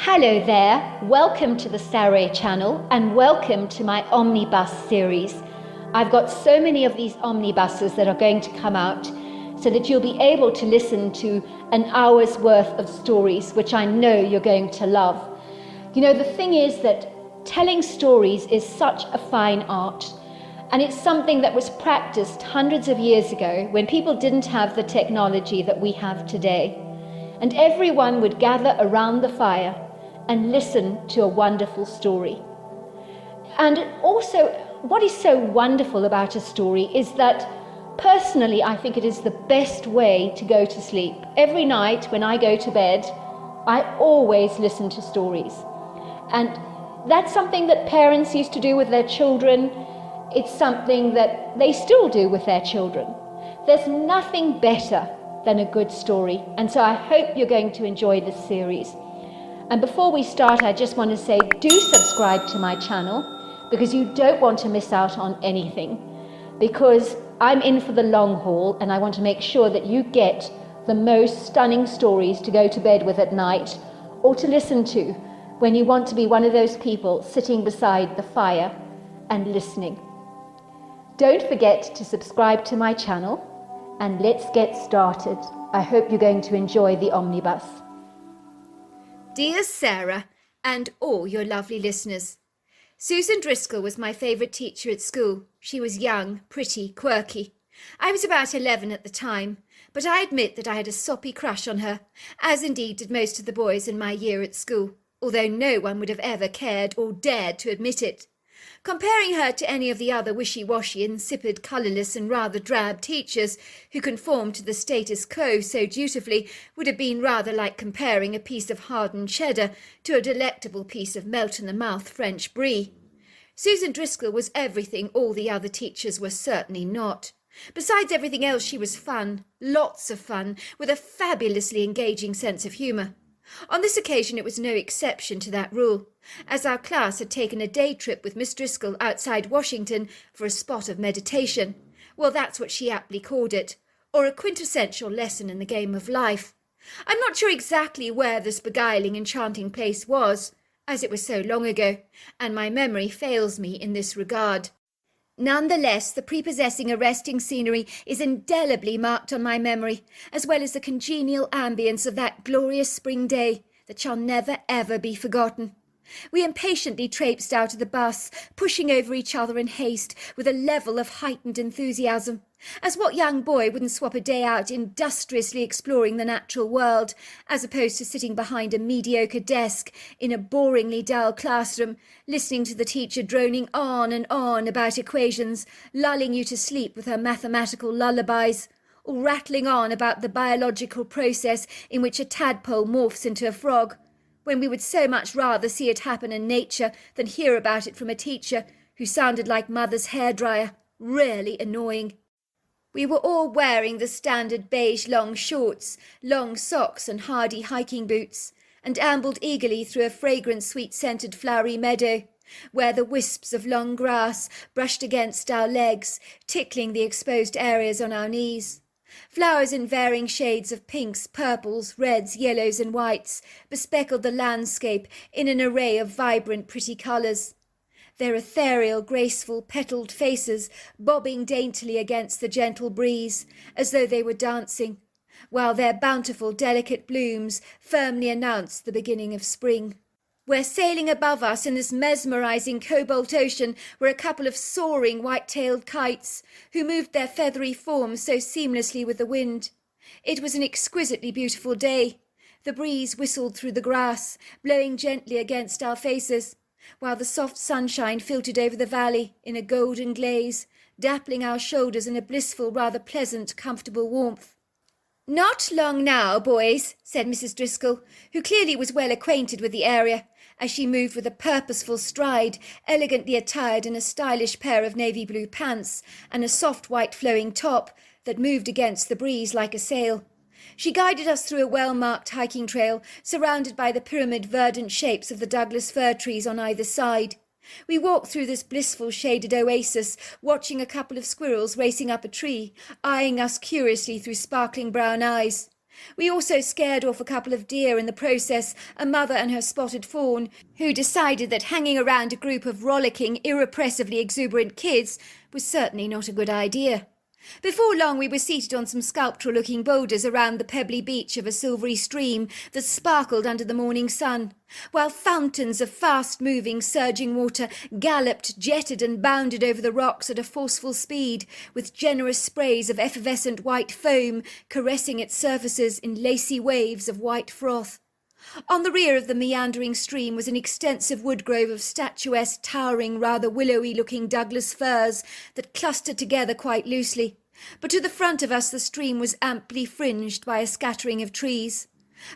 Hello there, welcome to the Saroy channel and welcome to my Omnibus series. I've got so many of these omnibuses that are going to come out so that you'll be able to listen to an hour's worth of stories, which I know you're going to love. You know, the thing is that telling stories is such a fine art, and it's something that was practiced hundreds of years ago when people didn't have the technology that we have today. And everyone would gather around the fire and listen to a wonderful story. And also, what is so wonderful about a story is that personally, I think it is the best way to go to sleep. Every night when I go to bed, I always listen to stories. And that's something that parents used to do with their children. It's something that they still do with their children. There's nothing better than a good story. And so I hope you're going to enjoy this series. And before we start, I just want to say, do subscribe to my channel because you don't want to miss out on anything. Because I'm in for the long haul and I want to make sure that you get the most stunning stories to go to bed with at night or to listen to when you want to be one of those people sitting beside the fire and listening. Don't forget to subscribe to my channel and let's get started. I hope you're going to enjoy the omnibus. Dear Sarah and all your lovely listeners, Susan Driscoll was my favourite teacher at school. She was young, pretty, quirky. I was about 11 at the time, but I admit that I had a soppy crush on her, as indeed did most of the boys in my year at school, although no one would have ever cared or dared to admit it. Comparing her to any of the other wishy-washy, insipid, colourless and rather drab teachers who conformed to the status quo so dutifully would have been rather like comparing a piece of hardened cheddar to a delectable piece of melt-in-the-mouth French brie. Susan Driscoll was everything all the other teachers were certainly not. Besides everything else, she was fun, lots of fun, with a fabulously engaging sense of humour. On this occasion it was no exception to that rule, as our class had taken a day trip with Miss Driscoll outside Washington for a spot of meditation. Well, that's what she aptly called it, or a quintessential lesson in the game of life. I'm not sure exactly where this beguiling, enchanting place was, as it was so long ago, and my memory fails me in this regard. Nonetheless, the prepossessing, arresting scenery is indelibly marked on my memory, as well as the congenial ambience of that glorious spring day that shall never ever be forgotten. We impatiently traipsed out of the bus, pushing over each other in haste with a level of heightened enthusiasm, as what young boy wouldn't swap a day out industriously exploring the natural world, as opposed to sitting behind a mediocre desk in a boringly dull classroom, listening to the teacher droning on and on about equations, lulling you to sleep with her mathematical lullabies, or rattling on about the biological process in which a tadpole morphs into a frog, when we would so much rather see it happen in nature than hear about it from a teacher who sounded like mother's hairdryer, really annoying. We were all wearing the standard beige long shorts, long socks and hardy hiking boots, and ambled eagerly through a fragrant sweet-scented flowery meadow, where the wisps of long grass brushed against our legs, tickling the exposed areas on our knees. Flowers in varying shades of pinks, purples, reds, yellows and whites bespeckled the landscape in an array of vibrant, pretty colours, their ethereal, graceful, petalled faces bobbing daintily against the gentle breeze, as though they were dancing, while their bountiful, delicate blooms firmly announced the beginning of spring. Where sailing above us in this mesmerising cobalt ocean were a couple of soaring white-tailed kites, who moved their feathery forms so seamlessly with the wind. It was an exquisitely beautiful day. The breeze whistled through the grass, blowing gently against our faces, while the soft sunshine filtered over the valley in a golden glaze, dappling our shoulders in a blissful, rather pleasant, comfortable warmth. "Not long now, boys," said Mrs. Driscoll, who clearly was well acquainted with the area, as she moved with a purposeful stride, elegantly attired in a stylish pair of navy blue pants and a soft white flowing top that moved against the breeze like a sail. She guided us through a well-marked hiking trail, surrounded by the pyramid verdant shapes of the Douglas fir trees on either side. We walked through this blissful shaded oasis, watching a couple of squirrels racing up a tree, eyeing us curiously through sparkling brown eyes. We also scared off a couple of deer in the process, a mother and her spotted fawn, who decided that hanging around a group of rollicking, irrepressibly exuberant kids was certainly not a good idea. Before long we were seated on some sculptural-looking boulders around the pebbly beach of a silvery stream that sparkled under the morning sun, while fountains of fast-moving, surging water galloped, jetted and bounded over the rocks at a forceful speed, with generous sprays of effervescent white foam caressing its surfaces in lacy waves of white froth. On the rear of the meandering stream was an extensive woodgrove of statuesque, towering, rather willowy-looking Douglas firs that clustered together quite loosely, but to the front of us the stream was amply fringed by a scattering of trees.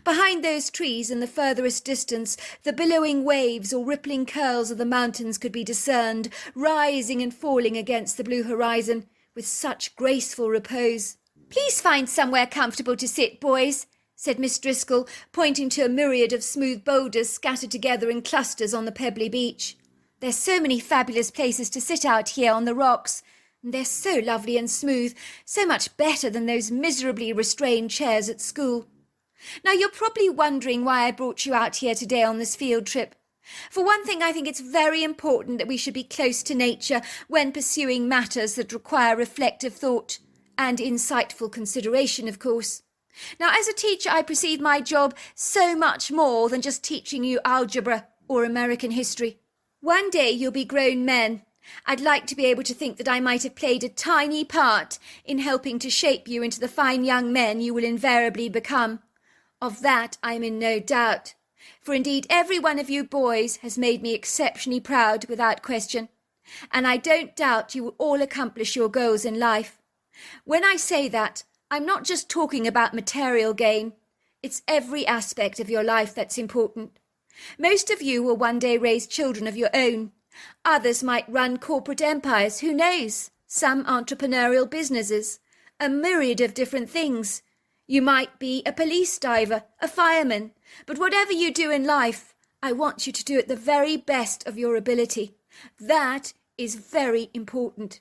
Behind those trees, in the furthest distance, the billowing waves or rippling curls of the mountains could be discerned, rising and falling against the blue horizon, with such graceful repose. "Please find somewhere comfortable to sit, boys," said Miss Driscoll, pointing to a myriad of smooth boulders scattered together in clusters on the pebbly beach. "There's so many fabulous places to sit out here on the rocks, and they're so lovely and smooth, so much better than those miserably restrained chairs at school. Now you're probably wondering why I brought you out here today on this field trip. For one thing, I think it's very important that we should be close to nature when pursuing matters that require reflective thought, and insightful consideration, of course. Now, as a teacher, I perceive my job so much more than just teaching you algebra or American history. One day you'll be grown men. I'd like to be able to think that I might have played a tiny part in helping to shape you into the fine young men you will invariably become. Of that I am in no doubt, for indeed every one of you boys has made me exceptionally proud without question, and I don't doubt you will all accomplish your goals in life. When I say that, I'm not just talking about material gain. It's every aspect of your life that's important. Most of you will one day raise children of your own. Others might run corporate empires, who knows? Some entrepreneurial businesses. A myriad of different things. You might be a police diver, a fireman. But whatever you do in life, I want you to do it the very best of your ability. That is very important.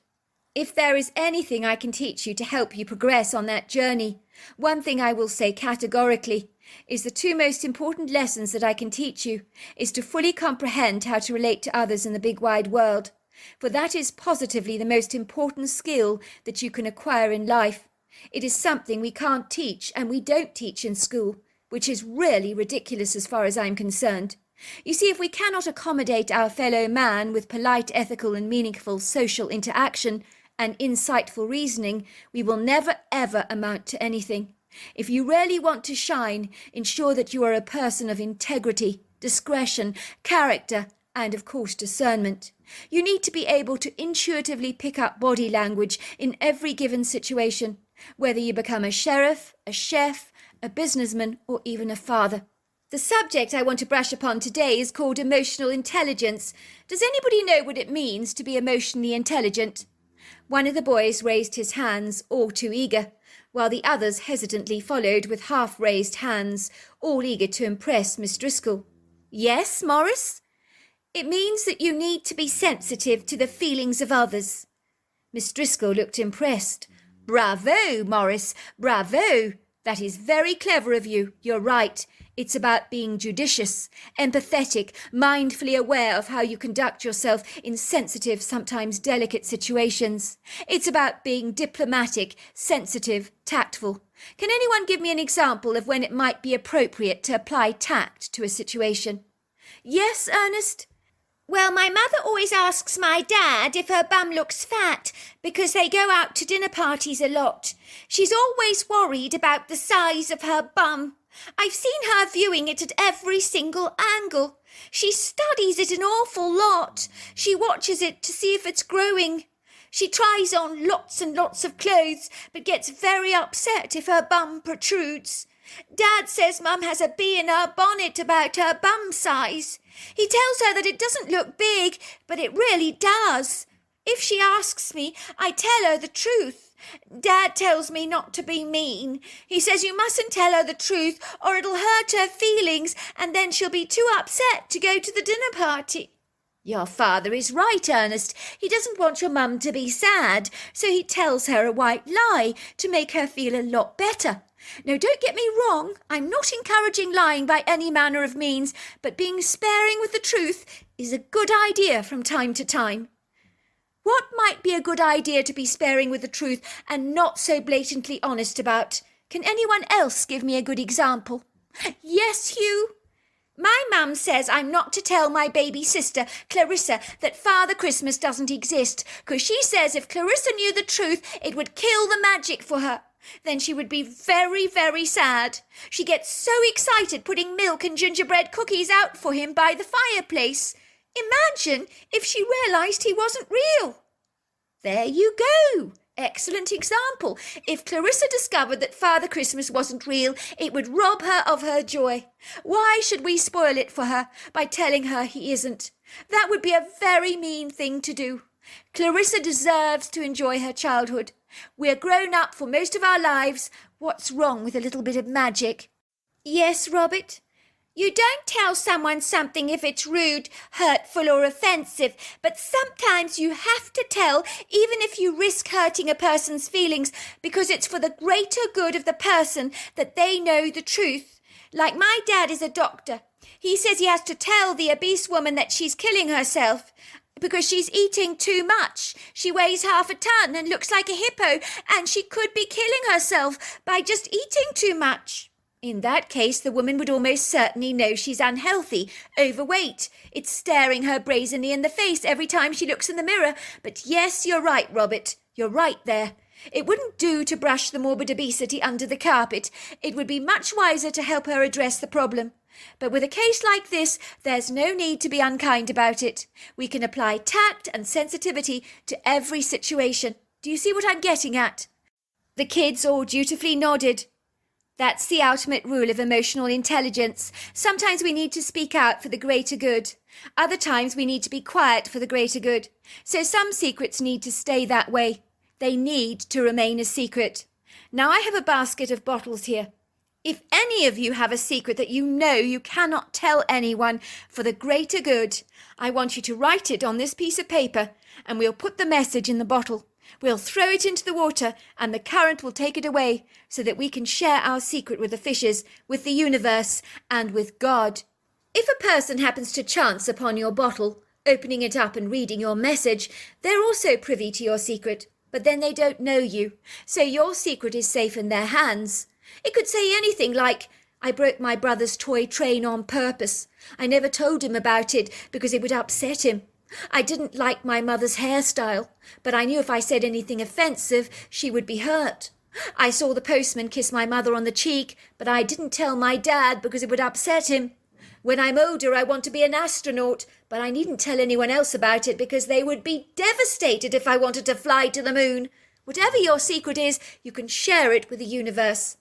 If there is anything I can teach you to help you progress on that journey, one thing I will say categorically is the two most important lessons that I can teach you is to fully comprehend how to relate to others in the big wide world, for that is positively the most important skill that you can acquire in life. It is something we can't teach and we don't teach in school, which is really ridiculous as far as I'm concerned. You see, if we cannot accommodate our fellow man with polite, ethical and meaningful social interaction and insightful reasoning, we will never ever amount to anything. If you really want to shine, ensure that you are a person of integrity, discretion, character, and of course discernment. You need to be able to intuitively pick up body language in every given situation, whether you become a sheriff, a chef, a businessman, or even a father. The subject I want to brush upon today is called emotional intelligence. Does anybody know what it means to be emotionally intelligent? One of the boys raised his hands, all too eager, while the others hesitantly followed with half-raised hands, all eager to impress Miss Driscoll. Yes, Morris? It means that you need to be sensitive to the feelings of others. Miss Driscoll looked impressed. Bravo, Morris, bravo! That is very clever of you. You're right. It's about being judicious, empathetic, mindfully aware of how you conduct yourself in sensitive, sometimes delicate situations. It's about being diplomatic, sensitive, tactful. Can anyone give me an example of when it might be appropriate to apply tact to a situation? Yes, Ernest? Well, my mother always asks my dad if her bum looks fat because they go out to dinner parties a lot. She's always worried about the size of her bum. I've seen her viewing it at every single angle. She studies it an awful lot. She watches it to see if it's growing. She tries on lots and lots of clothes, but gets very upset if her bum protrudes. Dad says Mum has a bee in her bonnet about her bum size. He tells her that it doesn't look big, but it really does. If she asks me, I tell her the truth. Dad tells me not to be mean. He says you mustn't tell her the truth or it'll hurt her feelings and then she'll be too upset to go to the dinner party. Your father is right, Ernest. He doesn't want your mum to be sad, so he tells her a white lie to make her feel a lot better. Now, don't get me wrong, I'm not encouraging lying by any manner of means, but being sparing with the truth is a good idea from time to time. What might be a good idea to be sparing with the truth and not so blatantly honest about? Can anyone else give me a good example? Yes, Hugh. My mum says I'm not to tell my baby sister, Clarissa, that Father Christmas doesn't exist, because she says if Clarissa knew the truth, it would kill the magic for her. Then she would be very, very sad. She gets so excited putting milk and gingerbread cookies out for him by the fireplace. Imagine if she realised he wasn't real. There you go. Excellent example. If Clarissa discovered that Father Christmas wasn't real, it would rob her of her joy. Why should we spoil it for her by telling her he isn't? That would be a very mean thing to do. Clarissa deserves to enjoy her childhood. We're grown up for most of our lives. What's wrong with a little bit of magic? Yes, Robert? You don't tell someone something if it's rude, hurtful or offensive, but sometimes you have to tell even if you risk hurting a person's feelings because it's for the greater good of the person that they know the truth. Like my dad is a doctor. He says he has to tell the obese woman that she's killing herself because she's eating too much. She weighs 1/2 ton and looks like a hippo, and she could be killing herself by just eating too much. In that case, the woman would almost certainly know she's unhealthy, overweight. It's staring her brazenly in the face every time she looks in the mirror. But yes, you're right, Robert. You're right there. It wouldn't do to brush the morbid obesity under the carpet. It would be much wiser to help her address the problem. But with a case like this, there's no need to be unkind about it. We can apply tact and sensitivity to every situation. Do you see what I'm getting at? The kids all dutifully nodded. That's the ultimate rule of emotional intelligence. Sometimes we need to speak out for the greater good. Other times we need to be quiet for the greater good. So some secrets need to stay that way. They need to remain a secret. Now I have a basket of bottles here. If any of you have a secret that you know you cannot tell anyone for the greater good, I want you to write it on this piece of paper and we'll put the message in the bottle. We'll throw it into the water and the current will take it away so that we can share our secret with the fishes, with the universe, and with God. If a person happens to chance upon your bottle, opening it up and reading your message, they're also privy to your secret, but then they don't know you, so your secret is safe in their hands. It could say anything like, I broke my brother's toy train on purpose. I never told him about it because it would upset him. I didn't like my mother's hairstyle, but I knew if I said anything offensive, she would be hurt. I saw the postman kiss my mother on the cheek, but I didn't tell my dad because it would upset him. When I'm older, I want to be an astronaut, but I needn't tell anyone else about it because they would be devastated if I wanted to fly to the moon. Whatever your secret is, you can share it with the universe.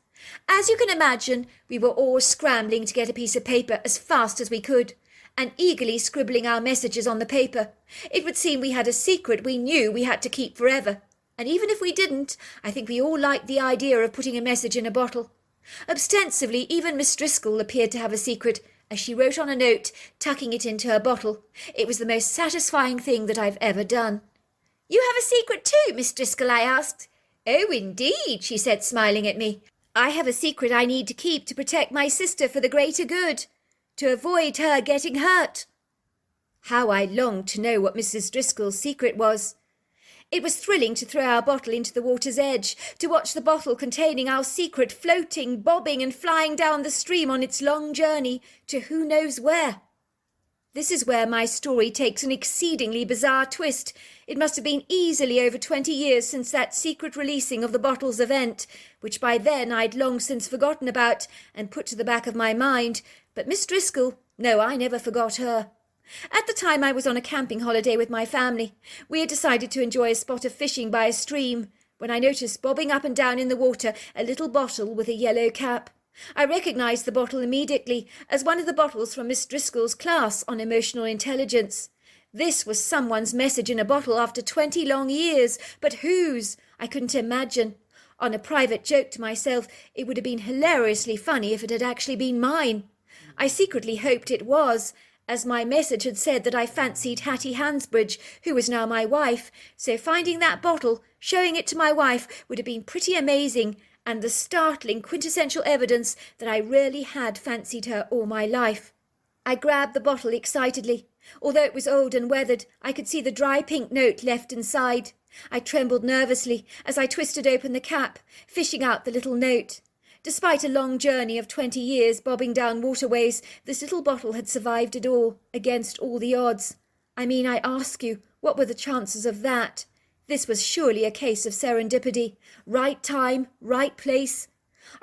As you can imagine, we were all scrambling to get a piece of paper as fast as we could, and eagerly scribbling our messages on the paper. It would seem we had a secret we knew we had to keep forever. And even if we didn't, I think we all liked the idea of putting a message in a bottle. Ostensibly, even Miss Driscoll appeared to have a secret, as she wrote on a note, tucking it into her bottle. It was the most satisfying thing that I've ever done. You have a secret too, Miss Driscoll, I asked. Oh, indeed, she said, smiling at me. I have a secret I need to keep to protect my sister for the greater good, to avoid her getting hurt. How I longed to know what Mrs. Driscoll's secret was. It was thrilling to throw our bottle into the water's edge, to watch the bottle containing our secret floating, bobbing and flying down the stream on its long journey to who knows where. This is where my story takes an exceedingly bizarre twist. It must have been easily over 20 years since that secret releasing of the bottle's event, which by then I'd long since forgotten about and put to the back of my mind. But Miss Driscoll, no, I never forgot her. At the time I was on a camping holiday with my family. We had decided to enjoy a spot of fishing by a stream, when I noticed bobbing up and down in the water a little bottle with a yellow cap. I recognised the bottle immediately as one of the bottles from Miss Driscoll's class on emotional intelligence. This was someone's message in a bottle after 20 long years, but whose? I couldn't imagine. On a private joke to myself, it would have been hilariously funny if it had actually been mine. I secretly hoped it was, as my message had said that I fancied Hattie Hansbridge, who was now my wife, so finding that bottle, showing it to my wife, would have been pretty amazing, and the startling quintessential evidence that I really had fancied her all my life. I grabbed the bottle excitedly. Although it was old and weathered, I could see the dry pink note left inside. I trembled nervously as I twisted open the cap, fishing out the little note. Despite a long journey of 20 years bobbing down waterways, this little bottle had survived it all, against all the odds. I mean, I ask you, what were the chances of that? This was surely a case of serendipity. Right time, right place.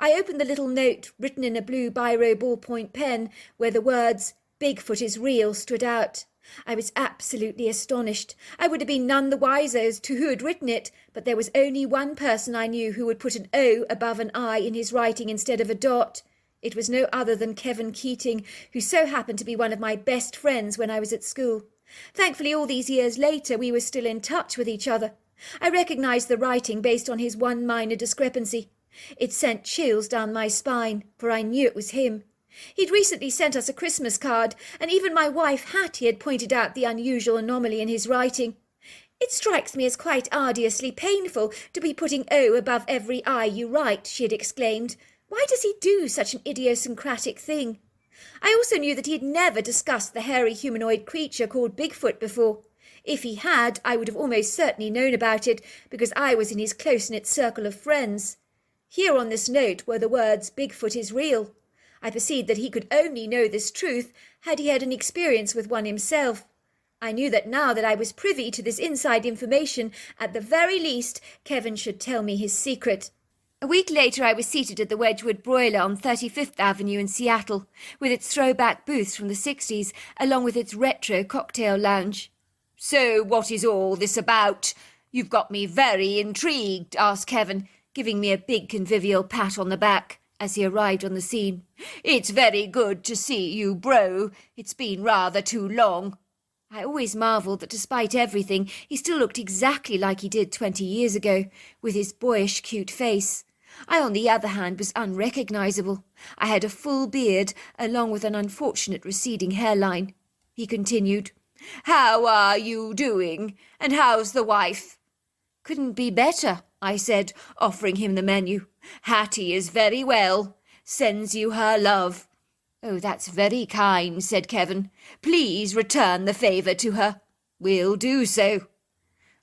I opened the little note, written in a blue biro ballpoint pen, where the words, "Bigfoot is real," stood out. I was absolutely astonished. I would have been none the wiser as to who had written it, but there was only one person I knew who would put an O above an I in his writing instead of a dot. It was no other than Kevin Keating, who so happened to be one of my best friends when I was at school. Thankfully, all these years later, we were still in touch with each other. I recognised the writing based on his one minor discrepancy. It sent chills down my spine, for I knew it was him. He'd recently sent us a Christmas card, and even my wife Hattie had pointed out the unusual anomaly in his writing. "It strikes me as quite arduously painful to be putting O above every I you write," she had exclaimed. "Why does he do such an idiosyncratic thing?" I also knew that he had never discussed the hairy humanoid creature called Bigfoot before. If he had, I would have almost certainly known about it, because I was in his close-knit circle of friends. Here on this note were the words, "Bigfoot is real." I perceived that he could only know this truth had he had an experience with one himself. I knew that now that I was privy to this inside information, at the very least, Kevin should tell me his secret. A week later I was seated at the Wedgwood Broiler on 35th Avenue in Seattle, with its throwback booths from the 60s, along with its retro cocktail lounge. "So what is all this about? You've got me very intrigued," asked Kevin, giving me a big convivial pat on the back as he arrived on the scene. "It's very good to see you, bro. It's been rather too long." I always marvelled that despite everything, he still looked exactly like he did 20 years ago, with his boyish cute face. I, on the other hand, was unrecognisable. I had a full beard, along with an unfortunate receding hairline. He continued, "How are you doing? And how's the wife?" "Couldn't be better," I said, offering him the menu. "Hattie is very well. Sends you her love." "Oh, that's very kind," said Kevin. "Please return the favour to her." "We'll do so."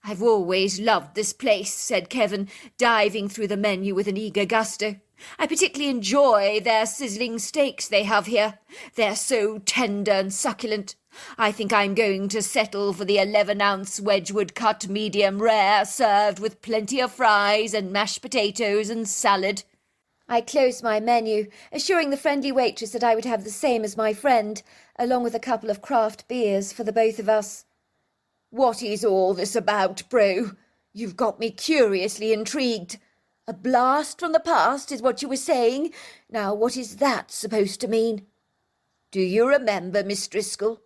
"I've always loved this place," said Kevin, diving through the menu with an eager gusto. "I particularly enjoy their sizzling steaks they have here. They're so tender and succulent. I think I'm going to settle for the 11-ounce Wedgwood cut medium rare, served with plenty of fries and mashed potatoes and salad." I closed my menu, assuring the friendly waitress that I would have the same as my friend, along with a couple of craft beers for the both of us. "What is all this about, bro? You've got me curiously intrigued. A blast from the past is what you were saying. Now, what is that supposed to mean?" "Do you remember Miss Driscoll?"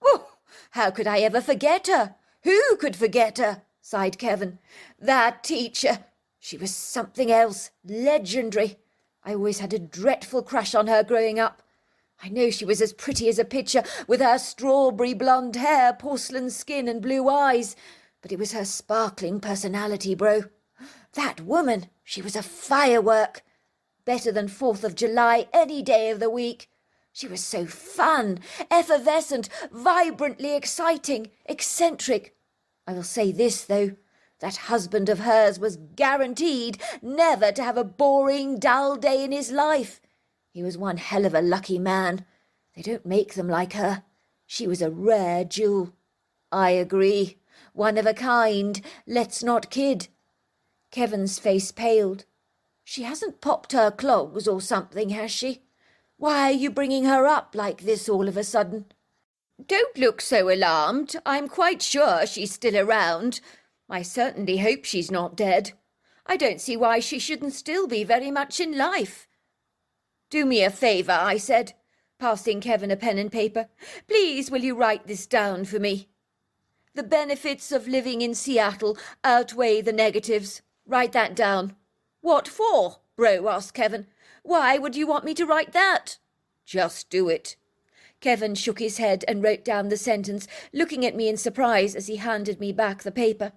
"Oh, how could I ever forget her? Who could forget her?" sighed Kevin. "That teacher. She was something else. Legendary. I always had a dreadful crush on her growing up. I know she was as pretty as a picture, with her strawberry blonde hair, porcelain skin and blue eyes, but it was her sparkling personality, bro. That woman, she was a firework. Better than 4th of July any day of the week. She was so fun, effervescent, vibrantly exciting, eccentric. I will say this, though. That husband of hers was guaranteed never to have a boring, dull day in his life. He was one hell of a lucky man. They don't make them like her. She was a rare jewel." "I agree. One of a kind. Let's not kid." Kevin's face paled. "She hasn't popped her clogs or something, has she? Why are you bringing her up like this all of a sudden?" "Don't look so alarmed. I'm quite sure she's still around. I certainly hope she's not dead. I don't see why she shouldn't still be very much in life." "Do me a favour," I said, passing Kevin a pen and paper. "Please, will you write this down for me? The benefits of living in Seattle outweigh the negatives. Write that down." "What for?" bro asked Kevin. "Why would you want me to write that?" "Just do it." Kevin shook his head and wrote down the sentence, looking at me in surprise as he handed me back the paper.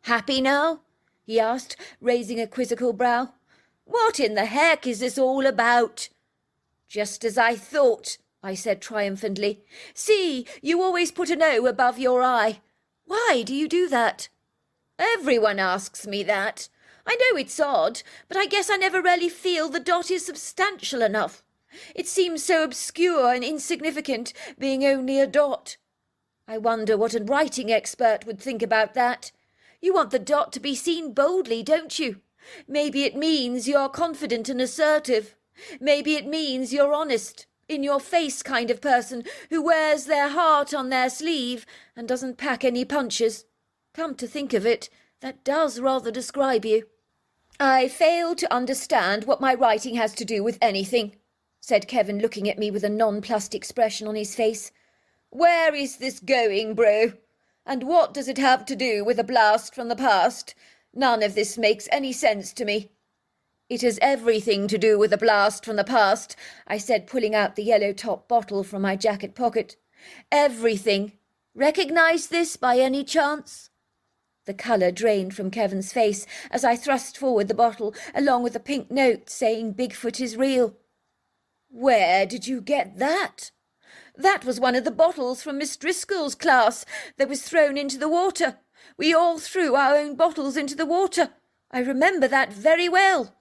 "Happy now?" he asked, raising a quizzical brow. What in the heck is this all about?" "Just as I thought," I said triumphantly. "See, you always put an O above your I. Why do you do that?" "Everyone asks me that. I know it's odd, but I guess I never really feel the dot is substantial enough. It seems so obscure and insignificant, being only a dot. I wonder what a writing expert would think about that. You want the dot to be seen boldly, don't you? Maybe it means you're confident and assertive. Maybe it means you're honest, in-your-face kind of person who wears their heart on their sleeve and doesn't pack any punches. Come to think of it, that does rather describe you." "I fail to understand what my writing has to do with anything," said Kevin, looking at me with a nonplussed expression on his face. "Where is this going, bro? And what does it have to do with a blast from the past? None of this makes any sense to me." "It has everything to do with a blast from the past," I said, pulling out the yellow-top bottle from my jacket pocket. "Everything. Recognise this by any chance?" The colour drained from Kevin's face as I thrust forward the bottle, along with a pink note saying Bigfoot is real. "Where did you get that?" "That was one of the bottles from Miss Driscoll's class that was thrown into the water. We all threw our own bottles into the water. I remember that very well."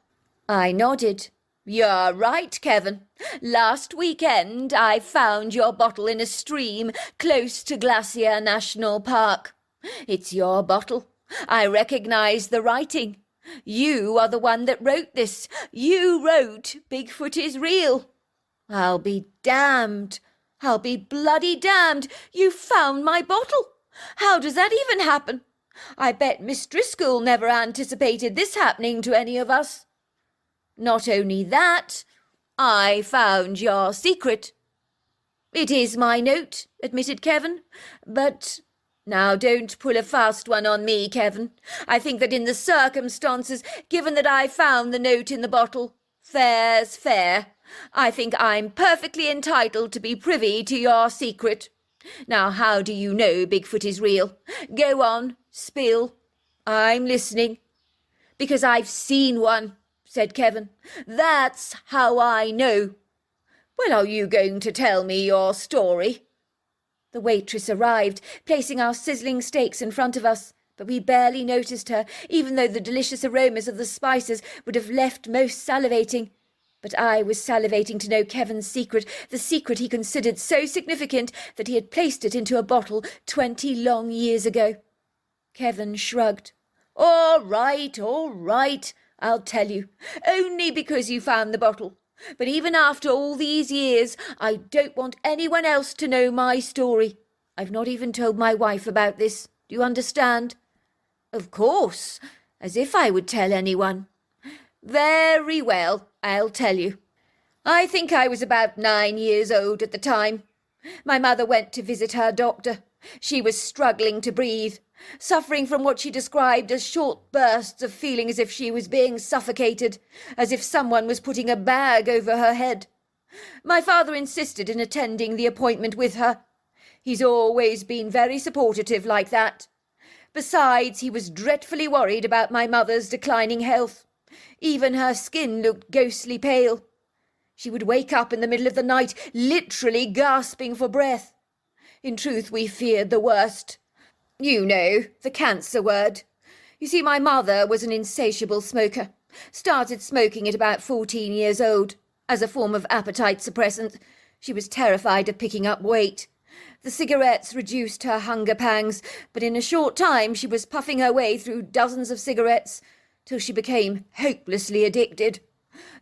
I nodded. "You're right, Kevin. Last weekend I found your bottle in a stream close to Glacier National Park. It's your bottle. I recognise the writing. You are the one that wrote this. You wrote Bigfoot is real. I'll be damned. I'll be bloody damned. You found my bottle. How does that even happen? I bet Miss Driscoll never anticipated this happening to any of us. Not only that, I found your secret." "It is my note," admitted Kevin, "but—" "Now don't pull a fast one on me, Kevin. I think that in the circumstances, given that I found the note in the bottle, fair's fair. I think I'm perfectly entitled to be privy to your secret. Now how do you know Bigfoot is real? Go on, spill. I'm listening." "Because I've seen one," said Kevin. "That's how I know." "Well, are you going to tell me your story?" The waitress arrived, placing our sizzling steaks in front of us, but we barely noticed her, even though the delicious aromas of the spices would have left most salivating. But I was salivating to know Kevin's secret, the secret he considered so significant that he had placed it into a bottle 20 long years ago. Kevin shrugged. All right, I'll tell you. Only because you found the bottle. But even after all these years, I don't want anyone else to know my story. I've not even told my wife about this. Do you understand?" "Of course, as if I would tell anyone." "Very well, I'll tell you. I think I was about 9 years old at the time. My mother went to visit her doctor. She was struggling to breathe, suffering from what she described as short bursts of feeling as if she was being suffocated, as if someone was putting a bag over her head. My father insisted in attending the appointment with her. He's always been very supportive like that. Besides, he was dreadfully worried about my mother's declining health. Even her skin looked ghostly pale. She would wake up in the middle of the night, literally gasping for breath. In truth, we feared the worst. You know, the cancer word. You see, my mother was an insatiable smoker. Started smoking at about 14 years old, as a form of appetite suppressant. She was terrified of picking up weight. The cigarettes reduced her hunger pangs, but in a short time she was puffing her way through dozens of cigarettes, till she became hopelessly addicted.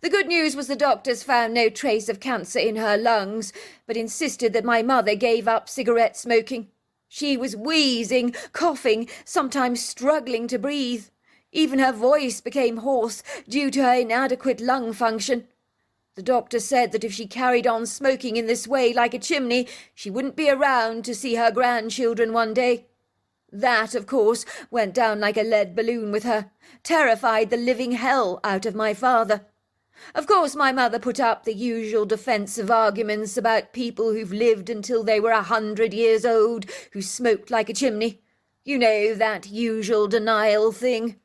The good news was the doctors found no trace of cancer in her lungs, but insisted that my mother gave up cigarette smoking. She was wheezing, coughing, sometimes struggling to breathe. Even her voice became hoarse due to her inadequate lung function. The doctor said that if she carried on smoking in this way like a chimney, she wouldn't be around to see her grandchildren one day. That, of course, went down like a lead balloon with her, terrified the living hell out of my father. Of course, my mother put up the usual defensive arguments about people who've lived until they were 100 years old, who smoked like a chimney. You know, that usual denial thing.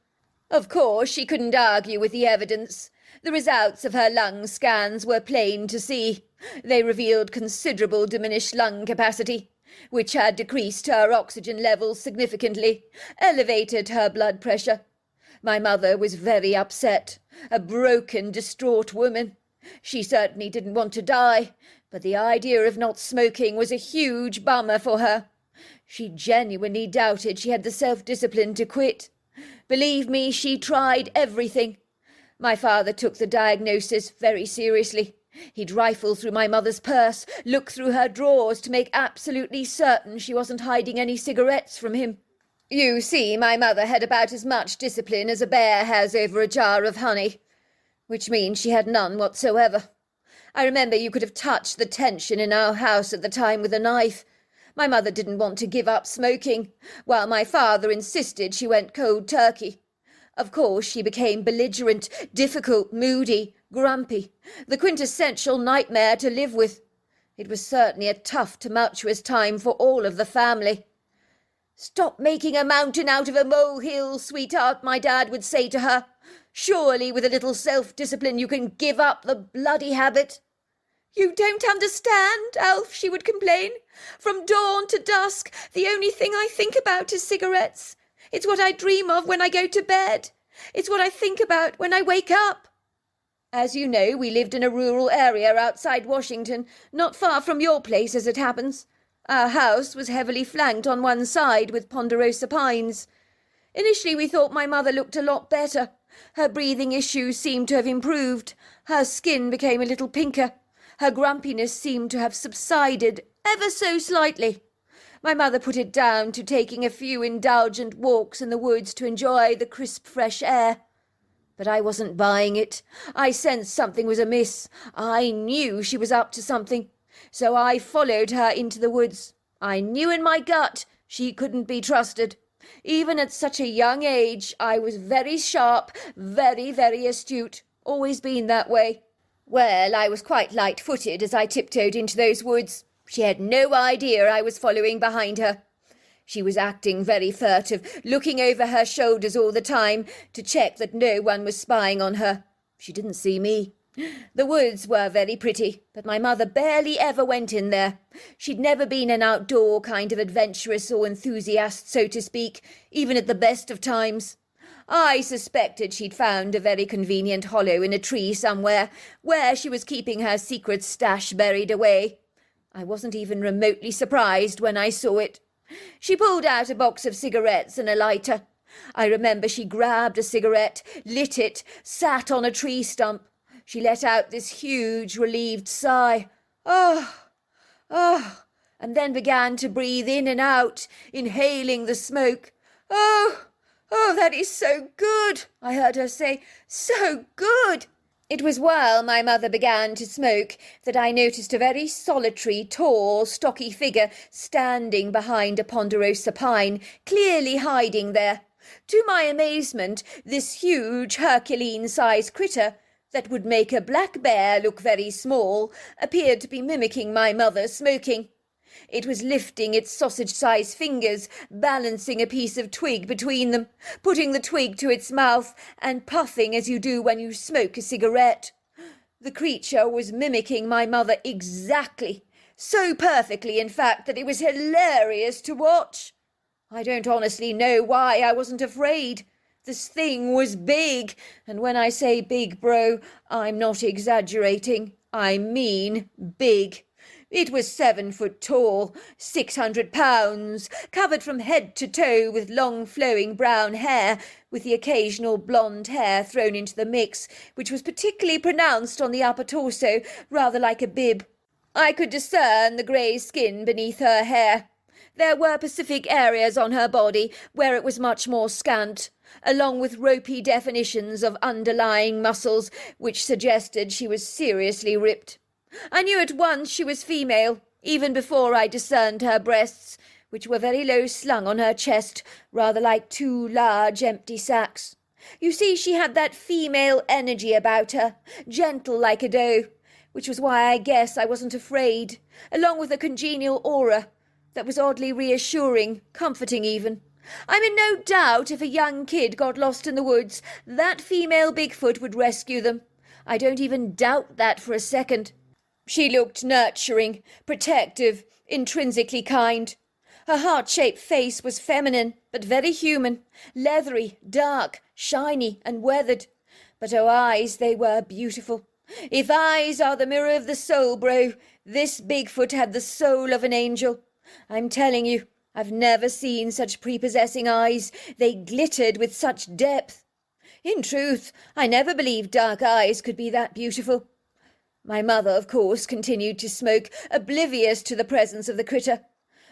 Of course, she couldn't argue with the evidence. The results of her lung scans were plain to see. They revealed considerable diminished lung capacity, which had decreased her oxygen levels significantly, elevated her blood pressure. My mother was very upset, a broken, distraught woman. She certainly didn't want to die, but the idea of not smoking was a huge bummer for her. She genuinely doubted she had the self-discipline to quit. Believe me, she tried everything. My father took the diagnosis very seriously. He'd rifle through my mother's purse, look through her drawers to make absolutely certain she wasn't hiding any cigarettes from him. You see, my mother had about as much discipline as a bear has over a jar of honey, which means she had none whatsoever. I remember you could have touched the tension in our house at the time with a knife. My mother didn't want to give up smoking, while my father insisted she went cold turkey. Of course, she became belligerent, difficult, moody, grumpy, the quintessential nightmare to live with. It was certainly a tough, tumultuous time for all of the family. "Stop making a mountain out of a molehill, sweetheart," my dad would say to her. "Surely with a little self-discipline you can give up the bloody habit." "You don't understand, Alf," she would complain. "From dawn to dusk, the only thing I think about is cigarettes. It's what I dream of when I go to bed. It's what I think about when I wake up." As you know, we lived in a rural area outside Washington, not far from your place as it happens. Our house was heavily flanked on one side with ponderosa pines. Initially we thought my mother looked a lot better. Her breathing issues seemed to have improved. Her skin became a little pinker. Her grumpiness seemed to have subsided ever so slightly. My mother put it down to taking a few indulgent walks in the woods to enjoy the crisp, fresh air. But I wasn't buying it. I sensed something was amiss. I knew she was up to something. So I followed her into the woods. I knew in my gut she couldn't be trusted. Even at such a young age, I was very sharp, very, very astute. Always been that way. Well, I was quite light-footed as I tiptoed into those woods. She had no idea I was following behind her. She was acting very furtive, looking over her shoulders all the time to check that no one was spying on her. She didn't see me. The woods were very pretty, but my mother barely ever went in there. She'd never been an outdoor kind of adventuress or enthusiast, so to speak, even at the best of times. I suspected she'd found a very convenient hollow in a tree somewhere, where she was keeping her secret stash buried away. I wasn't even remotely surprised when I saw it. She pulled out a box of cigarettes and a lighter. I remember she grabbed a cigarette, lit it, sat on a tree stump. She let out this huge, relieved sigh. "Oh, oh," and then began to breathe in and out, inhaling the smoke. "Oh, oh, that is so good," I heard her say. "So good." It was while my mother began to smoke that I noticed a very solitary, tall, stocky figure standing behind a ponderosa pine, clearly hiding there. To my amazement, this huge, Herculean-sized critter that would make a black bear look very small appeared to be mimicking my mother smoking. It was lifting its sausage-sized fingers, balancing a piece of twig between them, putting the twig to its mouth, and puffing as you do when you smoke a cigarette. The creature was mimicking my mother exactly, so perfectly, in fact, that it was hilarious to watch. I don't honestly know why I wasn't afraid. This thing was big, and when I say big, bro, I'm not exaggerating. I mean big. It was 7 foot tall, 600 pounds, covered from head to toe with long flowing brown hair, with the occasional blonde hair thrown into the mix, which was particularly pronounced on the upper torso, rather like a bib. I could discern the grey skin beneath her hair. There were Pacific areas on her body where it was much more scant, along with ropey definitions of underlying muscles, which suggested she was seriously ripped. I knew at once she was female, even before I discerned her breasts, which were very low slung on her chest, rather like 2 large empty sacks. You see, she had that female energy about her, gentle like a doe, which was why I guess I wasn't afraid, along with a congenial aura that was oddly reassuring, comforting even. I'm in no doubt if a young kid got lost in the woods, that female Bigfoot would rescue them. I don't even doubt that for a second. She looked nurturing, protective, intrinsically kind. Her heart-shaped face was feminine, but very human, leathery, dark, shiny, and weathered. But her eyes, they were beautiful. If eyes are the mirror of the soul, bro, this Bigfoot had the soul of an angel. I'm telling you, I've never seen such prepossessing eyes. They glittered with such depth. In truth, I never believed dark eyes could be that beautiful. My mother, of course, continued to smoke, oblivious to the presence of the critter.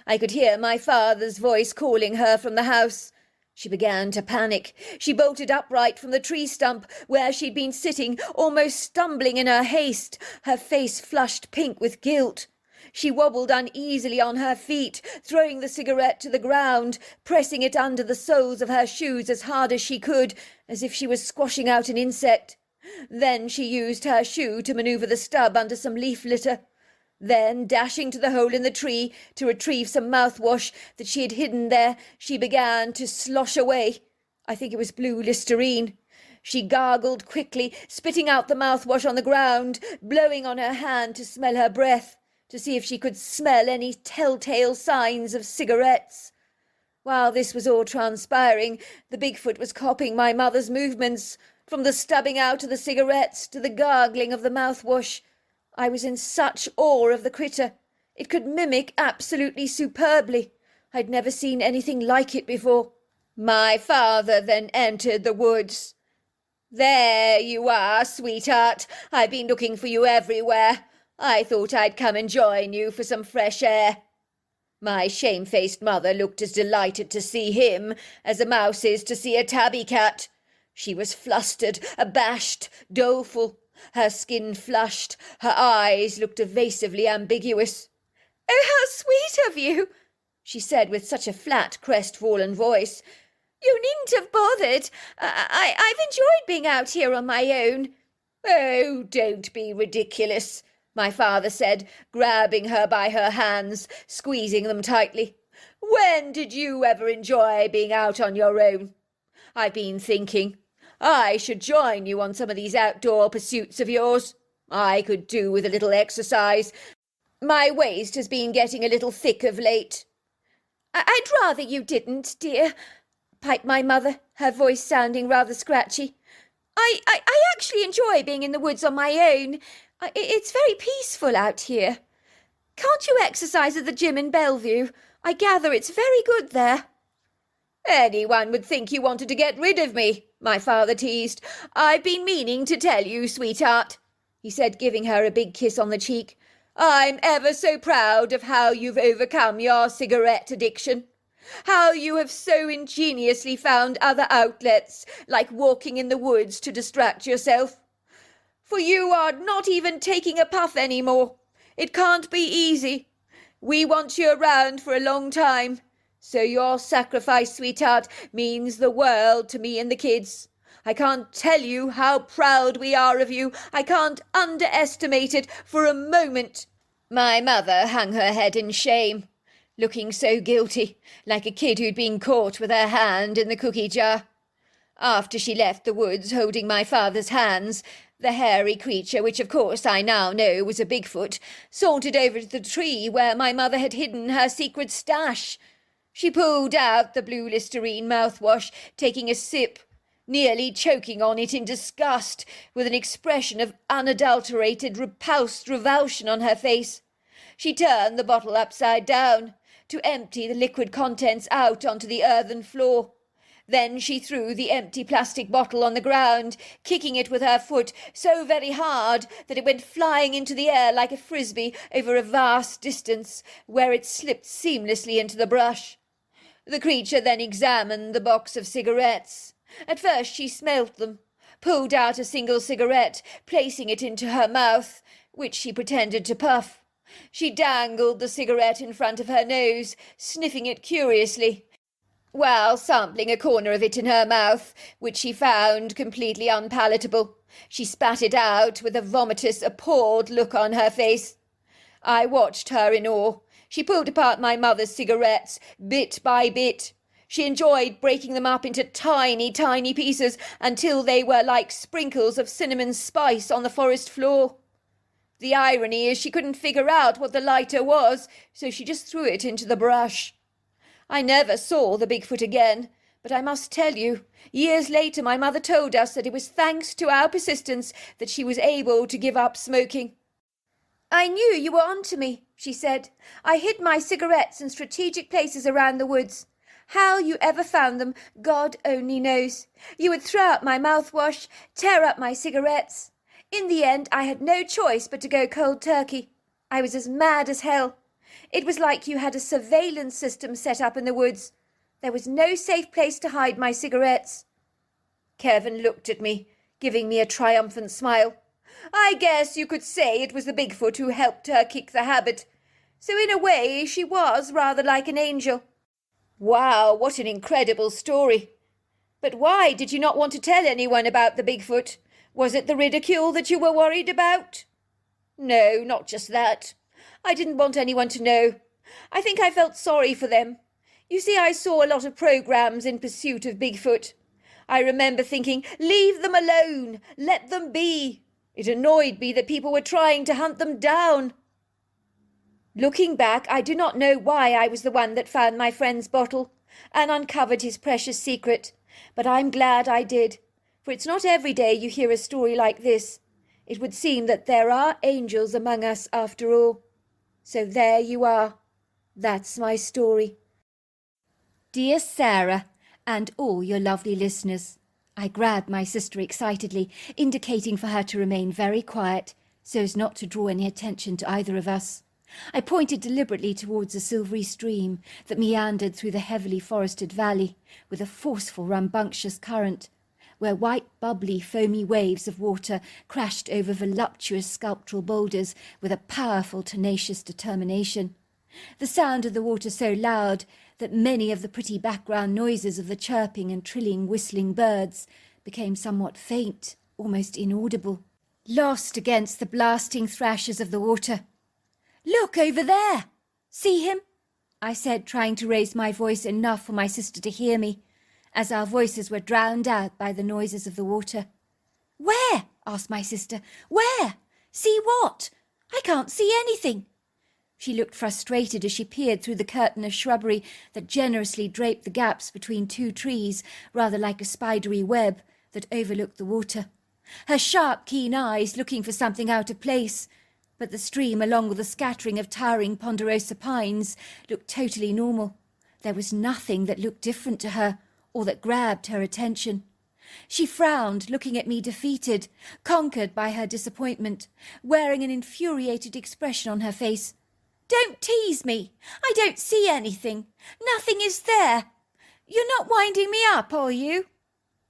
I could hear my father's voice calling her from the house. She began to panic. She bolted upright from the tree stump where she'd been sitting, almost stumbling in her haste, her face flushed pink with guilt. She wobbled uneasily on her feet, throwing the cigarette to the ground, pressing it under the soles of her shoes as hard as she could, as if she was squashing out an insect. Then she used her shoe to manoeuvre the stub under some leaf litter. Then, dashing to the hole in the tree to retrieve some mouthwash that she had hidden there, she began to slosh away. I think it was blue Listerine. She gargled quickly, spitting out the mouthwash on the ground, blowing on her hand to smell her breath, to see if she could smell any telltale signs of cigarettes. While this was all transpiring, the Bigfoot was copying my mother's movements, from the stubbing out of the cigarettes to the gargling of the mouthwash. I was in such awe of the critter. It could mimic absolutely superbly. I'd never seen anything like it before. My father then entered the woods. "There you are, sweetheart. I've been looking for you everywhere. I thought I'd come and join you for some fresh air." My shamefaced mother looked as delighted to see him as a mouse is to see a tabby cat. She was flustered, abashed, doleful. Her skin flushed, her eyes looked evasively ambiguous. "Oh, how sweet of you," she said with such a flat, crestfallen voice. "You needn't have bothered. I've enjoyed being out here on my own." "Oh, don't be ridiculous," my father said, grabbing her by her hands, squeezing them tightly. "When did you ever enjoy being out on your own? I've been thinking. I should join you on some of these outdoor pursuits of yours. I could do with a little exercise. My waist has been getting a little thick of late." "I'd rather you didn't, dear," piped my mother, her voice sounding rather scratchy. I actually enjoy being in the woods on my own. It's very peaceful out here. Can't you exercise at the gym in Bellevue? I gather it's very good there." "Anyone would think you wanted to get rid of me," my father teased. "I've been meaning to tell you, sweetheart," he said, giving her a big kiss on the cheek. "I'm ever so proud of how you've overcome your cigarette addiction. How you have so ingeniously found other outlets, like walking in the woods to distract yourself. For you are not even taking a puff anymore. It can't be easy. We want you around for a long time. So your sacrifice, sweetheart, means the world to me and the kids. I can't tell you how proud we are of you. I can't underestimate it for a moment." My mother hung her head in shame, looking so guilty, like a kid who'd been caught with her hand in the cookie jar. After she left the woods holding my father's hands, the hairy creature, which of course I now know was a Bigfoot, sauntered over to the tree where my mother had hidden her secret stash. She pulled out the blue Listerine mouthwash, taking a sip, nearly choking on it in disgust, with an expression of unadulterated, repulsed revulsion on her face. She turned the bottle upside down, to empty the liquid contents out onto the earthen floor. Then she threw the empty plastic bottle on the ground, kicking it with her foot so very hard that it went flying into the air like a frisbee over a vast distance, where it slipped seamlessly into the brush. The creature then examined the box of cigarettes. At first she smelt them, pulled out a single cigarette, placing it into her mouth, which she pretended to puff. She dangled the cigarette in front of her nose, sniffing it curiously, while sampling a corner of it in her mouth, which she found completely unpalatable. She spat it out with a vomitous, appalled look on her face. I watched her in awe. She pulled apart my mother's cigarettes, bit by bit. She enjoyed breaking them up into tiny, tiny pieces until they were like sprinkles of cinnamon spice on the forest floor. The irony is she couldn't figure out what the lighter was, so she just threw it into the brush. I never saw the Bigfoot again, but I must tell you, years later my mother told us that it was thanks to our persistence that she was able to give up smoking. I knew you were on to me, she said. I hid my cigarettes in strategic places around the woods. How you ever found them, God only knows. You would throw out my mouthwash, tear up my cigarettes. In the end, I had no choice but to go cold turkey. I was as mad as hell. It was like you had a surveillance system set up in the woods. There was no safe place to hide my cigarettes. Kevin looked at me, giving me a triumphant smile. I guess you could say it was the Bigfoot who helped her kick the habit. So in a way, she was rather like an angel. Wow, what an incredible story. But why did you not want to tell anyone about the Bigfoot? Was it the ridicule that you were worried about? No, not just that. I didn't want anyone to know. I think I felt sorry for them. You see, I saw a lot of programs in pursuit of Bigfoot. I remember thinking, leave them alone, let them be. It annoyed me that people were trying to hunt them down. Looking back, I do not know why I was the one that found my friend's bottle and uncovered his precious secret, but I'm glad I did, for it's not every day you hear a story like this. It would seem that there are angels among us after all. So there you are. That's my story. Dear Sarah, and all your lovely listeners, I grabbed my sister excitedly, indicating for her to remain very quiet, so as not to draw any attention to either of us. I pointed deliberately towards a silvery stream that meandered through the heavily forested valley, with a forceful, rambunctious current, where white, bubbly, foamy waves of water crashed over voluptuous sculptural boulders with a powerful, tenacious determination. The sound of the water so loud that many of the pretty background noises of the chirping and trilling, whistling birds became somewhat faint, almost inaudible, lost against the blasting thrashes of the water. "Look over there! See him?" I said, trying to raise my voice enough for my sister to hear me, as our voices were drowned out by the noises of the water. "Where?" asked my sister. "Where? See what? I can't see anything." She looked frustrated as she peered through the curtain of shrubbery that generously draped the gaps between two trees, rather like a spidery web that overlooked the water. Her sharp, keen eyes looking for something out of place, but the stream, along with the scattering of towering ponderosa pines, looked totally normal. There was nothing that looked different to her, or that grabbed her attention. She frowned, looking at me defeated, conquered by her disappointment, wearing an infuriated expression on her face. "Don't tease me. I don't see anything. Nothing is there. You're not winding me up, are you?"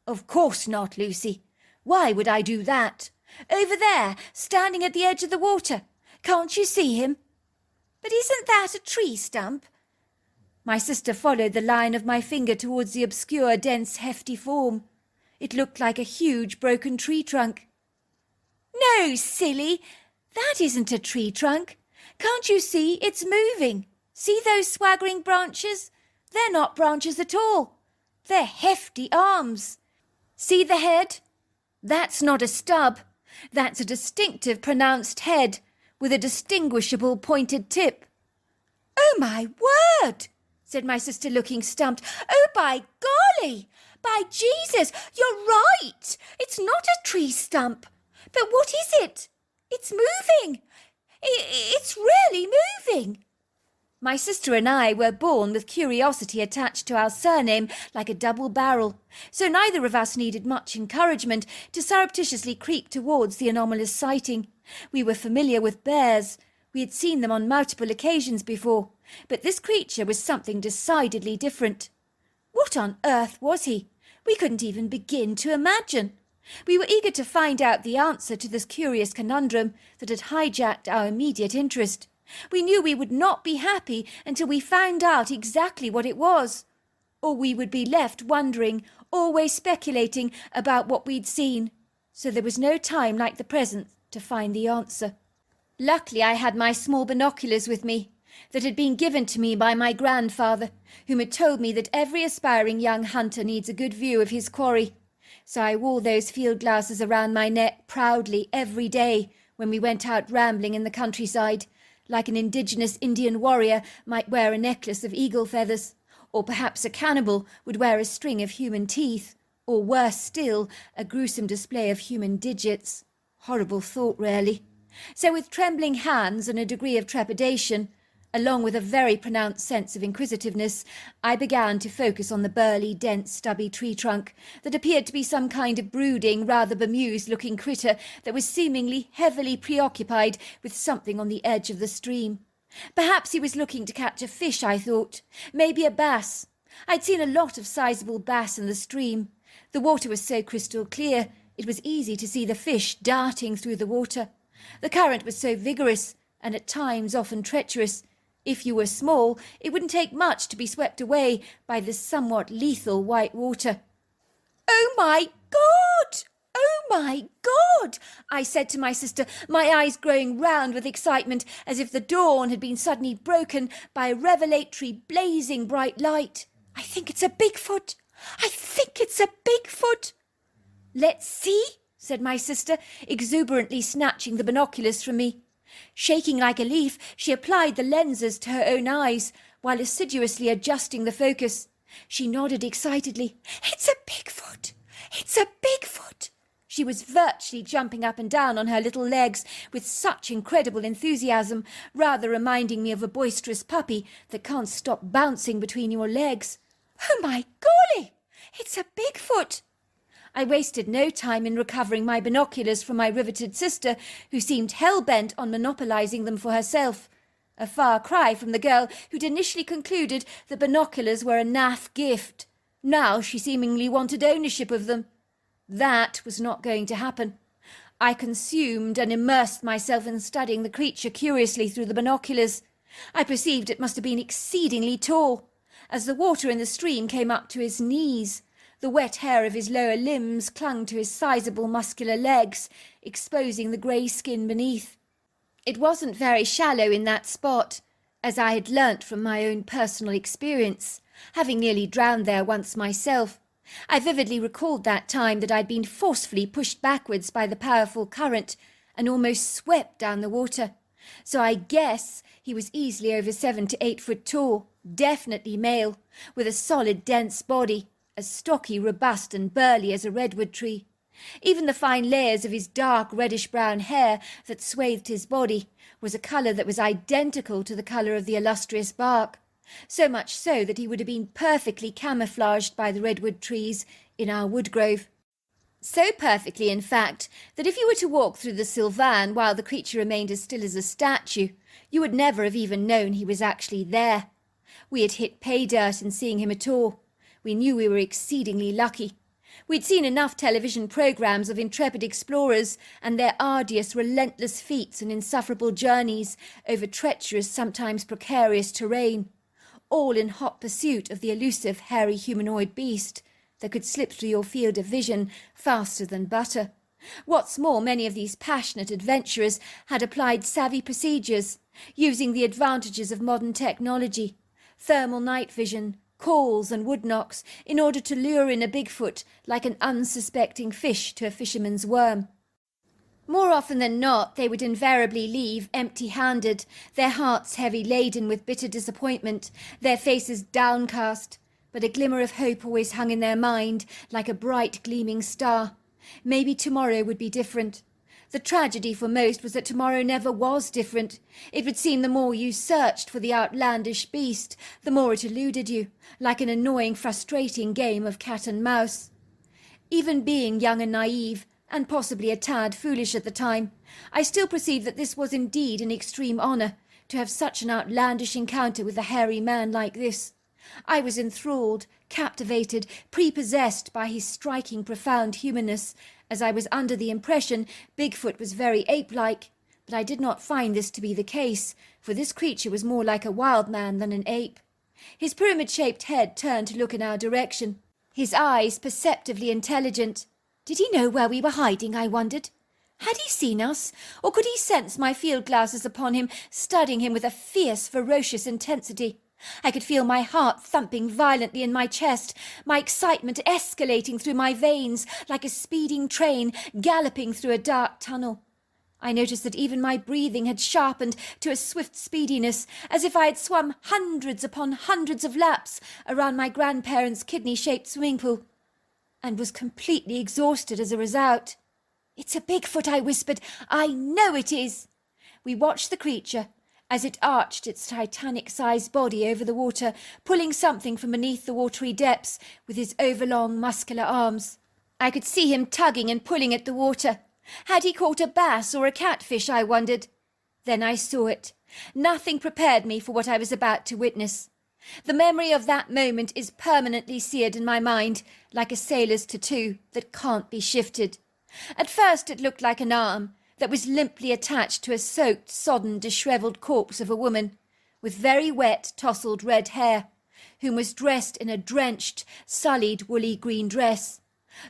"Of course not, Lucy. Why would I do that? Over there, standing at the edge of the water. Can't you see him?" "But isn't that a tree stump?" My sister followed the line of my finger towards the obscure, dense, hefty form. It looked like a huge, broken tree trunk. "No, silly. That isn't a tree trunk. Can't you see it's moving? See those swaggering branches? They're not branches at all. They're hefty arms. See the head? That's not a stub. That's a distinctive, pronounced head, with a distinguishable pointed tip." "Oh, my word!" said my sister, looking stumped. "Oh, by golly! By Jesus, you're right! It's not a tree stump. But what is it? It's moving! It's really moving!" My sister and I were born with curiosity attached to our surname like a double barrel, so neither of us needed much encouragement to surreptitiously creep towards the anomalous sighting. We were familiar with bears. We had seen them on multiple occasions before, but this creature was something decidedly different. What on earth was he? We couldn't even begin to imagine. We were eager to find out the answer to this curious conundrum that had hijacked our immediate interest. We knew we would not be happy until we found out exactly what it was, or we would be left wondering, always speculating about what we'd seen. So there was no time like the present to find the answer. Luckily, I had my small binoculars with me. that had been given to me by my grandfather, whom had told me that every aspiring young hunter needs a good view of his quarry. So I wore those field glasses around my neck proudly every day when we went out rambling in the countryside, like an indigenous Indian warrior might wear a necklace of eagle feathers, or perhaps a cannibal would wear a string of human teeth, or worse still, a gruesome display of human digits. Horrible thought, really. So with trembling hands and a degree of trepidation, along with a very pronounced sense of inquisitiveness, I began to focus on the burly, dense, stubby tree trunk that appeared to be some kind of brooding, rather bemused-looking critter that was seemingly heavily preoccupied with something on the edge of the stream. Perhaps he was looking to catch a fish, I thought. Maybe a bass. I'd seen a lot of sizable bass in the stream. The water was so crystal clear, it was easy to see the fish darting through the water. The current was so vigorous, and at times often treacherous. If you were small, it wouldn't take much to be swept away by this somewhat lethal white water. "Oh, my God! Oh, my God!" I said to my sister, my eyes growing round with excitement, as if the dawn had been suddenly broken by a revelatory, blazing bright light. "I think it's a Bigfoot! I think it's a Bigfoot!" "Let's see," said my sister, exuberantly snatching the binoculars from me. Shaking like a leaf, she applied the lenses to her own eyes, while assiduously adjusting the focus. She nodded excitedly. "It's a Bigfoot! It's a Bigfoot!" She was virtually jumping up and down on her little legs with such incredible enthusiasm, rather reminding me of a boisterous puppy that can't stop bouncing between your legs. "Oh, my golly! It's a Bigfoot!" I wasted no time in recovering my binoculars from my riveted sister, who seemed hell-bent on monopolising them for herself. A far cry from the girl who'd initially concluded that binoculars were a naff gift. Now she seemingly wanted ownership of them. That was not going to happen. I consumed and immersed myself in studying the creature curiously through the binoculars. I perceived it must have been exceedingly tall, as the water in the stream came up to his knees. The wet hair of his lower limbs clung to his sizable muscular legs, exposing the grey skin beneath. It wasn't very shallow in that spot, as I had learnt from my own personal experience, having nearly drowned there once myself. I vividly recalled that time that I'd been forcefully pushed backwards by the powerful current and almost swept down the water. So I guess he was easily over 7 to 8 foot tall, definitely male, with a solid, dense body, as stocky, robust and burly as a redwood tree. Even the fine layers of his dark reddish-brown hair that swathed his body was a colour that was identical to the colour of the illustrious bark, so much so that he would have been perfectly camouflaged by the redwood trees in our woodgrove. So perfectly, in fact, that if you were to walk through the sylvan while the creature remained as still as a statue, you would never have even known he was actually there. We had hit pay dirt in seeing him at all. We knew we were exceedingly lucky. We'd seen enough television programmes of intrepid explorers and their arduous, relentless feats and insufferable journeys over treacherous, sometimes precarious terrain, all in hot pursuit of the elusive, hairy humanoid beast that could slip through your field of vision faster than butter. What's more, many of these passionate adventurers had applied savvy procedures, using the advantages of modern technology, thermal night vision, calls and wood knocks, in order to lure in a Bigfoot like an unsuspecting fish to a fisherman's worm. More often than not, they would invariably leave empty-handed, their hearts heavy laden with bitter disappointment, their faces downcast, but a glimmer of hope always hung in their mind like a bright gleaming star. Maybe tomorrow would be different. The tragedy for most was that tomorrow never was different. It would seem the more you searched for the outlandish beast, the more it eluded you, like an annoying, frustrating game of cat and mouse. Even being young and naive, and possibly a tad foolish at the time, I still perceived that this was indeed an extreme honour, to have such an outlandish encounter with a hairy man like this. I was enthralled, captivated, prepossessed by his striking, profound humanness, as I was under the impression Bigfoot was very ape-like, but I did not find this to be the case, for this creature was more like a wild man than an ape. His pyramid-shaped head turned to look in our direction, his eyes perceptibly intelligent. Did he know where we were hiding, I wondered? Had he seen us, or could he sense my field glasses upon him, studying him with a fierce, ferocious intensity? I could feel my heart thumping violently in my chest, my excitement escalating through my veins like a speeding train galloping through a dark tunnel. I noticed that even my breathing had sharpened to a swift speediness, as if I had swum hundreds upon hundreds of laps around my grandparents' kidney-shaped swimming pool, and was completely exhausted as a result. "It's a Bigfoot," I whispered. "I know it is." We watched the creature as it arched its Titanic-sized body over the water, pulling something from beneath the watery depths with his overlong, muscular arms. I could see him tugging and pulling at the water. Had he caught a bass or a catfish, I wondered? Then I saw it. Nothing prepared me for what I was about to witness. The memory of that moment is permanently seared in my mind, like a sailor's tattoo that can't be shifted. At first it looked like an arm that was limply attached to a soaked, sodden, dishevelled corpse of a woman, with very wet, tousled red hair, whom was dressed in a drenched, sullied, woolly green dress.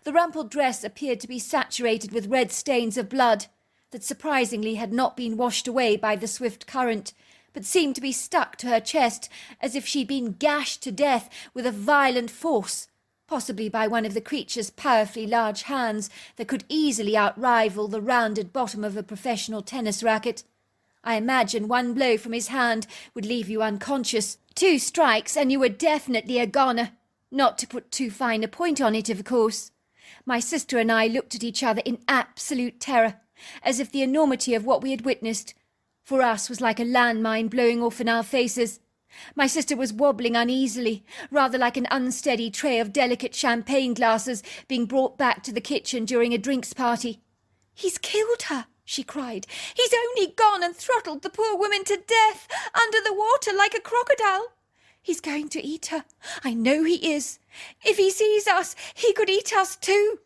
The rumpled dress appeared to be saturated with red stains of blood that surprisingly had not been washed away by the swift current, but seemed to be stuck to her chest as if she'd been gashed to death with a violent force, possibly by one of the creature's powerfully large hands that could easily outrival the rounded bottom of a professional tennis racket. I imagine one blow from his hand would leave you unconscious. 2 strikes and you were definitely a goner. Not to put too fine a point on it, of course. My sister and I looked at each other in absolute terror, as if the enormity of what we had witnessed for us was like a landmine blowing off in our faces. My sister was wobbling uneasily, rather like an unsteady tray of delicate champagne glasses being brought back to the kitchen during a drinks party. "He's killed her," she cried. "He's only gone and throttled the poor woman to death, under the water like a crocodile. He's going to eat her. I know he is. If he sees us, he could eat us too."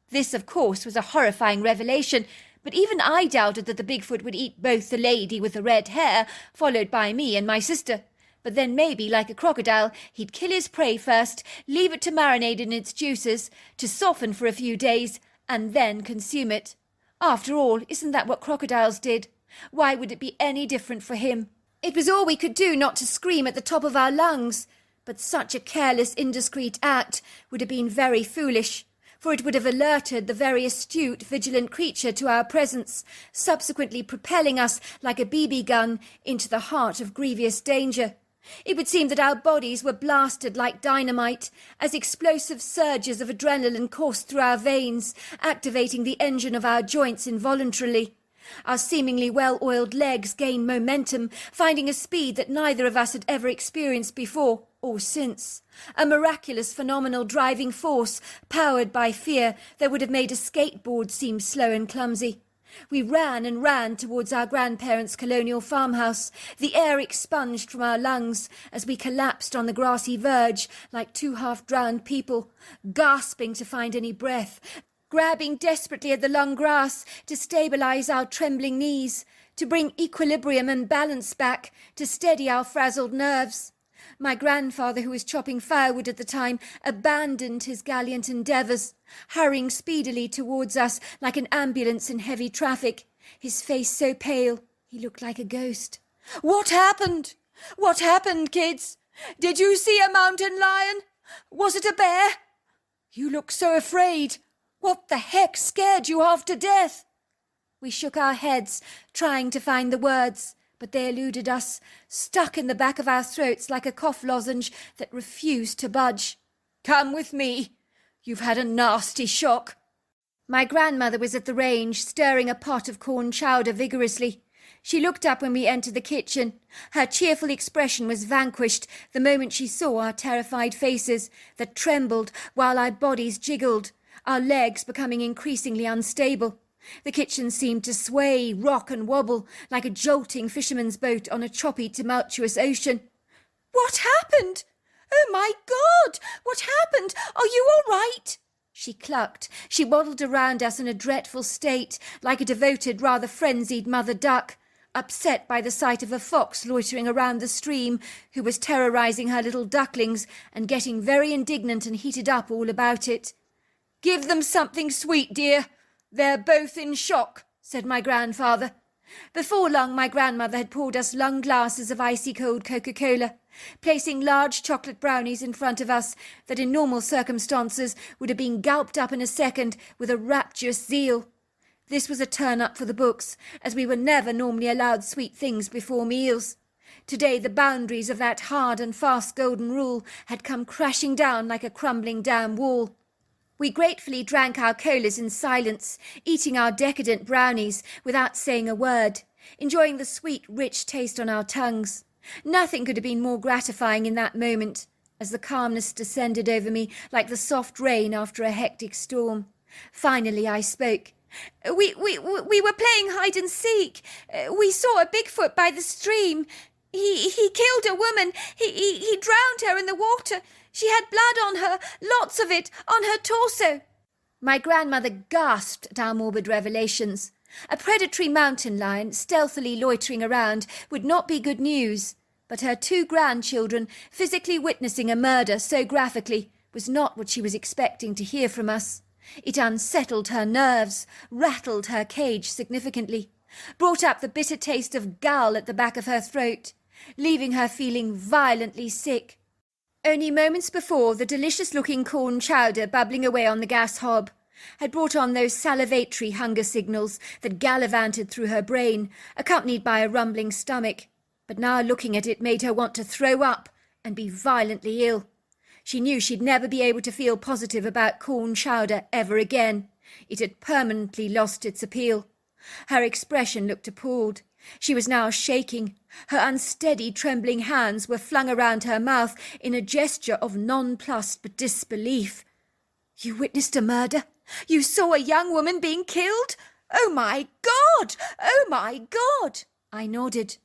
This, of course, was a horrifying revelation, but even I doubted that the Bigfoot would eat both the lady with the red hair, followed by me and my sister. But then maybe, like a crocodile, he'd kill his prey first, leave it to marinate in its juices, to soften for a few days, and then consume it. After all, isn't that what crocodiles did? Why would it be any different for him? It was all we could do not to scream at the top of our lungs, but such a careless, indiscreet act would have been very foolish, for it would have alerted the very astute, vigilant creature to our presence, subsequently propelling us like a BB gun into the heart of grievous danger. It would seem that our bodies were blasted like dynamite, as explosive surges of adrenaline coursed through our veins, activating the engine of our joints involuntarily. Our seemingly well-oiled legs gained momentum, finding a speed that neither of us had ever experienced before or since. A miraculous, phenomenal driving force, powered by fear, that would have made a skateboard seem slow and clumsy. We ran and ran towards our grandparents' colonial farmhouse, the air expunged from our lungs as we collapsed on the grassy verge like 2 half-drowned people, gasping to find any breath, grabbing desperately at the long grass to stabilize our trembling knees, to bring equilibrium and balance back, to steady our frazzled nerves. My grandfather, who was chopping firewood at the time, abandoned his gallant endeavours, hurrying speedily towards us like an ambulance in heavy traffic, his face so pale he looked like a ghost. "What happened? What happened, kids? Did you see a mountain lion? Was it a bear? You look so afraid. What the heck scared you half to death?" We shook our heads, trying to find the words, but they eluded us, stuck in the back of our throats like a cough lozenge that refused to budge. "Come with me. You've had a nasty shock." My grandmother was at the range, stirring a pot of corn chowder vigorously. She looked up when we entered the kitchen. Her cheerful expression was vanquished the moment she saw our terrified faces that trembled while our bodies jiggled, our legs becoming increasingly unstable. The kitchen seemed to sway, rock and wobble like a jolting fisherman's boat on a choppy, tumultuous ocean. "What happened? Oh, my God! What happened? Are you all right?" She clucked. She waddled around us in a dreadful state, like a devoted, rather frenzied mother duck, upset by the sight of a fox loitering around the stream, who was terrorizing her little ducklings and getting very indignant and heated up all about it. "Give them something sweet, dear. "They're both in shock," said my grandfather. Before long, my grandmother had poured us long glasses of icy cold Coca-Cola, placing large chocolate brownies in front of us that in normal circumstances would have been gulped up in a second with a rapturous zeal. This was a turn-up for the books, as we were never normally allowed sweet things before meals. Today the boundaries of that hard and fast golden rule had come crashing down like a crumbling dam wall. We gratefully drank our colas in silence, eating our decadent brownies without saying a word, enjoying the sweet, rich taste on our tongues. Nothing could have been more gratifying in that moment, as the calmness descended over me like the soft rain after a hectic storm. Finally I spoke. We were playing hide and seek. We saw a Bigfoot by the stream. He killed a woman. He drowned her in the water. She had blood on her, lots of it, on her torso. My grandmother gasped at our morbid revelations. A predatory mountain lion stealthily loitering around would not be good news, but her 2 grandchildren physically witnessing a murder so graphically was not what she was expecting to hear from us. It unsettled her nerves, rattled her cage significantly, brought up the bitter taste of gall at the back of her throat, leaving her feeling violently sick. Only moments before, the delicious-looking corn chowder bubbling away on the gas hob had brought on those salivatory hunger signals that gallivanted through her brain, accompanied by a rumbling stomach. But now looking at it made her want to throw up and be violently ill. She knew she'd never be able to feel positive about corn chowder ever again. It had permanently lost its appeal. Her expression looked appalled. She was now shaking. Her unsteady, trembling hands were flung around her mouth in a gesture of nonplussed disbelief. "You witnessed a murder? You saw a young woman being killed? Oh, my God! Oh, my God!" I nodded.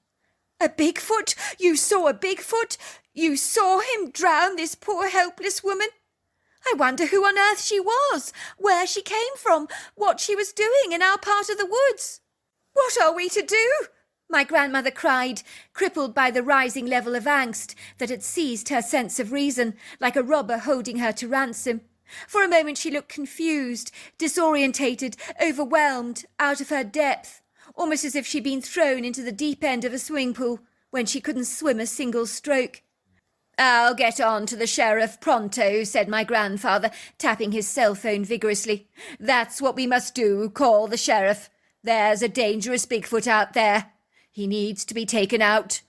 "A Bigfoot? You saw a Bigfoot? You saw him drown this poor helpless woman? I wonder who on earth she was, where she came from, what she was doing in our part of the woods." "What are we to do?" my grandmother cried, crippled by the rising level of angst that had seized her sense of reason, like a robber holding her to ransom. For a moment she looked confused, disorientated, overwhelmed, out of her depth, almost as if she'd been thrown into the deep end of a swimming pool when she couldn't swim a single stroke. "I'll get on to the sheriff pronto," said my grandfather, tapping his cell phone vigorously. "That's what we must do, call the sheriff. There's a dangerous Bigfoot out there. He needs to be taken out."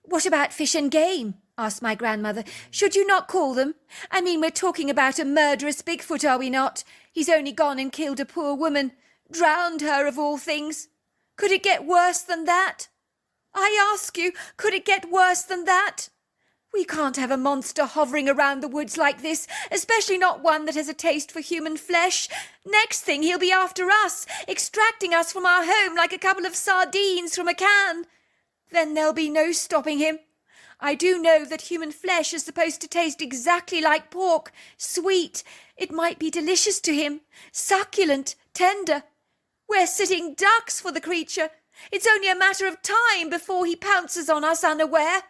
"What about Fish and Game?" asked my grandmother. "Should you not call them? I mean, we're talking about a murderous Bigfoot, are we not? He's only gone and killed a poor woman. Drowned her, of all things. Could it get worse than that? I ask you, could it get worse than that? We can't have a monster hovering around the woods like this, especially not one that has a taste for human flesh. Next thing he'll be after us, extracting us from our home like a couple of sardines from a can. Then there'll be no stopping him. I do know that human flesh is supposed to taste exactly like pork, sweet. It might be delicious to him, succulent, tender. We're sitting ducks for the creature. It's only a matter of time before he pounces on us unaware."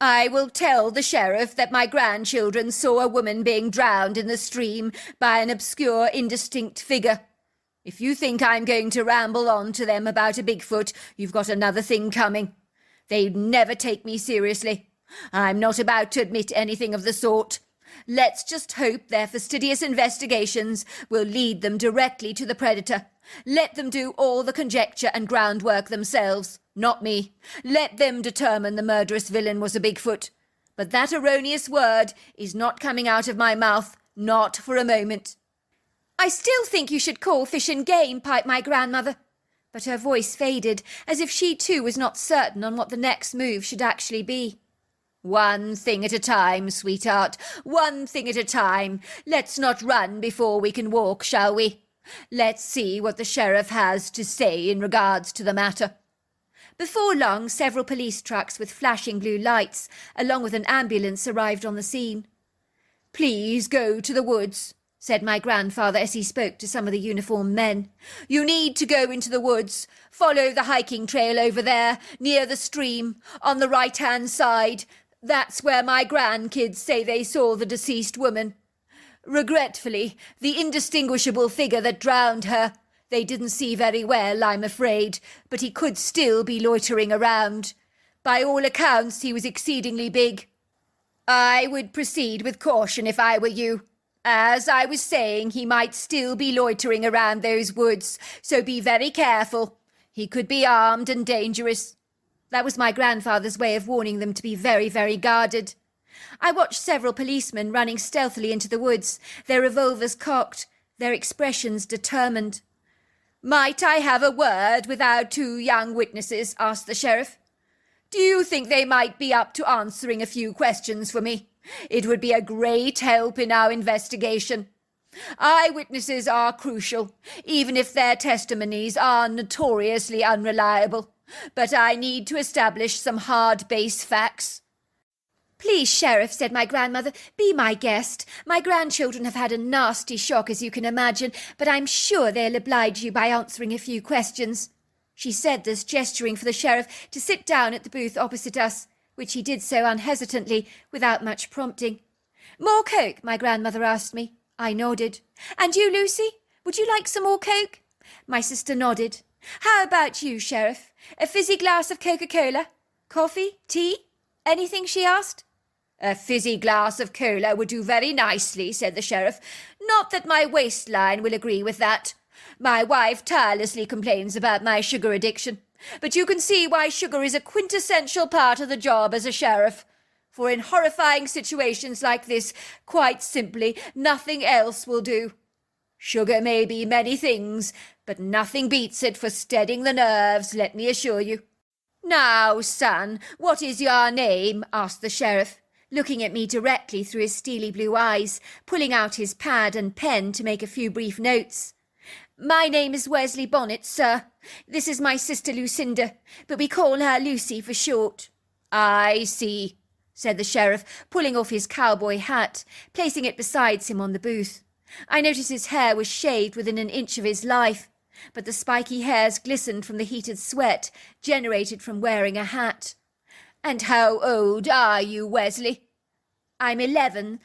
"I will tell the sheriff that my grandchildren saw a woman being drowned in the stream by an obscure, indistinct figure. If you think I'm going to ramble on to them about a Bigfoot, you've got another thing coming. They'd never take me seriously. I'm not about to admit anything of the sort. Let's just hope their fastidious investigations will lead them directly to the predator. Let them do all the conjecture and groundwork themselves, not me. Let them determine the murderous villain was a Bigfoot. But that erroneous word is not coming out of my mouth, not for a moment." "I still think you should call Fish and Game," piped my grandmother. But her voice faded, as if she too was not certain on what the next move should actually be. "One thing at a time, sweetheart. One thing at a time. Let's not run before we can walk, shall we? Let's see what the sheriff has to say in regards to the matter." Before long, several police trucks with flashing blue lights, along with an ambulance, arrived on the scene. "Please go to the woods," said my grandfather as he spoke to some of the uniformed men. "You need to go into the woods. Follow the hiking trail over there, near the stream, on the right-hand side. That's where my grandkids say they saw the deceased woman. Regretfully, the indistinguishable figure that drowned her. They didn't see very well, I'm afraid, but he could still be loitering around. By all accounts, he was exceedingly big. I would proceed with caution if I were you. As I was saying, he might still be loitering around those woods, so be very careful. He could be armed and dangerous. That was my grandfather's way of warning them to be very, very guarded. I watched several policemen running stealthily into the woods, their revolvers cocked, their expressions determined. "Might I have a word with our 2 young witnesses?" asked the sheriff. "Do you think they might be up to answering a few questions for me? It would be a great help in our investigation. Eyewitnesses are crucial, even if their testimonies are notoriously unreliable. But I need to establish some hard base facts." "Please, Sheriff," said my grandmother, "be my guest. My grandchildren have had a nasty shock, as you can imagine, but I'm sure they'll oblige you by answering a few questions." She said this, gesturing for the sheriff to sit down at the booth opposite us, which he did so unhesitantly, without much prompting. "More Coke?" my grandmother asked me. I nodded. "And you, Lucy? Would you like some more Coke?" My sister nodded. "How about you, Sheriff? A fizzy glass of Coca-Cola? Coffee? Tea? Anything?" she asked. "A fizzy glass of cola would do very nicely," said the sheriff. "Not that my waistline will agree with that. My wife tirelessly complains about my sugar addiction. But you can see why sugar is a quintessential part of the job as a sheriff. For in horrifying situations like this, quite simply, nothing else will do. Sugar may be many things, but nothing beats it for steadying the nerves, let me assure you." "Now, son, what is your name?" asked the sheriff, looking at me directly through his steely blue eyes, pulling out his pad and pen to make a few brief notes. "My name is Wesley Bonnet, sir. This is my sister Lucinda, but we call her Lucy for short." "I see," said the sheriff, pulling off his cowboy hat, placing it beside him on the booth. I noticed his hair was shaved within an inch of his life, but the spiky hairs glistened from the heated sweat generated from wearing a hat. "And how old are you, Wesley?" "I'm 11.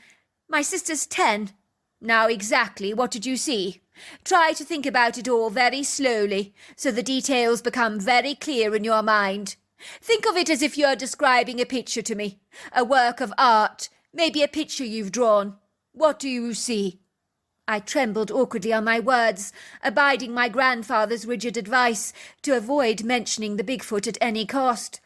My sister's 10. Now exactly what did you see? Try to think about it all very slowly, so the details become very clear in your mind. Think of it as if you're describing a picture to me, a work of art, maybe a picture you've drawn. What do you see?" I trembled awkwardly on my words, abiding my grandfather's rigid advice to avoid mentioning the Bigfoot at any cost.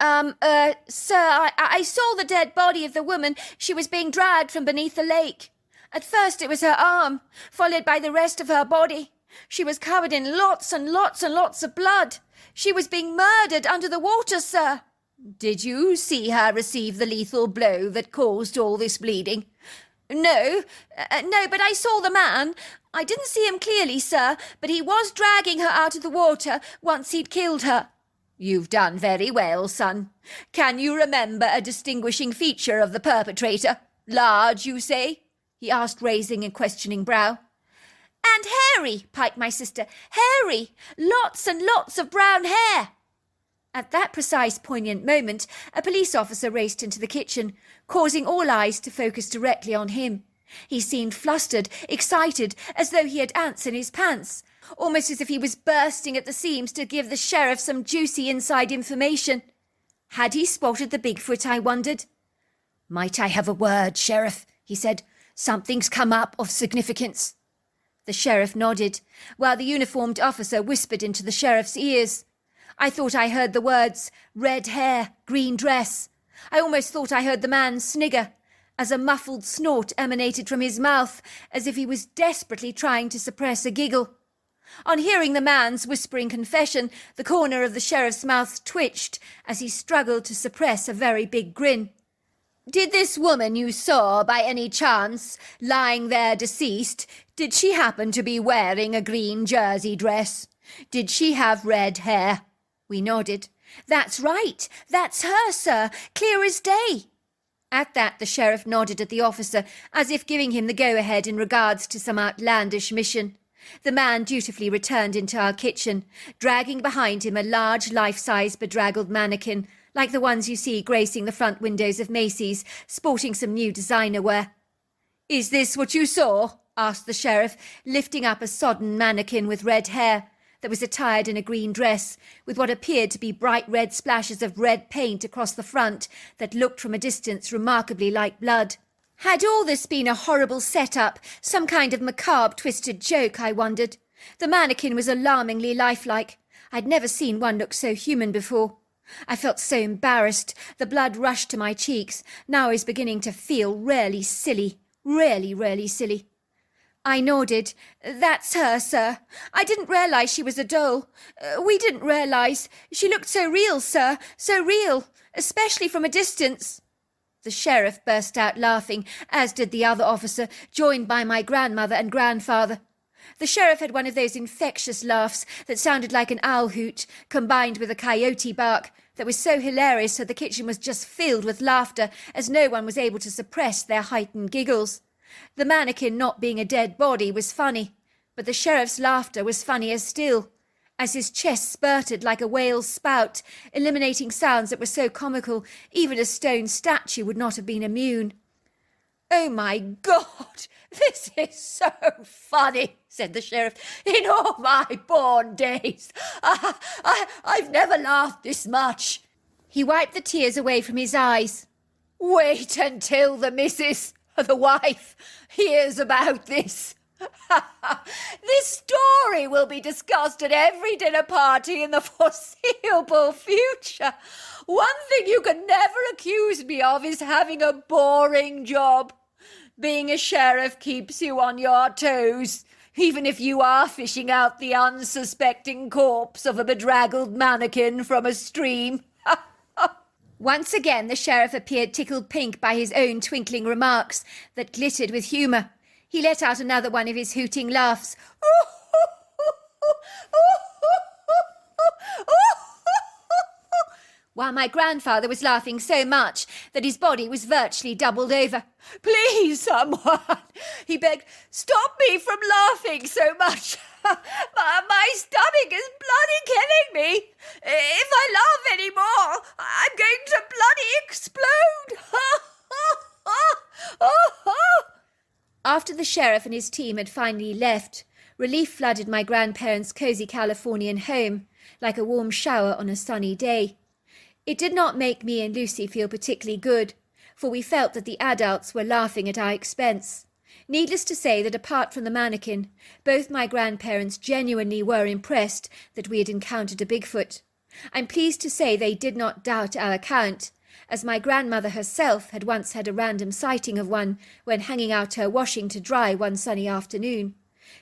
Sir, I saw the dead body of the woman. She was being dragged from beneath the lake. At first it was her arm, followed by the rest of her body. She was covered in lots and lots and lots of blood. She was being murdered under the water, sir." "Did you see her receive the lethal blow that caused all this bleeding?" No, but I saw the man. I didn't see him clearly, sir, but he was dragging her out of the water once he'd killed her." "You've done very well, son. Can you remember a distinguishing feature of the perpetrator? Large, you say?" he asked, raising a questioning brow. "And hairy," piped my sister. "Hairy! Lots and lots of brown hair." At that precise, poignant moment, a police officer raced into the kitchen, causing all eyes to focus directly on him. He seemed flustered, excited, as though he had ants in his pants, almost as if he was bursting at the seams to give the sheriff some juicy inside information. Had he spotted the Bigfoot, I wondered? "Might I have a word, Sheriff?" he said. "Something's come up of significance." The sheriff nodded, while the uniformed officer whispered into the sheriff's ears. I thought I heard the words, red hair, green dress. I almost thought I heard the man snigger, as a muffled snort emanated from his mouth, as if he was desperately trying to suppress a giggle. On hearing the man's whispering confession, the corner of the sheriff's mouth twitched as he struggled to suppress a very big grin. "Did this woman you saw, by any chance, lying there deceased, did she happen to be wearing a green jersey dress? Did she have red hair?" We nodded. "That's right. That's her, sir. Clear as day." At that, the sheriff nodded at the officer, as if giving him the go-ahead in regards to some outlandish mission. The man dutifully returned into our kitchen, dragging behind him a large life-size bedraggled mannequin, like the ones you see gracing the front windows of Macy's, sporting some new designer wear. "Is this what you saw?" asked the sheriff, lifting up a sodden mannequin with red hair that was attired in a green dress, with what appeared to be bright red splashes of red paint across the front that looked from a distance remarkably like blood. Had all this been a horrible set-up, some kind of macabre twisted joke, I wondered? The mannequin was alarmingly lifelike. I'd never seen one look so human before. I felt so embarrassed. The blood rushed to my cheeks. Now I was beginning to feel really silly. Really silly. I nodded. "That's her, sir. I didn't realise she was a doll. We didn't realise. She looked so real, sir. So real. Especially from a distance." The sheriff burst out laughing, as did the other officer, joined by my grandmother and grandfather. The sheriff had one of those infectious laughs that sounded like an owl hoot, combined with a coyote bark, that was so hilarious that the kitchen was just filled with laughter, as no one was able to suppress their heightened giggles. The mannequin not being a dead body was funny, but the sheriff's laughter was funnier still, as his chest spurted like a whale's spout, eliminating sounds that were so comical even a stone statue would not have been immune. "Oh my God, this is so funny," said the sheriff. "In all my born days, I've never laughed this much." He wiped the tears away from his eyes. "Wait until the missus, the wife, hears about this. This story will be discussed at every dinner party in the foreseeable future. One thing you can never accuse me of is having a boring job. Being a sheriff keeps you on your toes, even if you are fishing out the unsuspecting corpse of a bedraggled mannequin from a stream." Once again the sheriff appeared tickled pink by his own twinkling remarks that glittered with humour. He let out another one of his hooting laughs. While my grandfather was laughing so much that his body was virtually doubled over. "Please, someone," he begged, "stop me from laughing so much. My stomach is bloody killing me. If I laugh any more, I'm going to bloody explode." After the sheriff and his team had finally left, relief flooded my grandparents' cosy Californian home like a warm shower on a sunny day. It did not make me and Lucy feel particularly good, for we felt that the adults were laughing at our expense. Needless to say that apart from the mannequin, both my grandparents genuinely were impressed that we had encountered a Bigfoot. I'm pleased to say they did not doubt our account, as my grandmother herself had once had a random sighting of one when hanging out her washing to dry one sunny afternoon.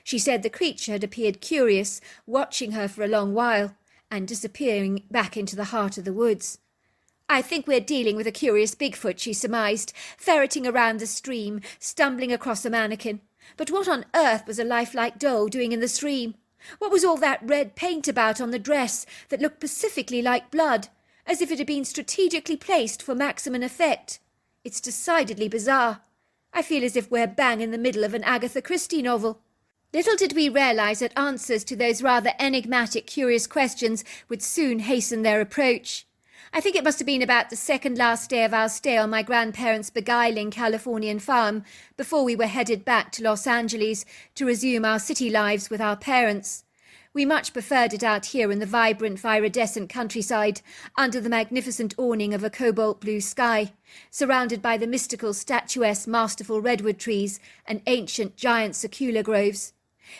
She said the creature had appeared curious, watching her for a long while, and disappearing back into the heart of the woods. "I think we're dealing with a curious Bigfoot," she surmised, ferreting around the stream, stumbling across a mannequin. But what on earth was a lifelike doll doing in the stream? What was all that red paint about on the dress that looked specifically like blood, as if it had been strategically placed for maximum effect? It's decidedly bizarre. I feel as if we're bang in the middle of an Agatha Christie novel. Little did we realise that answers to those rather enigmatic, curious questions would soon hasten their approach. I think it must have been about the second last day of our stay on my grandparents' beguiling Californian farm before we were headed back to Los Angeles to resume our city lives with our parents. We much preferred it out here in the vibrant, viridescent countryside, under the magnificent awning of a cobalt blue sky, surrounded by the mystical, statuesque, masterful redwood trees and ancient, giant secula groves.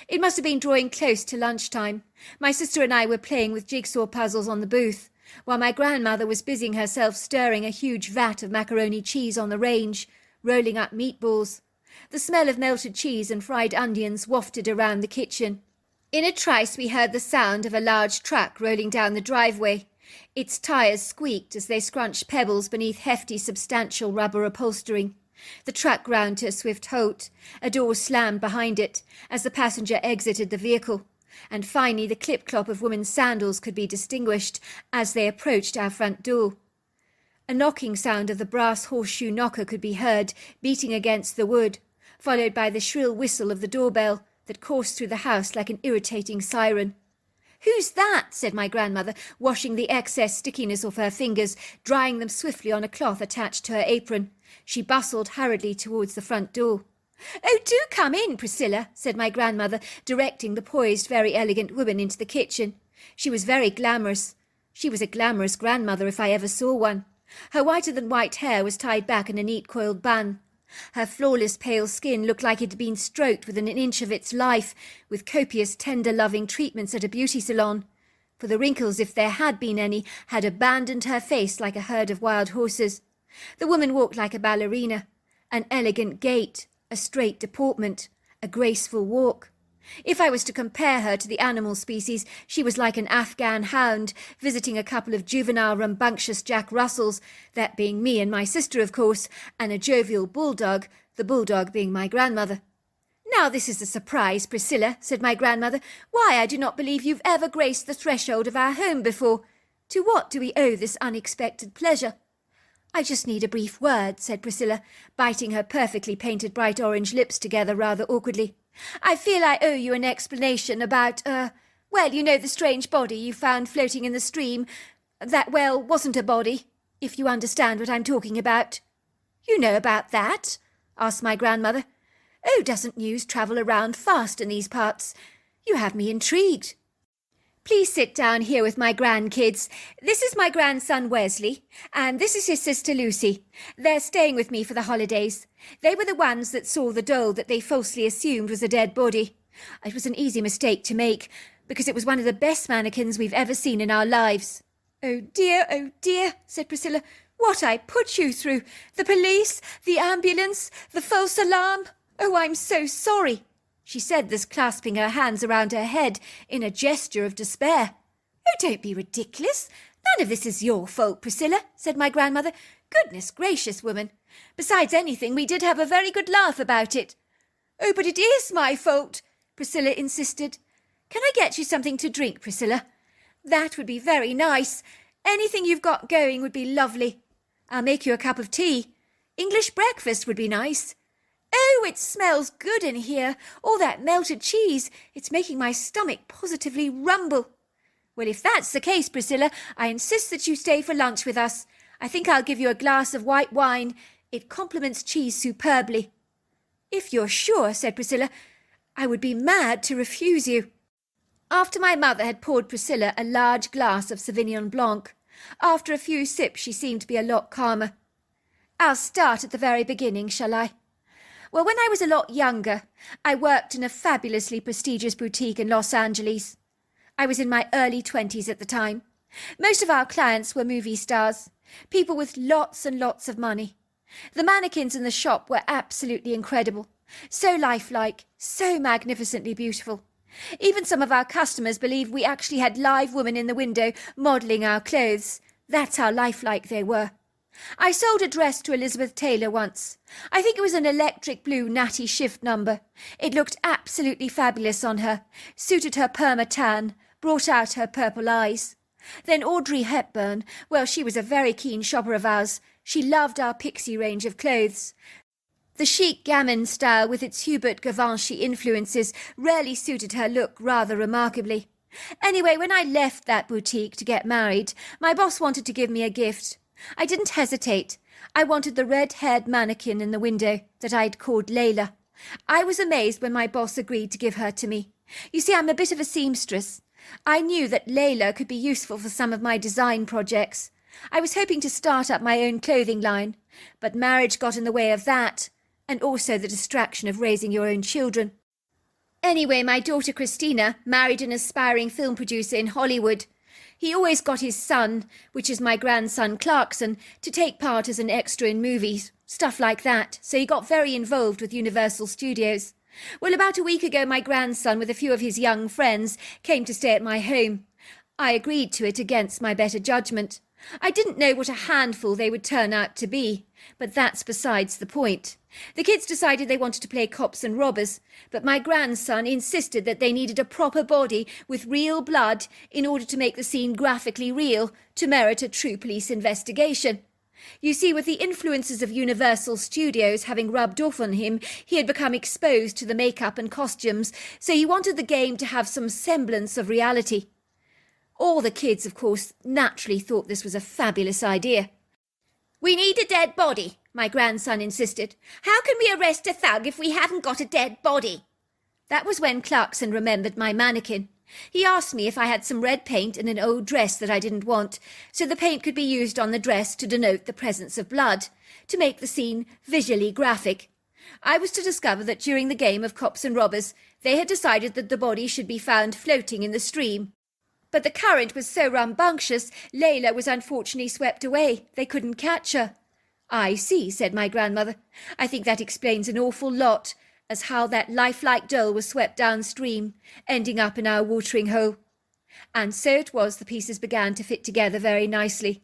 It must have been drawing close to lunchtime. My sister and I were playing with jigsaw puzzles on the booth, while my grandmother was busying herself stirring a huge vat of macaroni cheese on the range, rolling up meatballs. The smell of melted cheese and fried onions wafted around the kitchen. In a trice we heard the sound of a large truck rolling down the driveway. Its tyres squeaked as they scrunched pebbles beneath hefty, substantial rubber upholstering. The truck ground to a swift halt. A door slammed behind it as the passenger exited the vehicle, and finally the clip-clop of women's sandals could be distinguished as they approached our front door. A knocking sound of the brass horseshoe knocker could be heard, beating against the wood, followed by the shrill whistle of the doorbell that coursed through the house like an irritating siren. "Who's that?" said my grandmother, washing the excess stickiness off her fingers, drying them swiftly on a cloth attached to her apron. She bustled hurriedly towards the front door. "Oh, do come in, Priscilla," said my grandmother, directing the poised, very elegant woman into the kitchen. She was very glamorous. She was a glamorous grandmother if I ever saw one. Her whiter-than-white hair was tied back in a neat coiled bun. Her flawless pale skin looked like it had been stroked within an inch of its life, with copious tender loving treatments at a beauty salon. For the wrinkles, if there had been any, had abandoned her face like a herd of wild horses. The woman walked like a ballerina, an elegant gait, a straight deportment, a graceful walk. If I was to compare her to the animal species, she was like an Afghan hound visiting a couple of juvenile rambunctious Jack Russells, that being me and my sister, of course, and a jovial bulldog, the bulldog being my grandmother. "Now this is a surprise, Priscilla," said my grandmother. "Why, I do not believe you've ever graced the threshold of our home before. To what do we owe this unexpected pleasure?" "I just need a brief word," said Priscilla, biting her perfectly painted bright orange lips together rather awkwardly. "I feel I owe you an explanation about, well, you know, the strange body you found floating in the stream that, well, wasn't a body, if you understand what I'm talking about." "You know about that?" asked my grandmother. "Oh, doesn't news travel around fast in these parts? You have me intrigued." "Please sit down here with my grandkids. This is my grandson Wesley, and this is his sister Lucy. They're staying with me for the holidays. They were the ones that saw the doll that they falsely assumed was a dead body. It was an easy mistake to make, because it was one of the best mannequins we've ever seen in our lives." Oh dear," said Priscilla. "What I put you through! The police, the ambulance, the false alarm. Oh, I'm so sorry." She said this clasping her hands around her head in a gesture of despair. "Oh, don't be ridiculous. None of this is your fault, Priscilla," said my grandmother. "Goodness gracious, woman. Besides anything, we did have a very good laugh about it." "Oh, but it is my fault," Priscilla insisted. "Can I get you something to drink, Priscilla?" "That would be very nice. Anything you've got going would be lovely. I'll make you a cup of tea. English breakfast would be nice. Oh, it smells good in here. All that melted cheese. It's making my stomach positively rumble." "Well, if that's the case, Priscilla, I insist that you stay for lunch with us. I think I'll give you a glass of white wine. It complements cheese superbly." "If you're sure," said Priscilla, "I would be mad to refuse you." After my mother had poured Priscilla a large glass of Sauvignon Blanc, after a few sips she seemed to be a lot calmer. "I'll start at the very beginning, shall I? Well, when I was a lot younger, I worked in a fabulously prestigious boutique in Los Angeles. I was in my early 20s at the time. Most of our clients were movie stars, people with lots and lots of money. The mannequins in the shop were absolutely incredible, so lifelike, so magnificently beautiful. Even some of our customers believed we actually had live women in the window modelling our clothes. That's how lifelike they were. I sold a dress to Elizabeth Taylor once. I think it was an electric blue natty shift number. It looked absolutely fabulous on her, suited her perma tan, brought out her purple eyes. Then Audrey Hepburn, well, she was a very keen shopper of ours. She loved our Pixie range of clothes. The chic gamin style with its Hubert Givenchy influences rarely suited her look rather remarkably. Anyway, when I left that boutique to get married, my boss wanted to give me a gift. I didn't hesitate. I wanted the red-haired mannequin in the window that I'd called Layla. I was amazed when my boss agreed to give her to me. You see, I'm a bit of a seamstress. I knew that Layla could be useful for some of my design projects. I was hoping to start up my own clothing line, but marriage got in the way of that, and also the distraction of raising your own children. Anyway, my daughter Christina married an aspiring film producer in Hollywood. He always got his son, which is my grandson Clarkson, to take part as an extra in movies, stuff like that, so he got very involved with Universal Studios. Well, about a week ago, my grandson, with a few of his young friends, came to stay at my home. I agreed to it against my better judgment. I didn't know what a handful they would turn out to be, but that's besides the point. The kids decided they wanted to play cops and robbers, but my grandson insisted that they needed a proper body with real blood in order to make the scene graphically real to merit a true police investigation. You see, with the influences of Universal Studios having rubbed off on him, he had become exposed to the makeup and costumes, so he wanted the game to have some semblance of reality. All the kids, of course, naturally thought this was a fabulous idea. "We need a dead body," my grandson insisted. "How can we arrest a thug if we haven't got a dead body?" That was when Clarkson remembered my mannequin. He asked me if I had some red paint and an old dress that I didn't want, so the paint could be used on the dress to denote the presence of blood, to make the scene visually graphic. I was to discover that during the game of cops and robbers, they had decided that the body should be found floating in the stream. But the current was so rambunctious, Layla was unfortunately swept away. They couldn't catch her. "I see," said my grandmother. "I think that explains an awful lot, as how that lifelike doll was swept downstream, ending up in our watering hole." And so it was the pieces began to fit together very nicely.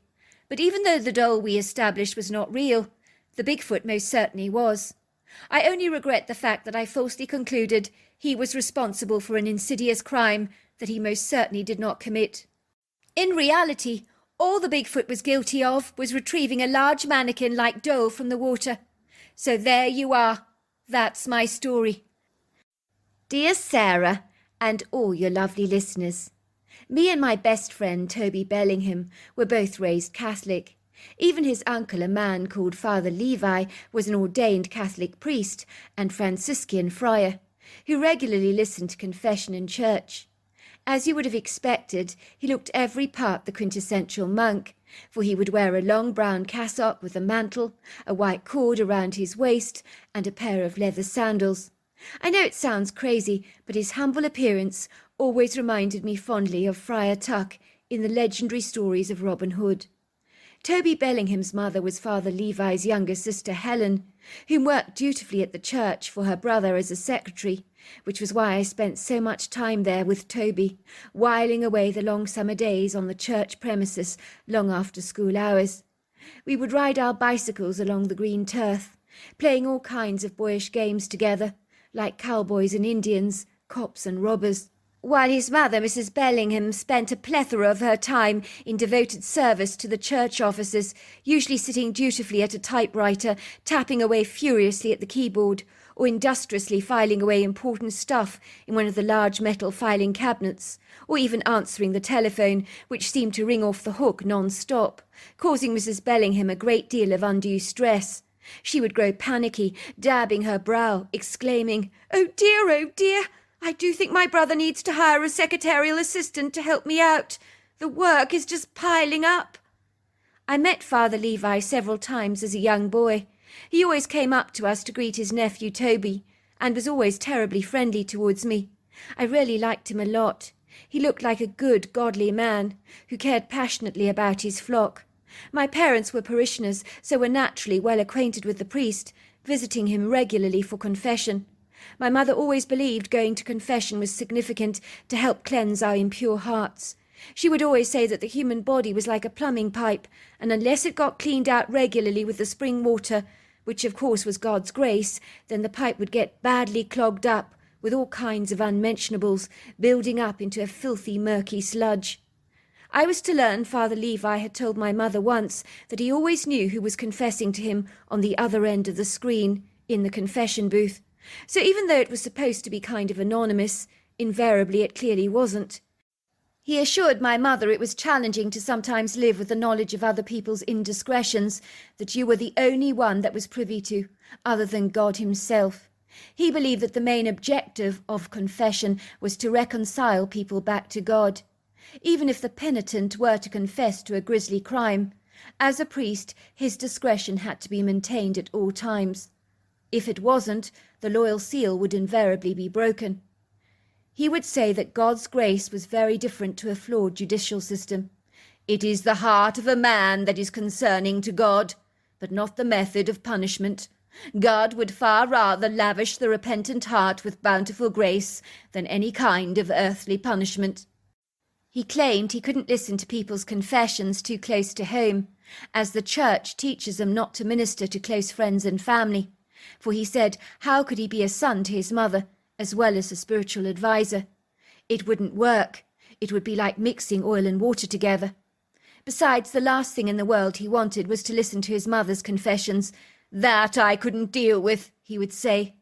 But even though the doll we established was not real, the Bigfoot most certainly was. I only regret the fact that I falsely concluded he was responsible for an insidious crime that he most certainly did not commit. In reality, all the Bigfoot was guilty of was retrieving a large mannequin-like doll from the water. So there you are. That's my story. Dear Sarah, and all your lovely listeners, me and my best friend Toby Bellingham were both raised Catholic. Even his uncle, a man called Father Levi, was an ordained Catholic priest and Franciscan friar, who regularly listened to confession in church. As you would have expected, he looked every part the quintessential monk, for he would wear a long brown cassock with a mantle, a white cord around his waist, and a pair of leather sandals. I know it sounds crazy, but his humble appearance always reminded me fondly of Friar Tuck in the legendary stories of Robin Hood. Toby Bellingham's mother was Father Levi's younger sister Helen, whom worked dutifully at the church for her brother as a secretary, which was why I spent so much time there with Toby, whiling away the long summer days on the church premises long after school hours. We would ride our bicycles along the green turf, playing all kinds of boyish games together, like cowboys and Indians, cops and robbers, while his mother, Mrs. Bellingham, spent a plethora of her time in devoted service to the church offices, usually sitting dutifully at a typewriter, tapping away furiously at the keyboard, or industriously filing away important stuff in one of the large metal filing cabinets, or even answering the telephone, which seemed to ring off the hook non-stop, causing Mrs. Bellingham a great deal of undue stress. She would grow panicky, dabbing her brow, exclaiming, oh dear, I do think my brother needs to hire a secretarial assistant to help me out. The work is just piling up." I met Father Levi several times as a young boy. He always came up to us to greet his nephew Toby, and was always terribly friendly towards me. I really liked him a lot. He looked like a good, godly man, who cared passionately about his flock. My parents were parishioners, so were naturally well acquainted with the priest, visiting him regularly for confession. My mother always believed going to confession was significant to help cleanse our impure hearts. She would always say that the human body was like a plumbing pipe, and unless it got cleaned out regularly with the spring water, which of course was God's grace, then the pipe would get badly clogged up with all kinds of unmentionables, building up into a filthy, murky sludge. I was to learn Father Levi had told my mother once that he always knew who was confessing to him on the other end of the screen, in the confession booth. So even though it was supposed to be kind of anonymous, invariably it clearly wasn't. He assured my mother it was challenging to sometimes live with the knowledge of other people's indiscretions, that you were the only one that was privy to, other than God himself. He believed that the main objective of confession was to reconcile people back to God. Even if the penitent were to confess to a grisly crime, as a priest, his discretion had to be maintained at all times. If it wasn't, the loyal seal would invariably be broken. He would say that God's grace was very different to a flawed judicial system. It is the heart of a man that is concerning to God, but not the method of punishment. God would far rather lavish the repentant heart with bountiful grace than any kind of earthly punishment. He claimed he couldn't listen to people's confessions too close to home, as the church teaches them not to minister to close friends and family. For he said, how could he be a son to his mother, as well as a spiritual adviser? It wouldn't work. It would be like mixing oil and water together. Besides, the last thing in the world he wanted was to listen to his mother's confessions. That I couldn't deal with, he would say.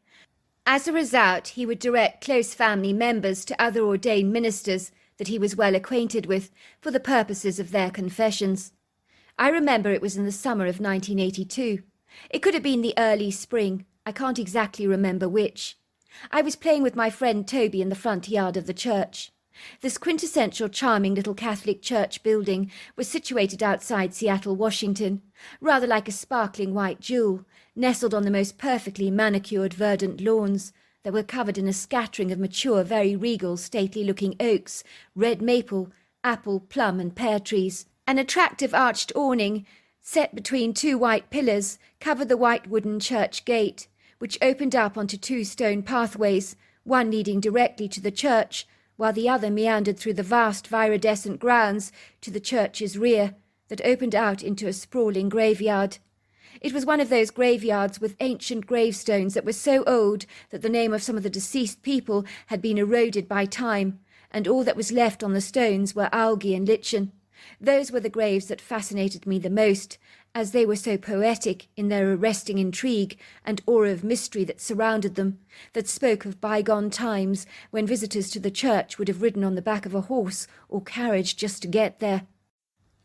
As a result, he would direct close family members to other ordained ministers that he was well acquainted with for the purposes of their confessions. I remember it was in the summer of 1982. It could have been the early spring. I can't exactly remember which. I was playing with my friend Toby in the front yard of the church. This quintessential charming little Catholic church building was situated outside Seattle, Washington, rather like a sparkling white jewel, nestled on the most perfectly manicured verdant lawns that were covered in a scattering of mature, very regal, stately-looking oaks, red maple, apple, plum and pear trees. An attractive arched awning set between two white pillars covered the white wooden church gate, which opened up onto two stone pathways, one leading directly to the church, while the other meandered through the vast viridescent grounds to the church's rear, that opened out into a sprawling graveyard. It was one of those graveyards with ancient gravestones that were so old that the name of some of the deceased people had been eroded by time, and all that was left on the stones were algae and lichen. Those were the graves that fascinated me the most, as they were so poetic in their arresting intrigue and aura of mystery that surrounded them, that spoke of bygone times when visitors to the church would have ridden on the back of a horse or carriage just to get there.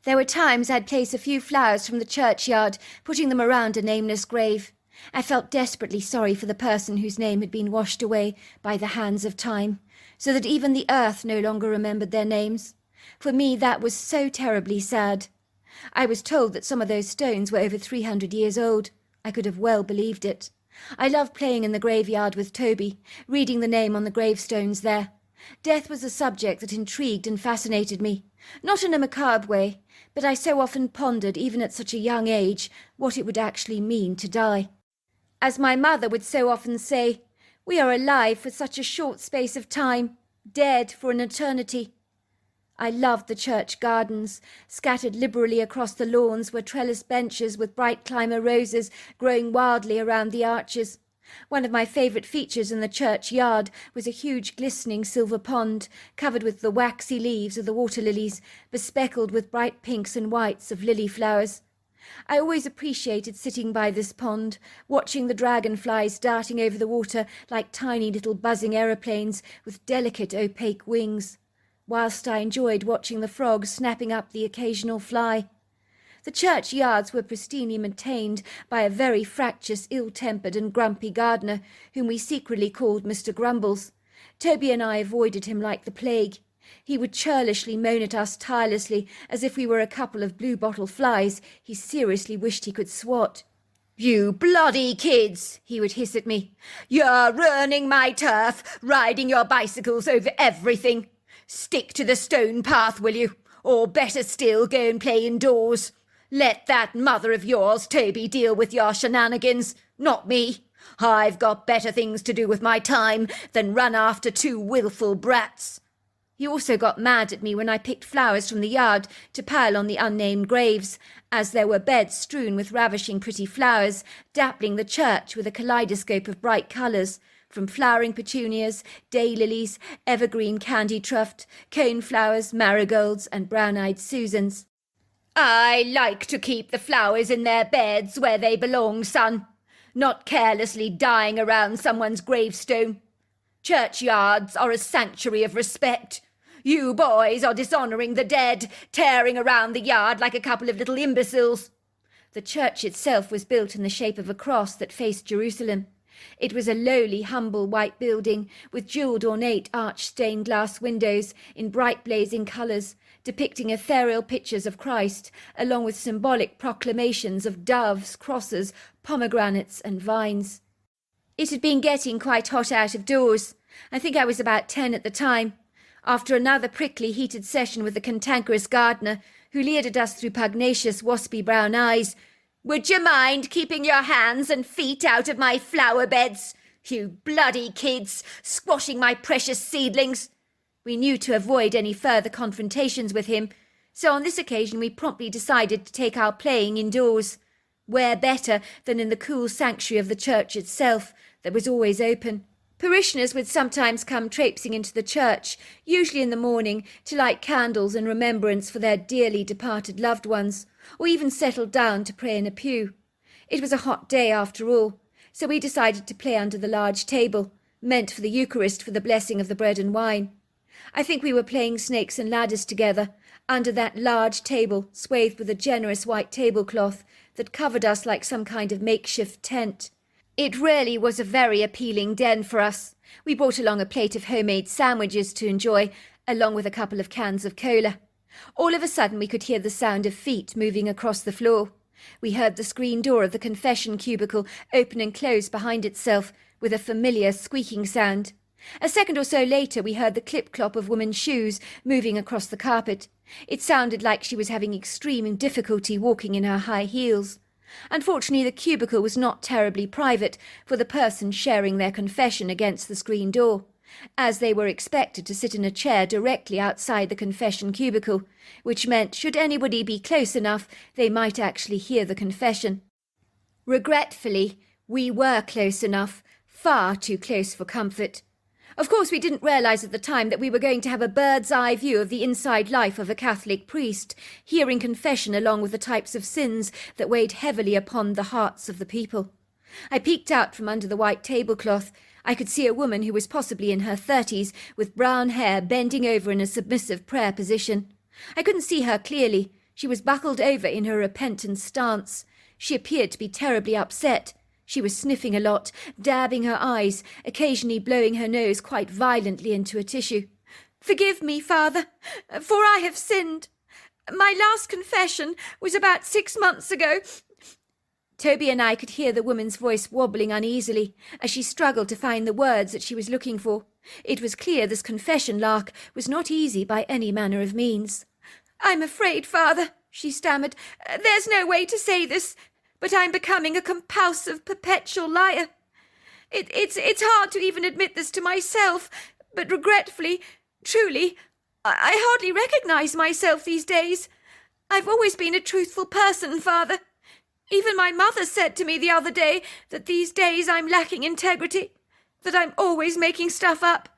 There were times I'd place a few flowers from the churchyard, putting them around a nameless grave. I felt desperately sorry for the person whose name had been washed away by the hands of time, so that even the earth no longer remembered their names. For me, that was so terribly sad. I was told that some of those stones were over 300 years old. I could have well believed it. I loved playing in the graveyard with Toby, reading the name on the gravestones there. Death was a subject that intrigued and fascinated me, not in a macabre way, but I so often pondered, even at such a young age, what it would actually mean to die. As my mother would so often say, we are alive for such a short space of time, dead for an eternity. I loved the church gardens. Scattered liberally across the lawns were trellised benches with bright climber roses growing wildly around the arches. One of my favourite features in the churchyard was a huge glistening silver pond, covered with the waxy leaves of the water lilies, bespeckled with bright pinks and whites of lily flowers. I always appreciated sitting by this pond, watching the dragonflies darting over the water like tiny little buzzing aeroplanes with delicate opaque wings, whilst I enjoyed watching the frogs snapping up the occasional fly. The churchyards were pristinely maintained by a very fractious, ill-tempered and grumpy gardener, whom we secretly called Mr. Grumbles. Toby and I avoided him like the plague. He would churlishly moan at us tirelessly, as if we were a couple of blue-bottle flies he seriously wished he could swat. "You bloody kids," he would hiss at me. "You're ruining my turf, riding your bicycles over everything. Stick to the stone path, will you? Or better still, go and play indoors. Let that mother of yours, Toby, deal with your shenanigans, not me. I've got better things to do with my time than run after two willful brats." He also got mad at me when I picked flowers from the yard to pile on the unnamed graves, as there were beds strewn with ravishing pretty flowers, dappling the church with a kaleidoscope of bright colours, from flowering petunias, daylilies, evergreen candy-truffed, coneflowers, marigolds, and brown-eyed Susans. "I like to keep the flowers in their beds where they belong, son, not carelessly dying around someone's gravestone. Churchyards are a sanctuary of respect. You boys are dishonouring the dead, tearing around the yard like a couple of little imbeciles." The church itself was built in the shape of a cross that faced Jerusalem. It was a lowly, humble white building with jewelled ornate arched stained glass windows in bright blazing colours, depicting ethereal pictures of Christ, along with symbolic proclamations of doves, crosses, pomegranates and vines. It had been getting quite hot out of doors. I think I was about 10 at the time. After another prickly, heated session with the cantankerous gardener, who leered at us through pugnacious, waspy brown eyes, "Would you mind keeping your hands and feet out of my flower beds? You bloody kids, squashing my precious seedlings." We knew to avoid any further confrontations with him, so on this occasion we promptly decided to take our playing indoors. Where better than in the cool sanctuary of the church itself, that was always open. Parishioners would sometimes come traipsing into the church, usually in the morning, to light candles in remembrance for their dearly departed loved ones, or even settle down to pray in a pew. It was a hot day after all, so we decided to play under the large table, meant for the Eucharist for the blessing of the bread and wine. I think we were playing snakes and ladders together, under that large table swathed with a generous white tablecloth that covered us like some kind of makeshift tent. It really was a very appealing den for us. We brought along a plate of homemade sandwiches to enjoy, along with a couple of cans of cola. All of a sudden we could hear the sound of feet moving across the floor. We heard the screen door of the confession cubicle open and close behind itself, with a familiar squeaking sound. A second or so later we heard the clip-clop of women's shoes moving across the carpet. It sounded like she was having extreme difficulty walking in her high heels. Unfortunately, the cubicle was not terribly private for the person sharing their confession against the screen door, as they were expected to sit in a chair directly outside the confession cubicle, which meant should anybody be close enough, they might actually hear the confession. Regretfully, we were close enough, far too close for comfort. Of course, we didn't realise at the time that we were going to have a bird's-eye view of the inside life of a Catholic priest, hearing confession along with the types of sins that weighed heavily upon the hearts of the people. I peeked out from under the white tablecloth. I could see a woman who was possibly in her 30s, with brown hair bending over in a submissive prayer position. I couldn't see her clearly. She was buckled over in her repentant stance. She appeared to be terribly upset. She was sniffing a lot, dabbing her eyes, occasionally blowing her nose quite violently into a tissue. "Forgive me, Father, for I have sinned. My last confession was about 6 months ago." Toby and I could hear the woman's voice wobbling uneasily as she struggled to find the words that she was looking for. It was clear this confession lark was not easy by any manner of means. "I'm afraid, Father," she stammered, "there's no way to say this, but I'm becoming a compulsive, perpetual liar. It's hard to even admit this to myself, but regretfully, truly, I hardly recognise myself these days. I've always been a truthful person, Father. Even my mother said to me the other day that these days I'm lacking integrity, that I'm always making stuff up.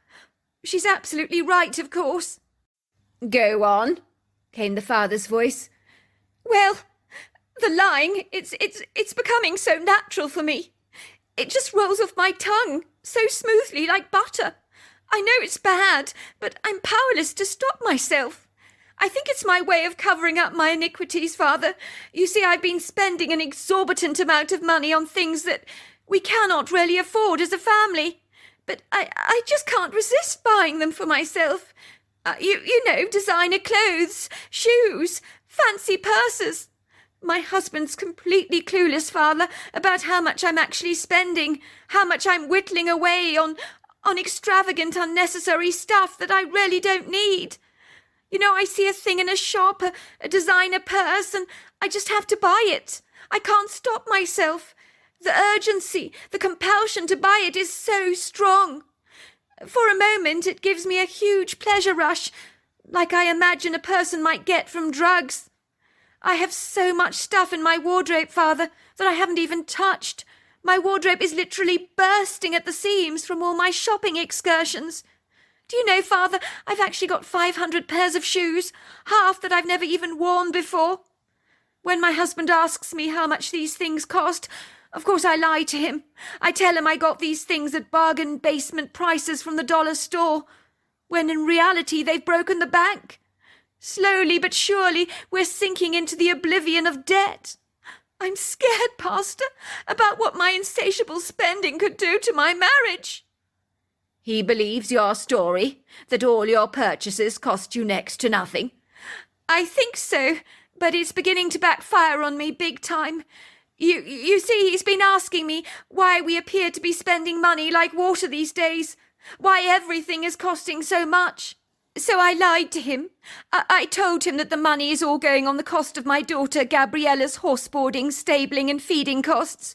She's absolutely right, of course." "Go on," came the father's voice. "Well, the lying, it's becoming so natural for me. It just rolls off my tongue so smoothly like butter. I know it's bad, but I'm powerless to stop myself. I think it's my way of covering up my iniquities, Father. You see, I've been spending an exorbitant amount of money on things that we cannot really afford as a family. But I just can't resist buying them for myself. You know, designer clothes, shoes, fancy purses. My husband's completely clueless, Father, about how much I'm actually spending, how much I'm whittling away on extravagant, unnecessary stuff that I really don't need. You know, I see a thing in a shop, a designer purse, and I just have to buy it. I can't stop myself. The urgency, the compulsion to buy it is so strong. For a moment, it gives me a huge pleasure rush, like I imagine a person might get from drugs. I have so much stuff in my wardrobe, Father, that I haven't even touched. My wardrobe is literally bursting at the seams from all my shopping excursions. Do you know, Father, I've actually got 500 pairs of shoes, half that I've never even worn before. When my husband asks me how much these things cost, of course I lie to him. I tell him I got these things at bargain basement prices from the dollar store, when in reality they've broken the bank. Slowly but surely, we're sinking into the oblivion of debt. I'm scared, Pastor, about what my insatiable spending could do to my marriage." "He believes your story, that all your purchases cost you next to nothing?" "I think so, but it's beginning to backfire on me big time. You see, he's been asking me why we appear to be spending money like water these days, why everything is costing so much. So I lied to him. I told him that the money is all going on the cost of my daughter Gabriella's horseboarding, stabling and feeding costs.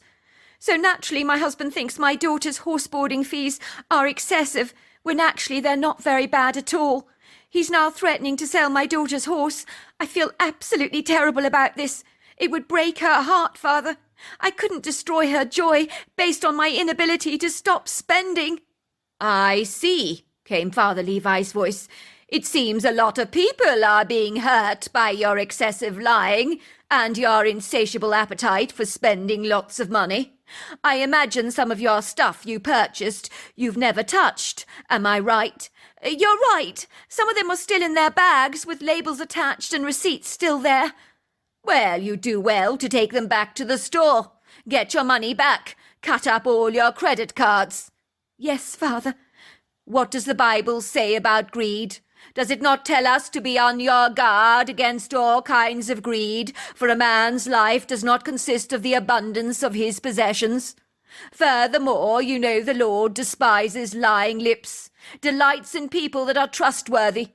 So naturally my husband thinks my daughter's horseboarding fees are excessive, when actually they're not very bad at all. He's now threatening to sell my daughter's horse. I feel absolutely terrible about this. It would break her heart, Father. I couldn't destroy her joy based on my inability to stop spending." "I see," came Father Levi's voice. "It seems a lot of people are being hurt by your excessive lying, and your insatiable appetite for spending lots of money. I imagine some of your stuff you purchased you've never touched. Am I right? You're right. Some of them are still in their bags with labels attached and receipts still there. Well, you do well to take them back to the store. Get your money back. Cut up all your credit cards. Yes, Father. What does the Bible say about greed? Does it not tell us to be on your guard against all kinds of greed, for a man's life does not consist of the abundance of his possessions? Furthermore, you know the Lord despises lying lips, delights in people that are trustworthy.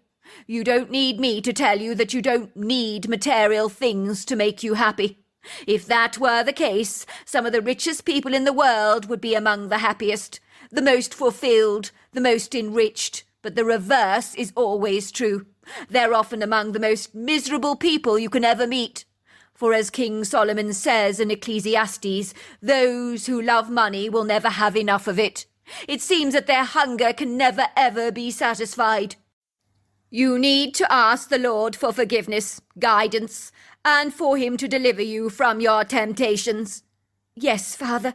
You don't need me to tell you that you don't need material things to make you happy. If that were the case, some of the richest people in the world would be among the happiest, the most fulfilled, the most enriched. But the reverse is always true. They're often among the most miserable people you can ever meet. For as King Solomon says in Ecclesiastes, those who love money will never have enough of it. It seems that their hunger can never ever be satisfied. You need to ask the Lord for forgiveness, guidance, and for him to deliver you from your temptations. Yes, Father.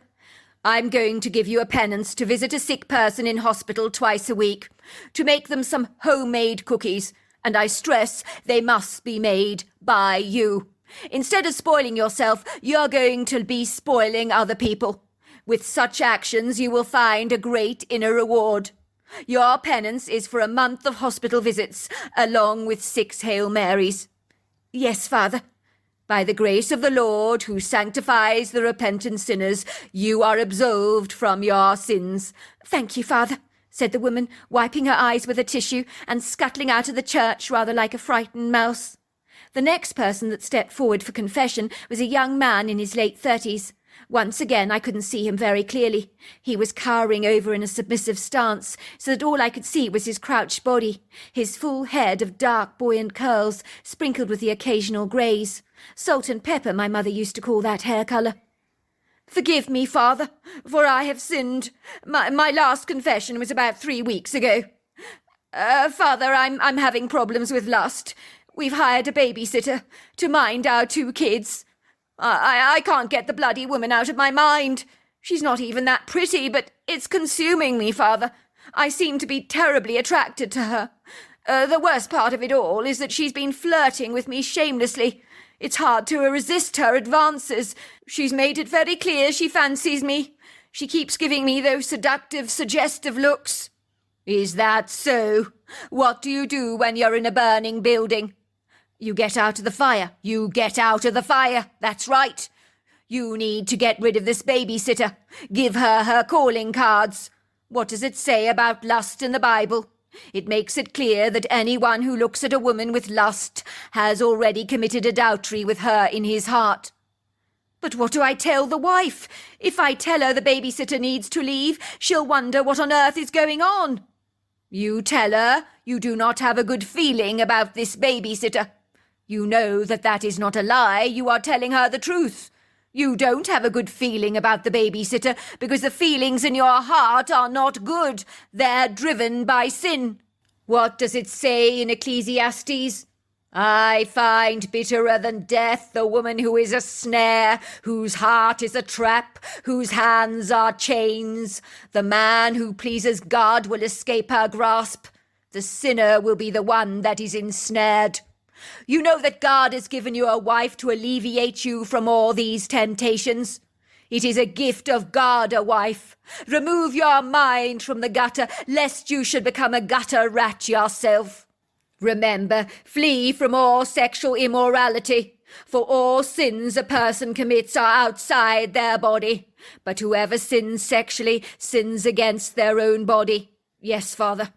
I'm going to give you a penance to visit a sick person in hospital twice a week, to make them some homemade cookies, and I stress they must be made by you. Instead of spoiling yourself, you're going to be spoiling other people. With such actions, you will find a great inner reward. Your penance is for a month of hospital visits, along with 6 Hail Marys. Yes, Father. By the grace of the Lord, who sanctifies the repentant sinners, you are absolved from your sins. Thank you, Father, said the woman, wiping her eyes with a tissue and scuttling out of the church rather like a frightened mouse. The next person that stepped forward for confession was a young man in his late 30s. Once again, I couldn't see him very clearly. He was cowering over in a submissive stance, so that all I could see was his crouched body, his full head of dark, buoyant curls, sprinkled with the occasional greys. Salt and pepper, my mother used to call that hair colour. Forgive me, Father, for I have sinned. My last confession was about 3 weeks ago. Father, I'm having problems with lust. We've hired a babysitter to mind our 2 kids. I can't get the bloody woman out of my mind. She's not even that pretty, but it's consuming me, Father. I seem to be terribly attracted to her. The worst part of it all is that she's been flirting with me shamelessly. It's hard to resist her advances. She's made it very clear she fancies me. She keeps giving me those seductive, suggestive looks. Is that so? What do you do when you're in a burning building? You get out of the fire. You get out of the fire. That's right. You need to get rid of this babysitter. Give her her calling cards. What does it say about lust in the Bible? It makes it clear that anyone who looks at a woman with lust has already committed adultery with her in his heart. But what do I tell the wife? If I tell her the babysitter needs to leave, she'll wonder what on earth is going on. You tell her you do not have a good feeling about this babysitter. You know that that is not a lie. You are telling her the truth. You don't have a good feeling about the babysitter because the feelings in your heart are not good. They're driven by sin. What does it say in Ecclesiastes? I find bitterer than death the woman who is a snare, whose heart is a trap, whose hands are chains. The man who pleases God will escape her grasp. The sinner will be the one that is ensnared. You know that God has given you a wife to alleviate you from all these temptations. It is a gift of God, a wife. Remove your mind from the gutter, lest you should become a gutter rat yourself. Remember, flee from all sexual immorality, for all sins a person commits are outside their body. But whoever sins sexually sins against their own body. Yes, Father,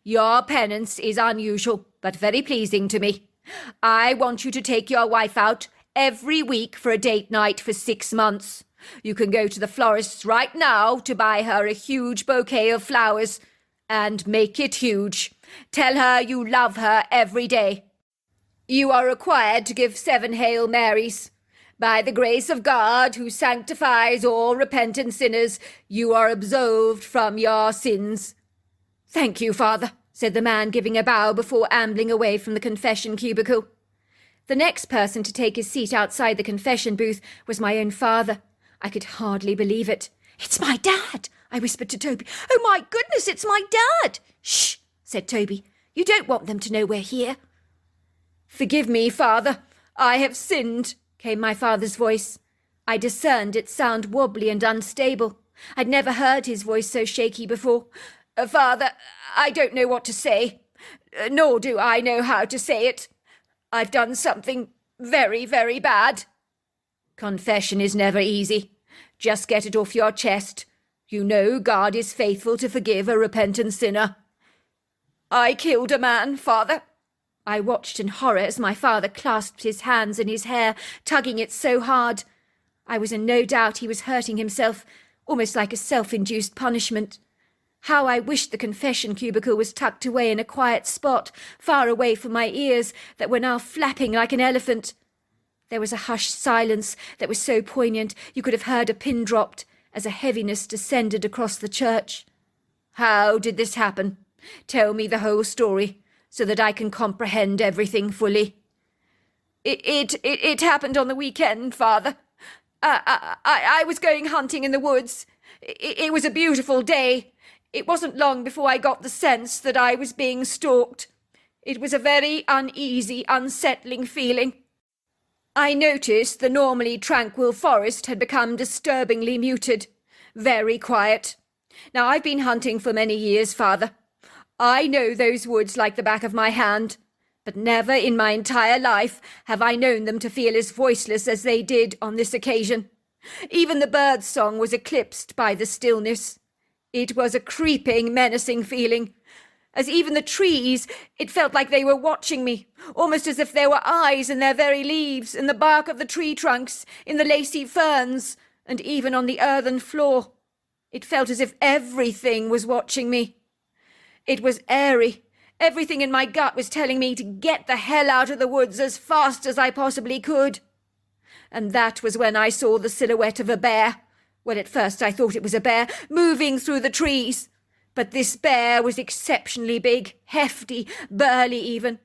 your penance is unusual, but very pleasing to me. I want you to take your wife out every week for a date night for 6 months. You can go to the florist's right now to buy her a huge bouquet of flowers, and make it huge. Tell her you love her every day. You are required to give 7 Hail Marys. By the grace of God, who sanctifies all repentant sinners, you are absolved from your sins. Thank you, Father, said the man, giving a bow before ambling away from the confession cubicle. The next person to take his seat outside the confession booth was my own father. I could hardly believe it. "It's my dad," I whispered to Toby. "Oh, my goodness, it's my dad!" "Shh," said Toby. "You don't want them to know we're here." "Forgive me, father. I have sinned," came my father's voice. I discerned its sound wobbly and unstable. I'd never heard his voice so shaky before. "Father, I don't know what to say, nor do I know how to say it. I've done something very, very bad." "Confession is never easy. Just get it off your chest. You know God is faithful to forgive a repentant sinner." "I killed a man, father." I watched in horror as my father clasped his hands in his hair, tugging it so hard. I was in no doubt he was hurting himself, almost like a self-induced punishment. How I wished the confession cubicle was tucked away in a quiet spot, far away from my ears that were now flapping like an elephant. There was a hushed silence that was so poignant you could have heard a pin dropped as a heaviness descended across the church. "How did this happen? Tell me the whole story, so that I can comprehend everything fully." It happened on the weekend, father. I was going hunting in the woods. It was a beautiful day. It wasn't long before I got the sense that I was being stalked. It was a very uneasy, unsettling feeling. I noticed the normally tranquil forest had become disturbingly muted, very quiet. Now, I've been hunting for many years, father. I know those woods like the back of my hand, but never in my entire life have I known them to feel as voiceless as they did on this occasion. Even the bird's song was eclipsed by the stillness. It was a creeping, menacing feeling. As even the trees, it felt like they were watching me, almost as if there were eyes in their very leaves, in the bark of the tree trunks, in the lacy ferns, and even on the earthen floor. It felt as if everything was watching me. It was airy. Everything in my gut was telling me to get the hell out of the woods as fast as I possibly could. And that was when I saw the silhouette of a bear. Well, at first I thought it was a bear, moving through the trees. But this bear was exceptionally big, hefty, burly even.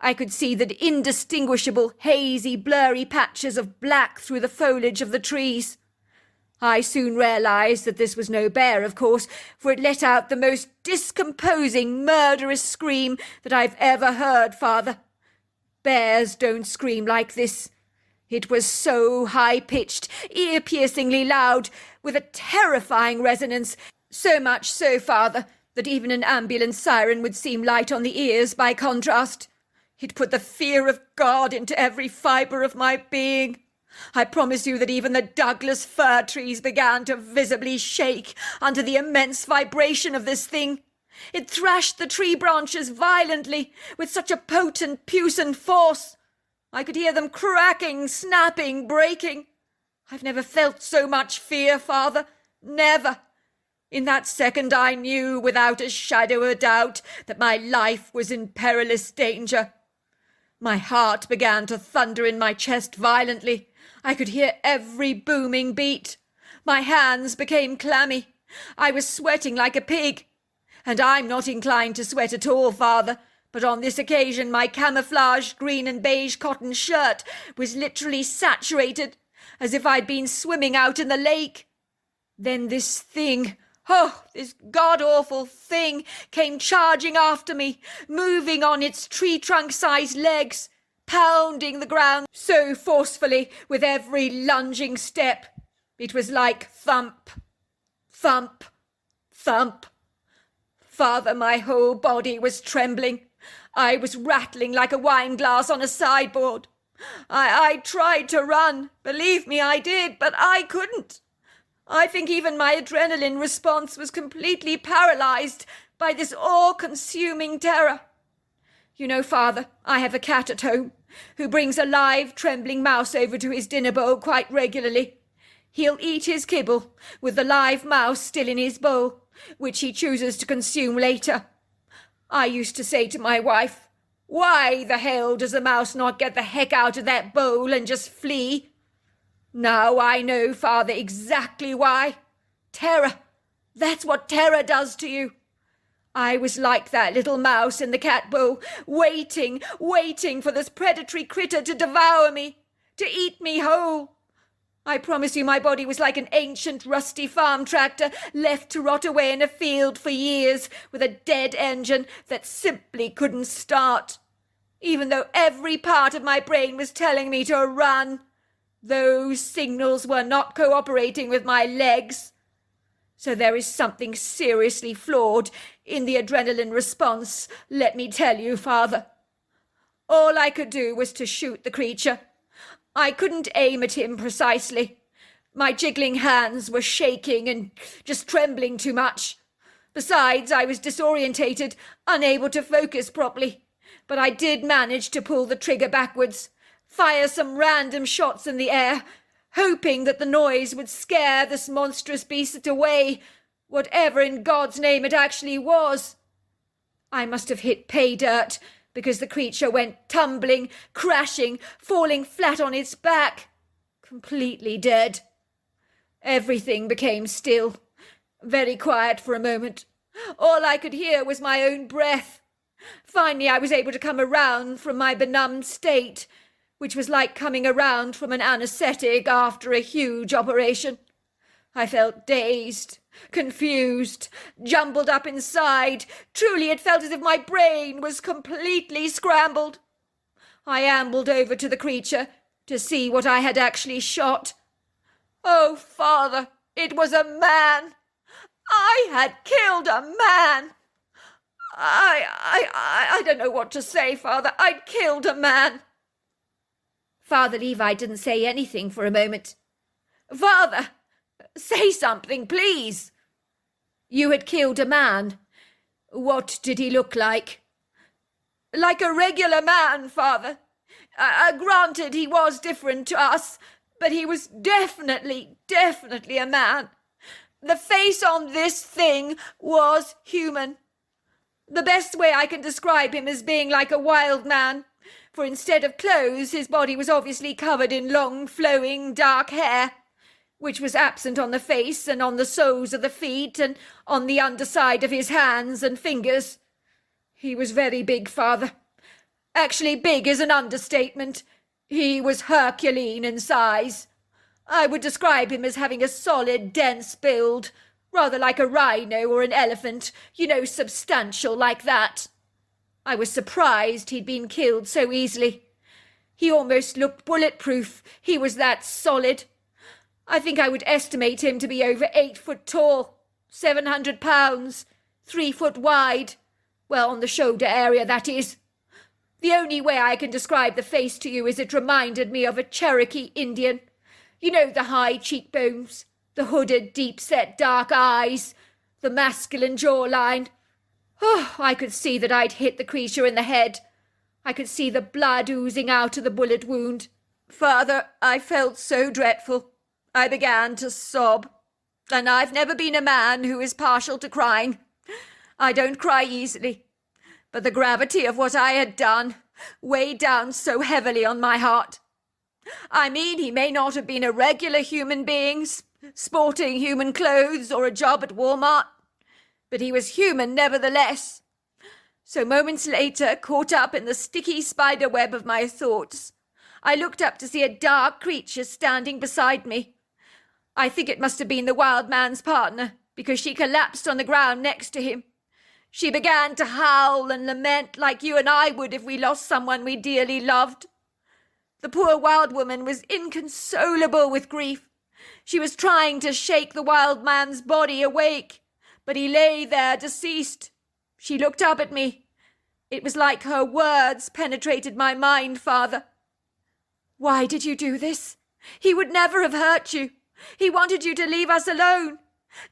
I could see the indistinguishable, hazy, blurry patches of black through the foliage of the trees. I soon realized that this was no bear, of course, for it let out the most discomposing, murderous scream that I've ever heard, father. Bears don't scream like this. It was so high-pitched, ear-piercingly loud, with a terrifying resonance, so much so, father, that even an ambulance siren would seem light on the ears by contrast. It put the fear of God into every fibre of my being. I promise you that even the Douglas fir trees began to visibly shake under the immense vibration of this thing. It thrashed the tree branches violently, with such a potent, puissant force. I could hear them cracking, snapping, breaking. I've never felt so much fear, father. Never. In that second I knew, without a shadow of doubt, that my life was in perilous danger. My heart began to thunder in my chest violently. I could hear every booming beat. My hands became clammy. I was sweating like a pig. And I'm not inclined to sweat at all, father, but on this occasion my camouflaged green and beige cotton shirt was literally saturated, as if I'd been swimming out in the lake. Then this thing, this god-awful thing, came charging after me, moving on its tree-trunk-sized legs, pounding the ground so forcefully with every lunging step. It was like thump, thump, thump. Father, my whole body was trembling. I was rattling like a wine glass on a sideboard. I tried to run, believe me I did, but I couldn't. I think even my adrenaline response was completely paralyzed by this awe-consuming terror. You know, father, I have a cat at home who brings a live, trembling mouse over to his dinner bowl quite regularly. He'll eat his kibble with the live mouse still in his bowl, which he chooses to consume later. I used to say to my wife, "Why the hell does the mouse not get the heck out of that bowl and just flee?" Now I know, father, exactly why. Terror. That's what terror does to you. I was like that little mouse in the cat bowl, waiting for this predatory critter to devour me, to eat me whole. I promise you my body was like an ancient rusty farm tractor left to rot away in a field for years with a dead engine that simply couldn't start. Even though every part of my brain was telling me to run, those signals were not cooperating with my legs. So there is something seriously flawed in the adrenaline response, let me tell you, Father. All I could do was to shoot the creature. I couldn't aim at him precisely. My jiggling hands were shaking and just trembling too much. Besides, I was disorientated, unable to focus properly. But I did manage to pull the trigger backwards, fire some random shots in the air, hoping that the noise would scare this monstrous beast away, whatever in God's name it actually was. I must have hit pay dirt, because the creature went tumbling, crashing, falling flat on its back, completely dead. Everything became still, very quiet for a moment. All I could hear was my own breath. Finally, I was able to come around from my benumbed state, which was like coming around from an anaesthetic after a huge operation. I felt dazed, confused, jumbled up inside. Truly, it felt as if my brain was completely scrambled. I ambled over to the creature to see what I had actually shot. Oh, Father, it was a man. I had killed a man. I don't know what to say, Father. I'd killed a man. Father Levi didn't say anything for a moment. Father, say something, please. You had killed a man. What did he look like? Like a regular man, Father. Granted, he was different to us, but he was definitely a man. The face on this thing was human. The best way I can describe him is being like a wild man, for instead of clothes, his body was obviously covered in long, flowing, dark hair, which was absent on the face and on the soles of the feet and on the underside of his hands and fingers. He was very big, Father. Actually, big is an understatement. He was Herculean in size. I would describe him as having a solid, dense build, rather like a rhino or an elephant, substantial like that. I was surprised he'd been killed so easily. He almost looked bulletproof. He was that solid. I think I would estimate him to be over 8 foot tall, 700 pounds, 3 foot wide. Well, on the shoulder area, that is. The only way I can describe the face to you is it reminded me of a Cherokee Indian. The high cheekbones, the hooded, deep-set dark eyes, the masculine jawline. Oh, I could see that I'd hit the creature in the head. I could see the blood oozing out of the bullet wound. Father, I felt so dreadful. I began to sob. And I've never been a man who is partial to crying. I don't cry easily. But the gravity of what I had done weighed down so heavily on my heart. I mean, he may not have been a regular human being, sporting human clothes or a job at Walmart, but he was human nevertheless. So moments later, caught up in the sticky spider web of my thoughts, I looked up to see a dark creature standing beside me. I think it must have been the wild man's partner, because she collapsed on the ground next to him. She began to howl and lament like you and I would if we lost someone we dearly loved. The poor wild woman was inconsolable with grief. She was trying to shake the wild man's body awake, but he lay there deceased. She looked up at me. It was like her words penetrated my mind, Father. Why did you do this? He would never have hurt you. He wanted you to leave us alone.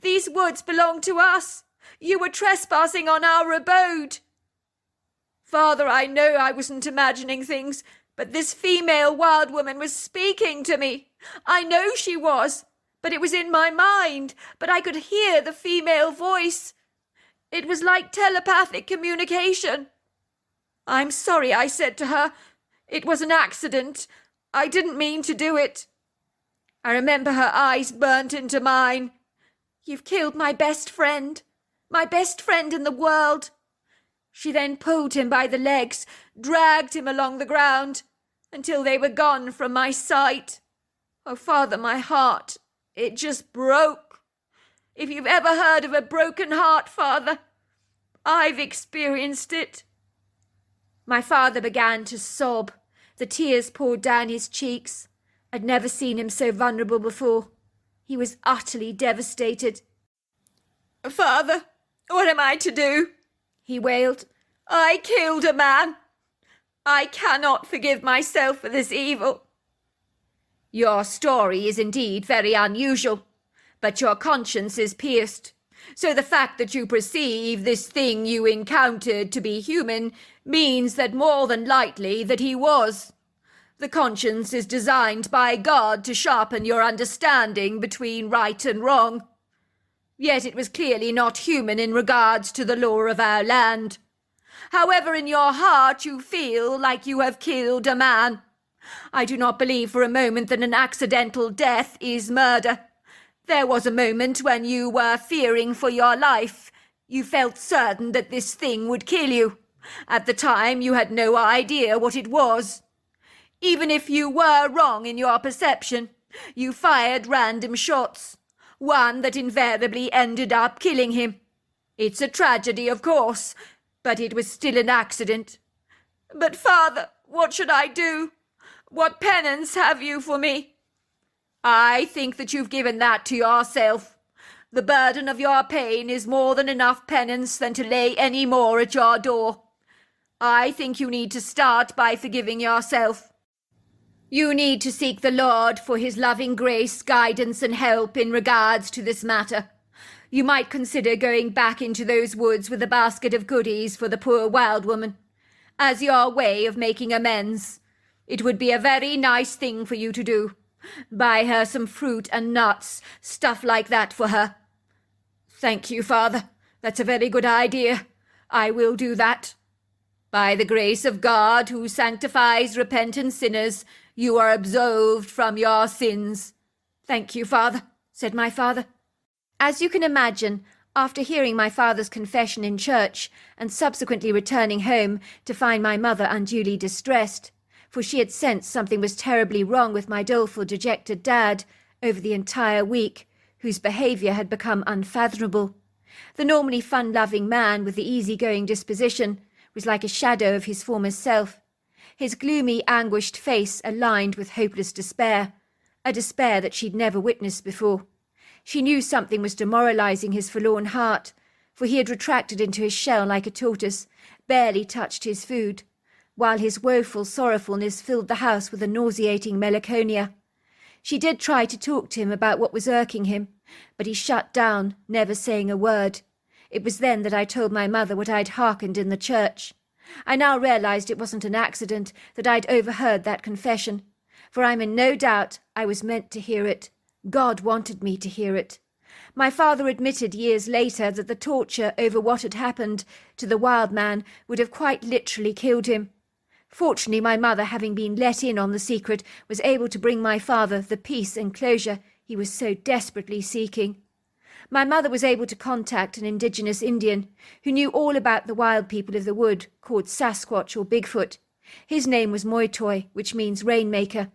These woods belong to us. You were trespassing on our abode. Father, I know I wasn't imagining things, but this female wild woman was speaking to me. I know she was, but it was in my mind, but I could hear the female voice. It was like telepathic communication. I'm sorry, I said to her. It was an accident. I didn't mean to do it. I remember her eyes burnt into mine. You've killed my best friend. My best friend in the world. She then pulled him by the legs, dragged him along the ground, until they were gone from my sight. Oh, Father, my heart, it just broke. If you've ever heard of a broken heart, Father, I've experienced it. My father began to sob. The tears poured down his cheeks. I'd never seen him so vulnerable before. He was utterly devastated. Father, what am I to do? He wailed. I killed a man. I cannot forgive myself for this evil. Your story is indeed very unusual, but your conscience is pierced. So the fact that you perceive this thing you encountered to be human means that more than likely that he was. The conscience is designed by God to sharpen your understanding between right and wrong. Yet it was clearly not human in regards to the law of our land. However, in your heart you feel like you have killed a man. I do not believe for a moment that an accidental death is murder. There was a moment when you were fearing for your life. You felt certain that this thing would kill you. At the time, you had no idea what it was. Even if you were wrong in your perception, you fired random shots, one that invariably ended up killing him. It's a tragedy, of course, but it was still an accident. But, Father, what should I do? What penance have you for me? I think that you've given that to yourself. The burden of your pain is more than enough penance than to lay any more at your door. I think you need to start by forgiving yourself. You need to seek the Lord for his loving grace, guidance, and help in regards to this matter. You might consider going back into those woods with a basket of goodies for the poor wild woman, as your way of making amends. It would be a very nice thing for you to do. Buy her some fruit and nuts, stuff like that for her. Thank you, Father. That's a very good idea. I will do that. By the grace of God, who sanctifies repentant sinners, you are absolved from your sins. Thank you, Father, said my father. As you can imagine, after hearing my father's confession in church, and subsequently returning home to find my mother unduly distressed, for she had sensed something was terribly wrong with my doleful, dejected dad over the entire week, whose behaviour had become unfathomable. The normally fun-loving man with the easy-going disposition was like a shadow of his former self, his gloomy, anguished face aligned with hopeless despair, a despair that she'd never witnessed before. She knew something was demoralizing his forlorn heart, for he had retracted into his shell like a tortoise, barely touched his food, while his woeful sorrowfulness filled the house with a nauseating melancholia. She did try to talk to him about what was irking him, but he shut down, never saying a word. It was then that I told my mother what I'd hearkened in the church. I now realized it wasn't an accident that I'd overheard that confession, for I'm in no doubt I was meant to hear it. God wanted me to hear it. My father admitted years later that the torture over what had happened to the wild man would have quite literally killed him. Fortunately, my mother, having been let in on the secret, was able to bring my father the peace and closure he was so desperately seeking. My mother was able to contact an indigenous Indian who knew all about the wild people of the wood, called Sasquatch or Bigfoot. His name was Moitoi, which means rainmaker.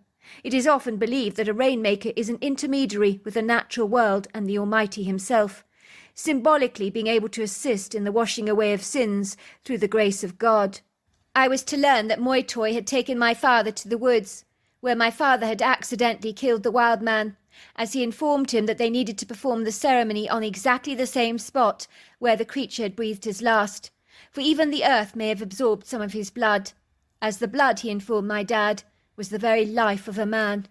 It is often believed that a rainmaker is an intermediary with the natural world and the Almighty himself, symbolically being able to assist in the washing away of sins through the grace of God. I was to learn that Moitoi had taken my father to the woods, where my father had accidentally killed the wild man, as he informed him that they needed to perform the ceremony on exactly the same spot where the creature had breathed his last, for even the earth may have absorbed some of his blood, as the blood, he informed my dad, was the very life of a man.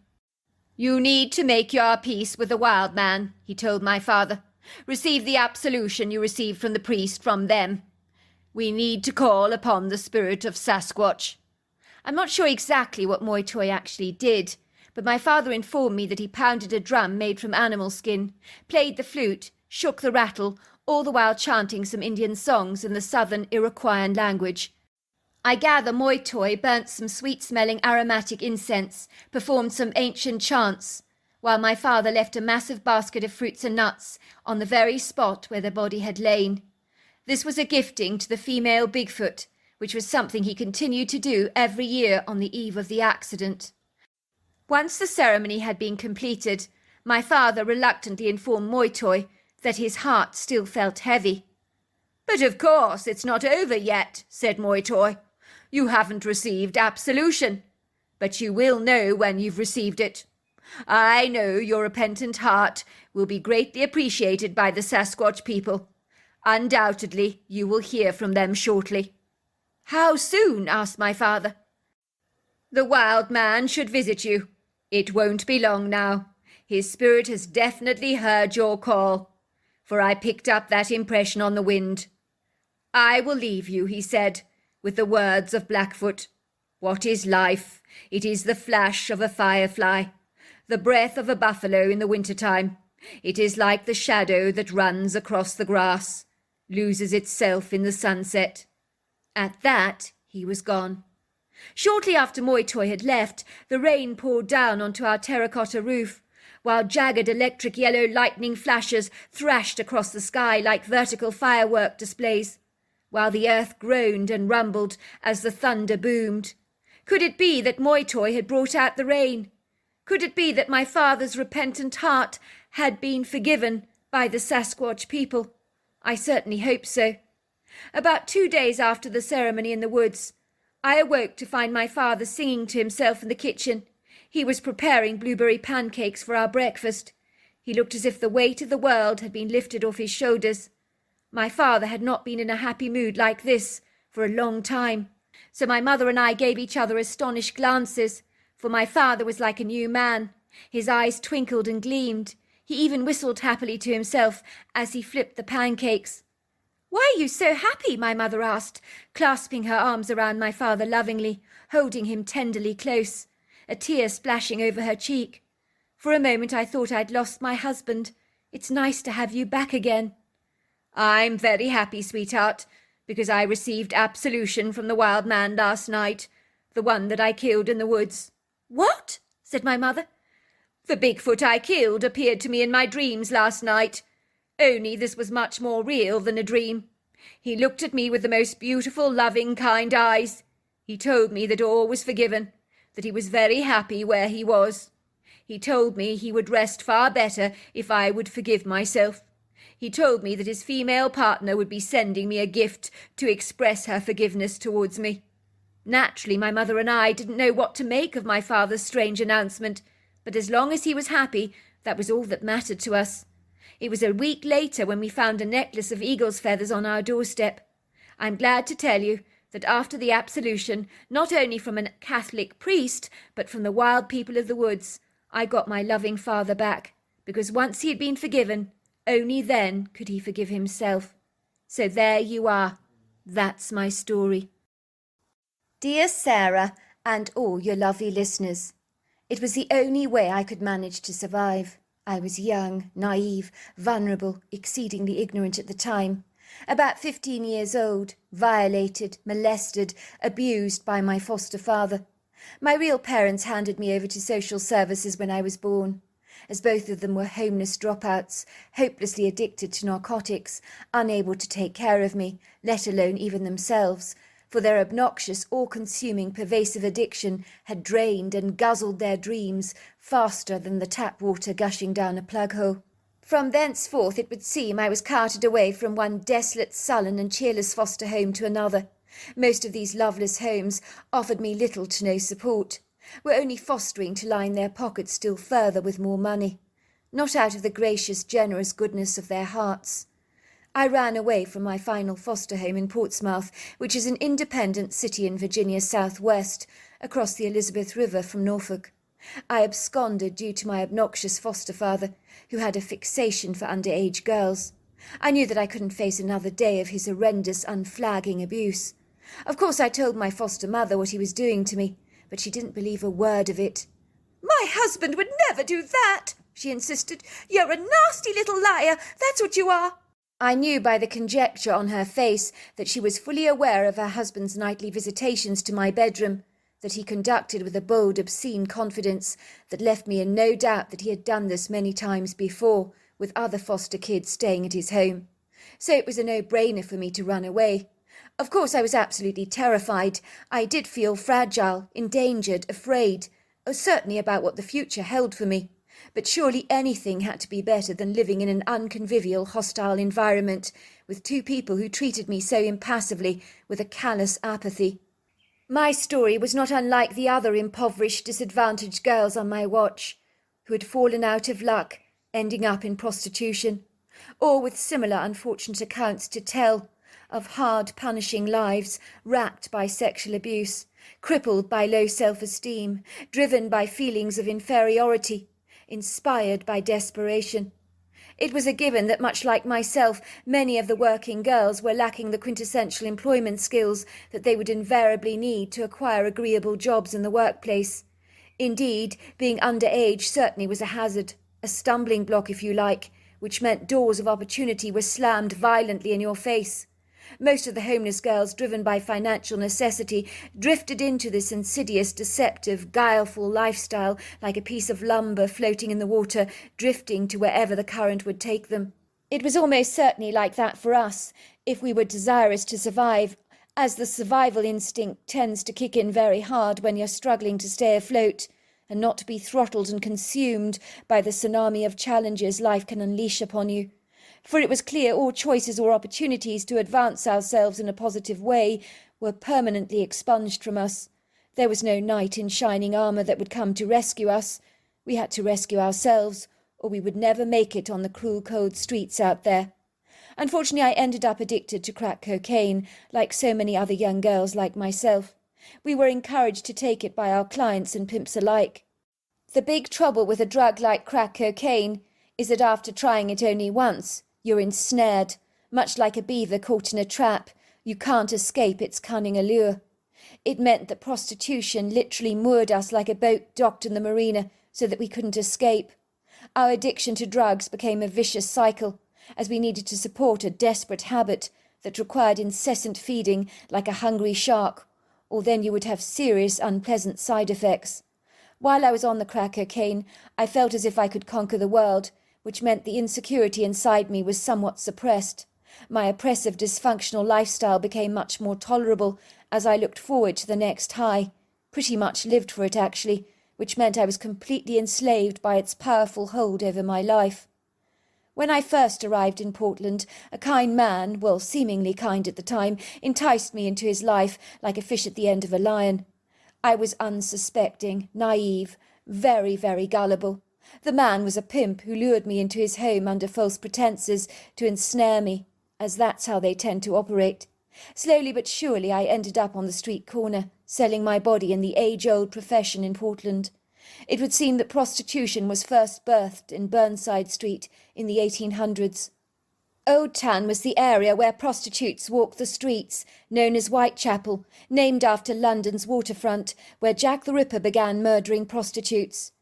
You need to make your peace with the wild man, he told my father. Receive the absolution you received from the priest from them. We need to call upon the spirit of Sasquatch. I'm not sure exactly what Moitoi actually did, but my father informed me that he pounded a drum made from animal skin, played the flute, shook the rattle, all the while chanting some Indian songs in the southern Iroquoian language. I gather Moitoi burnt some sweet-smelling aromatic incense, performed some ancient chants, while my father left a massive basket of fruits and nuts on the very spot where the body had lain. This was a gifting to the female Bigfoot, which was something he continued to do every year on the eve of the accident. Once the ceremony had been completed, my father reluctantly informed Moitoy that his heart still felt heavy. "But of course it's not over yet," said Moitoy. "You haven't received absolution, but you will know when you've received it. I know your repentant heart will be greatly appreciated by the Sasquatch people. Undoubtedly, you will hear from them shortly." "How soon?" asked my father. "The wild man should visit you. It won't be long now. His spirit has definitely heard your call, for I picked up that impression on the wind. 'I will leave you,' he said, with the words of Blackfoot. 'What is life? It is the flash of a firefly, the breath of a buffalo in the winter-time. It is like the shadow that runs across the grass, loses itself in the sunset.' At that, he was gone. Shortly after Moitoy had left, the rain poured down onto our terracotta roof, while jagged electric yellow lightning flashes thrashed across the sky like vertical firework displays, while the earth groaned and rumbled as the thunder boomed. Could it be that Moitoy had brought out the rain? Could it be that my father's repentant heart had been forgiven by the Sasquatch people? I certainly hope so. About 2 days after the ceremony in the woods, I awoke to find my father singing to himself in the kitchen. He was preparing blueberry pancakes for our breakfast. He looked as if the weight of the world had been lifted off his shoulders. My father had not been in a happy mood like this for a long time, so my mother and I gave each other astonished glances, for my father was like a new man. His eyes twinkled and gleamed. He even whistled happily to himself as he flipped the pancakes. "Why are you so happy?" my mother asked, clasping her arms around my father lovingly, holding him tenderly close, a tear splashing over her cheek. For a moment I thought I'd lost my husband. It's nice to have you back again. "I'm very happy, sweetheart, because I received absolution from the wild man last night, the one that I killed in the woods." "What?" said my mother. "The Bigfoot I killed appeared to me in my dreams last night. Only this was much more real than a dream. He looked at me with the most beautiful, loving, kind eyes. He told me that all was forgiven, that he was very happy where he was. He told me he would rest far better if I would forgive myself. He told me that his female partner would be sending me a gift to express her forgiveness towards me. Naturally, my mother and I didn't know what to make of my father's strange announcement, but as long as he was happy, that was all that mattered to us. It was a week later when we found a necklace of eagle's feathers on our doorstep. I'm glad to tell you that after the absolution, not only from a Catholic priest, but from the wild people of the woods, I got my loving father back, because once he had been forgiven, only then could he forgive himself. So there you are. That's my story. Dear Sarah, and all your lovely listeners, it was the only way I could manage to survive. I was young, naive, vulnerable, exceedingly ignorant at the time. About 15 years old, violated, molested, abused by my foster father. My real parents handed me over to social services when I was born, as both of them were homeless dropouts, hopelessly addicted to narcotics, unable to take care of me, let alone even themselves, for their obnoxious, all-consuming, pervasive addiction had drained and guzzled their dreams faster than the tap water gushing down a plug hole. From thenceforth it would seem I was carted away from one desolate, sullen and cheerless foster home to another. Most of these loveless homes offered me little to no support, were only fostering to line their pockets still further with more money, not out of the gracious, generous goodness of their hearts. I ran away from my final foster home in Portsmouth, which is an independent city in Virginia's southwest, across the Elizabeth River from Norfolk. I absconded due to my obnoxious foster father, who had a fixation for underage girls. I knew that I couldn't face another day of his horrendous, unflagging abuse. Of course I told my foster mother what he was doing to me, but she didn't believe a word of it. "My husband would never do that," she insisted. "You're a nasty little liar, that's what you are." I knew by the conjecture on her face that she was fully aware of her husband's nightly visitations to my bedroom, that he conducted with a bold, obscene confidence that left me in no doubt that he had done this many times before, with other foster kids staying at his home. so it was a no-brainer for me to run away. Of course, I was absolutely terrified. I did feel fragile, endangered, afraid, certainly about what the future held for me. But surely anything had to be better than living in an unconvivial, hostile environment, with two people who treated me so impassively, with a callous apathy. My story was not unlike the other impoverished, disadvantaged girls on my watch, who had fallen out of luck, ending up in prostitution, or with similar unfortunate accounts to tell, of hard, punishing lives racked by sexual abuse, crippled by low self-esteem, driven by feelings of inferiority, inspired by desperation. It was a given that, much like myself, many of the working girls were lacking the quintessential employment skills that they would invariably need to acquire agreeable jobs in the workplace. Indeed, being underage certainly was a hazard, a stumbling block if you like, which meant doors of opportunity were slammed violently in your face. Most of the homeless girls, driven by financial necessity, drifted into this insidious, deceptive, guileful lifestyle like a piece of lumber floating in the water, drifting to wherever the current would take them. It was almost certainly like that for us, if we were desirous to survive, as the survival instinct tends to kick in very hard when you're struggling to stay afloat, and not to be throttled and consumed by the tsunami of challenges life can unleash upon you. For it was clear all choices or opportunities to advance ourselves in a positive way were permanently expunged from us. There was no knight in shining armour that would come to rescue us. We had to rescue ourselves, or we would never make it on the cruel cold streets out there. Unfortunately, I ended up addicted to crack cocaine, like so many other young girls like myself. We were encouraged to take it by our clients and pimps alike. The big trouble with a drug like crack cocaine is that after trying it only once, you're ensnared. Much like a beaver caught in a trap, you can't escape its cunning allure. It meant that prostitution literally moored us like a boat docked in the marina so that we couldn't escape. Our addiction to drugs became a vicious cycle, as we needed to support a desperate habit that required incessant feeding like a hungry shark, or then you would have serious unpleasant side effects. While I was on the crack cocaine, I felt as if I could conquer the world, which meant the insecurity inside me was somewhat suppressed. My oppressive, dysfunctional lifestyle became much more tolerable as I looked forward to the next high. Pretty much lived for it, actually, which meant I was completely enslaved by its powerful hold over my life. When I first arrived in Portland, a kind man, well, seemingly kind at the time, enticed me into his life like a fish at the end of a line. I was unsuspecting, naive, very, very gullible. The man was a pimp who lured me into his home under false pretences to ensnare me, as that's how they tend to operate. Slowly but surely I ended up on the street corner, selling my body in the age-old profession in Portland. It would seem that prostitution was first birthed in Burnside Street in the 1800s. Old Town was the area where prostitutes walked the streets, known as Whitechapel, named after London's waterfront, where Jack the Ripper began murdering prostitutes.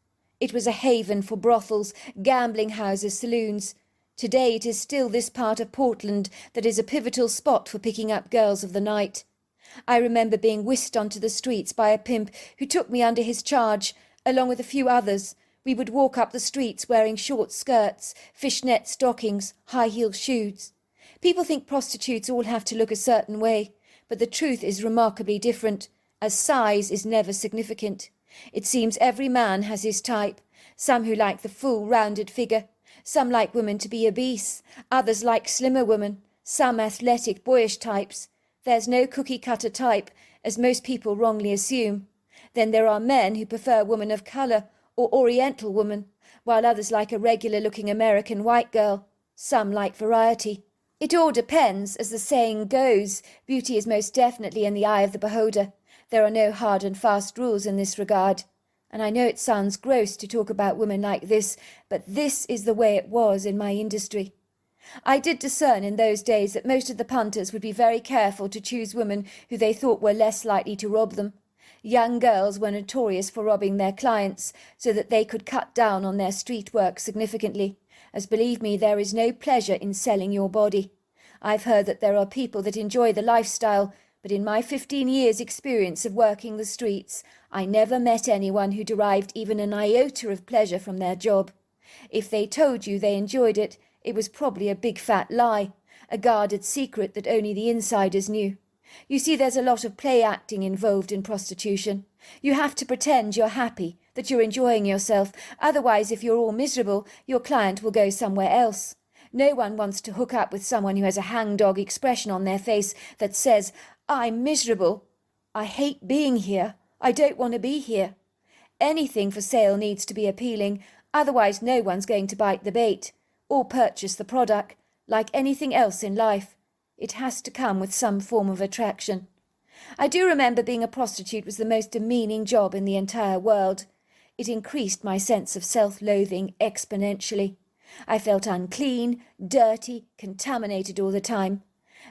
It was a haven for brothels, gambling houses, saloons. Today it is still this part of Portland that is a pivotal spot for picking up girls of the night. I remember being whisked onto the streets by a pimp who took me under his charge, along with a few others. We would walk up the streets wearing short skirts, fishnet stockings, high-heeled shoes. People think prostitutes all have to look a certain way, but the truth is remarkably different, as size is never significant. It seems every man has his type, some who like the full, rounded figure, some like women to be obese, others like slimmer women, some athletic, boyish types. There's no cookie-cutter type, as most people wrongly assume. Then there are men who prefer women of colour, or Oriental women, while others like a regular-looking American white girl. Some like variety. It all depends, as the saying goes. Beauty is most definitely in the eye of the beholder. There are no hard and fast rules in this regard. And I know it sounds gross to talk about women like this, but this is the way it was in my industry. I did discern in those days that most of the punters would be very careful to choose women who they thought were less likely to rob them. Young girls were notorious for robbing their clients, so that they could cut down on their street work significantly, as believe me, there is no pleasure in selling your body. I've heard that there are people that enjoy the lifestyle, but in my 15 years' experience of working the streets, I never met anyone who derived even an iota of pleasure from their job. If they told you they enjoyed it, it was probably a big fat lie, a guarded secret that only the insiders knew. You see, there's a lot of play acting involved in prostitution. You have to pretend you're happy, that you're enjoying yourself. Otherwise, if you're all miserable, your client will go somewhere else. No one wants to hook up with someone who has a hangdog expression on their face that says, "I'm miserable. I hate being here. I don't want to be here." Anything for sale needs to be appealing, otherwise no one's going to bite the bait or purchase the product. Like anything else in life, it has to come with some form of attraction. I do remember being a prostitute was the most demeaning job in the entire world. It increased my sense of self-loathing exponentially. I felt unclean, dirty, contaminated all the time.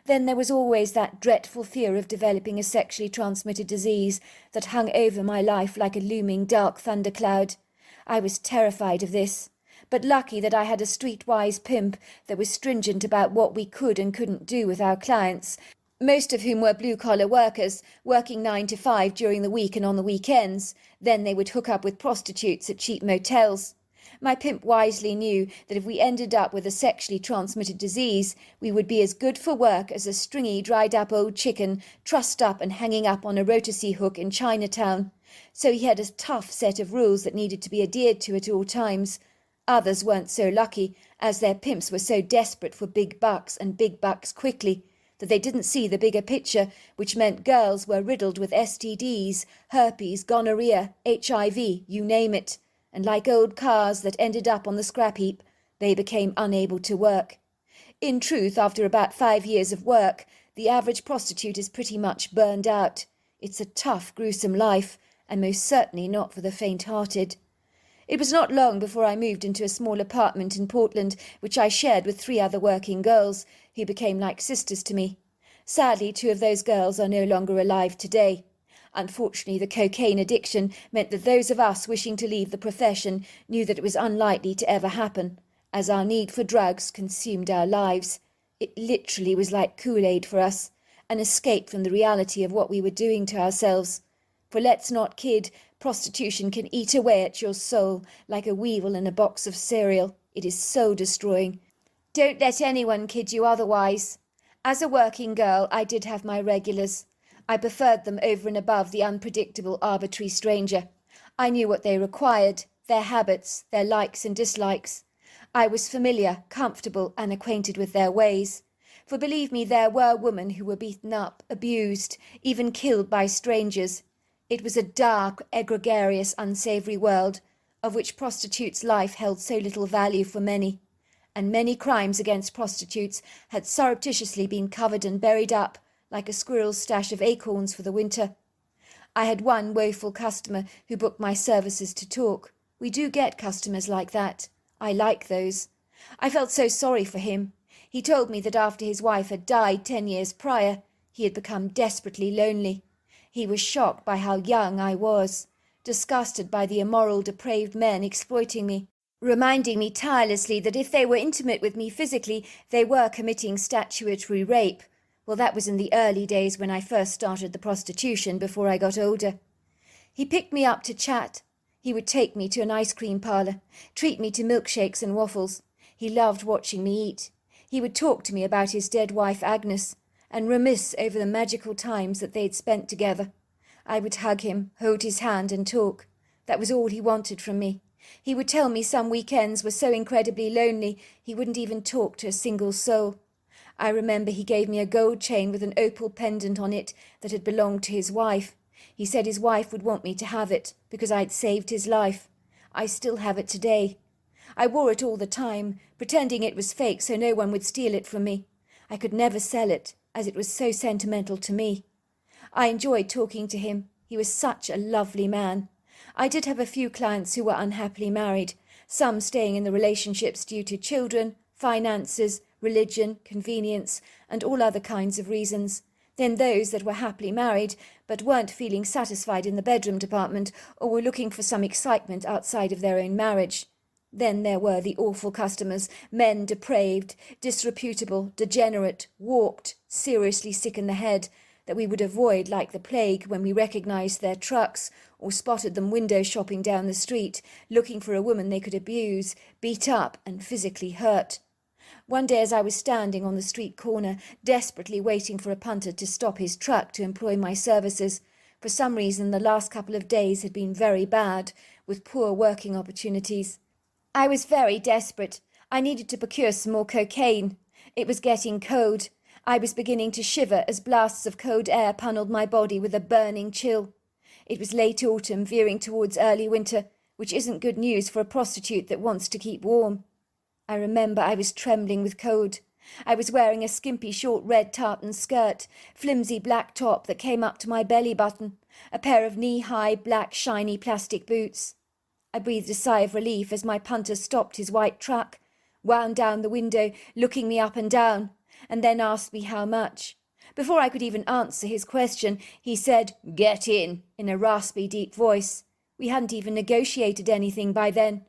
Then there was always that dreadful fear of developing a sexually transmitted disease that hung over my life like a looming dark thundercloud. I was terrified of this, but lucky that I had a streetwise pimp that was stringent about what we could and couldn't do with our clients, most of whom were blue-collar workers, working 9 to 5 during the week and on the weekends. Then they would hook up with prostitutes at cheap motels. My pimp wisely knew that if we ended up with a sexually transmitted disease, we would be as good for work as a stringy, dried-up old chicken trussed up and hanging up on a rotisserie hook in Chinatown. So he had a tough set of rules that needed to be adhered to at all times. Others weren't so lucky, as their pimps were so desperate for big bucks and big bucks quickly, that they didn't see the bigger picture, which meant girls were riddled with STDs, herpes, gonorrhea, HIV, you name it. And like old cars that ended up on the scrap heap, they became unable to work. In truth, after about 5 years of work, the average prostitute is pretty much burned out. It's a tough, gruesome life, and most certainly not for the faint-hearted. It was not long before I moved into a small apartment in Portland, which I shared with 3 other working girls, who became like sisters to me. Sadly, 2 of those girls are no longer alive today. Unfortunately, the cocaine addiction meant that those of us wishing to leave the profession knew that it was unlikely to ever happen, as our need for drugs consumed our lives. It literally was like Kool-Aid for us, an escape from the reality of what we were doing to ourselves. For let's not kid, prostitution can eat away at your soul like a weevil in a box of cereal. It is so destroying. Don't let anyone kid you otherwise. As a working girl, I did have my regulars. I preferred them over and above the unpredictable, arbitrary stranger. I knew what they required, their habits, their likes and dislikes. I was familiar, comfortable, and acquainted with their ways. For believe me, there were women who were beaten up, abused, even killed by strangers. It was a dark, egregious, unsavoury world, of which prostitutes' life held so little value for many. And many crimes against prostitutes had surreptitiously been covered and buried up, like a squirrel's stash of acorns for the winter. I had one woeful customer who booked my services to talk. We do get customers like that. I like those. I felt so sorry for him. He told me that after his wife had died 10 years prior, he had become desperately lonely. He was shocked by how young I was, disgusted by the immoral, depraved men exploiting me, reminding me tirelessly that if they were intimate with me physically, they were committing statutory rape. Well, that was in the early days when I first started the prostitution before I got older. He picked me up to chat. He would take me to an ice cream parlour, treat me to milkshakes and waffles. He loved watching me eat. He would talk to me about his dead wife Agnes, and reminisce over the magical times that they'd spent together. I would hug him, hold his hand and talk. That was all he wanted from me. He would tell me some weekends were so incredibly lonely he wouldn't even talk to a single soul. I remember he gave me a gold chain with an opal pendant on it that had belonged to his wife. He said his wife would want me to have it because I'd saved his life. I still have it today. I wore it all the time, pretending it was fake so no one would steal it from me. I could never sell it, as it was so sentimental to me. I enjoyed talking to him. He was such a lovely man. I did have a few clients who were unhappily married, some staying in the relationships due to children, finances, religion, convenience, and all other kinds of reasons. Then those that were happily married, but weren't feeling satisfied in the bedroom department, or were looking for some excitement outside of their own marriage. Then there were the awful customers, men depraved, disreputable, degenerate, warped, seriously sick in the head, that we would avoid like the plague when we recognised their trucks or spotted them window shopping down the street, looking for a woman they could abuse, beat up and physically hurt. One day as I was standing on the street corner, desperately waiting for a punter to stop his truck to employ my services, for some reason the last couple of days had been very bad, with poor working opportunities. I was very desperate. I needed to procure some more cocaine. It was getting cold. I was beginning to shiver as blasts of cold air pummelled my body with a burning chill. It was late autumn, veering towards early winter, which isn't good news for a prostitute that wants to keep warm. I remember I was trembling with cold. I was wearing a skimpy short red tartan skirt, flimsy black top that came up to my belly button, a pair of knee-high black shiny plastic boots. I breathed a sigh of relief as my punter stopped his white truck, wound down the window, looking me up and down, and then asked me how much. Before I could even answer his question, he said, "Get in," in a raspy, deep voice. We hadn't even negotiated anything by then.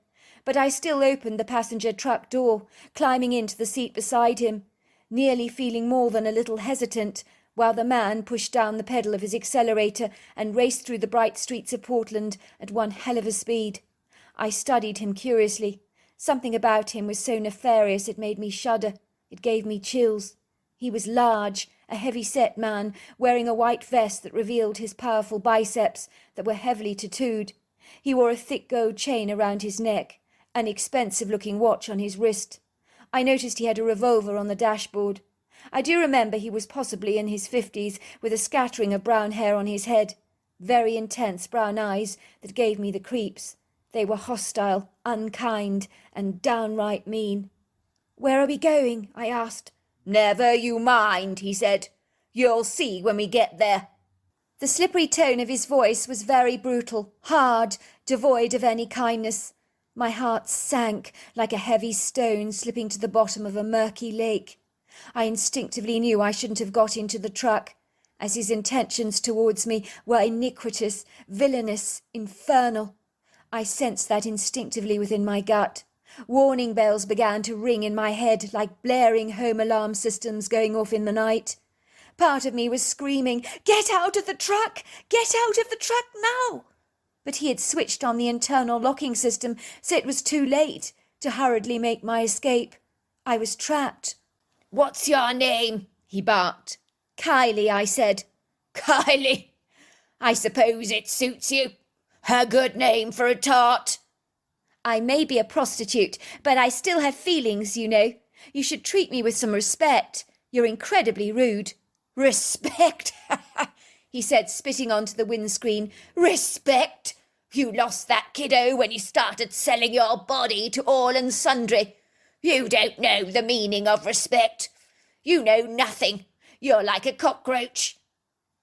But I still opened the passenger truck door, climbing into the seat beside him, nearly feeling more than a little hesitant, while the man pushed down the pedal of his accelerator and raced through the bright streets of Portland at one hell of a speed. I studied him curiously. Something about him was so nefarious it made me shudder. It gave me chills. He was large, a heavy-set man, wearing a white vest that revealed his powerful biceps that were heavily tattooed. He wore a thick gold chain around his neck, an expensive-looking watch on his wrist. I noticed he had a revolver on the dashboard. I do remember he was possibly in his 50s, with a scattering of brown hair on his head, very intense brown eyes that gave me the creeps. They were hostile, unkind, and downright mean. "Where are we going?" I asked. "Never you mind," he said. "You'll see when we get there." The slippery tone of his voice was very brutal, hard, devoid of any kindness. My heart sank like a heavy stone slipping to the bottom of a murky lake. I instinctively knew I shouldn't have got into the truck, as his intentions towards me were iniquitous, villainous, infernal. I sensed that instinctively within my gut. Warning bells began to ring in my head like blaring home alarm systems going off in the night. Part of me was screaming, "Get out of the truck! Get out of the truck now!" But he had switched on the internal locking system, so it was too late to hurriedly make my escape. I was trapped. "What's your name?" he barked. "Kylie," I said. "Kylie? I suppose it suits you. A good name for a tart." "I may be a prostitute, but I still have feelings, you know. You should treat me with some respect. You're incredibly rude." "Respect?" he said, spitting onto the windscreen. "Respect? You lost that kiddo when you started selling your body to all and sundry. You don't know the meaning of respect. You know nothing. You're like a cockroach."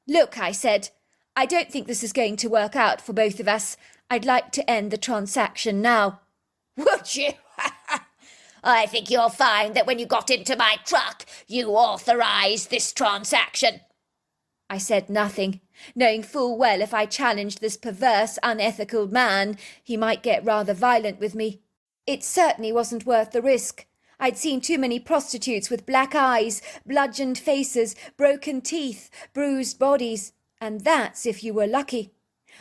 "Look," I said, "I don't think this is going to work out for both of us. I'd like to end the transaction now." "Would you?" "I think you'll find that when you got into my truck, you authorised this transaction." I said nothing, knowing full well if I challenged this perverse, unethical man, he might get rather violent with me. It certainly wasn't worth the risk. I'd seen too many prostitutes with black eyes, bludgeoned faces, broken teeth, bruised bodies, and that's if you were lucky.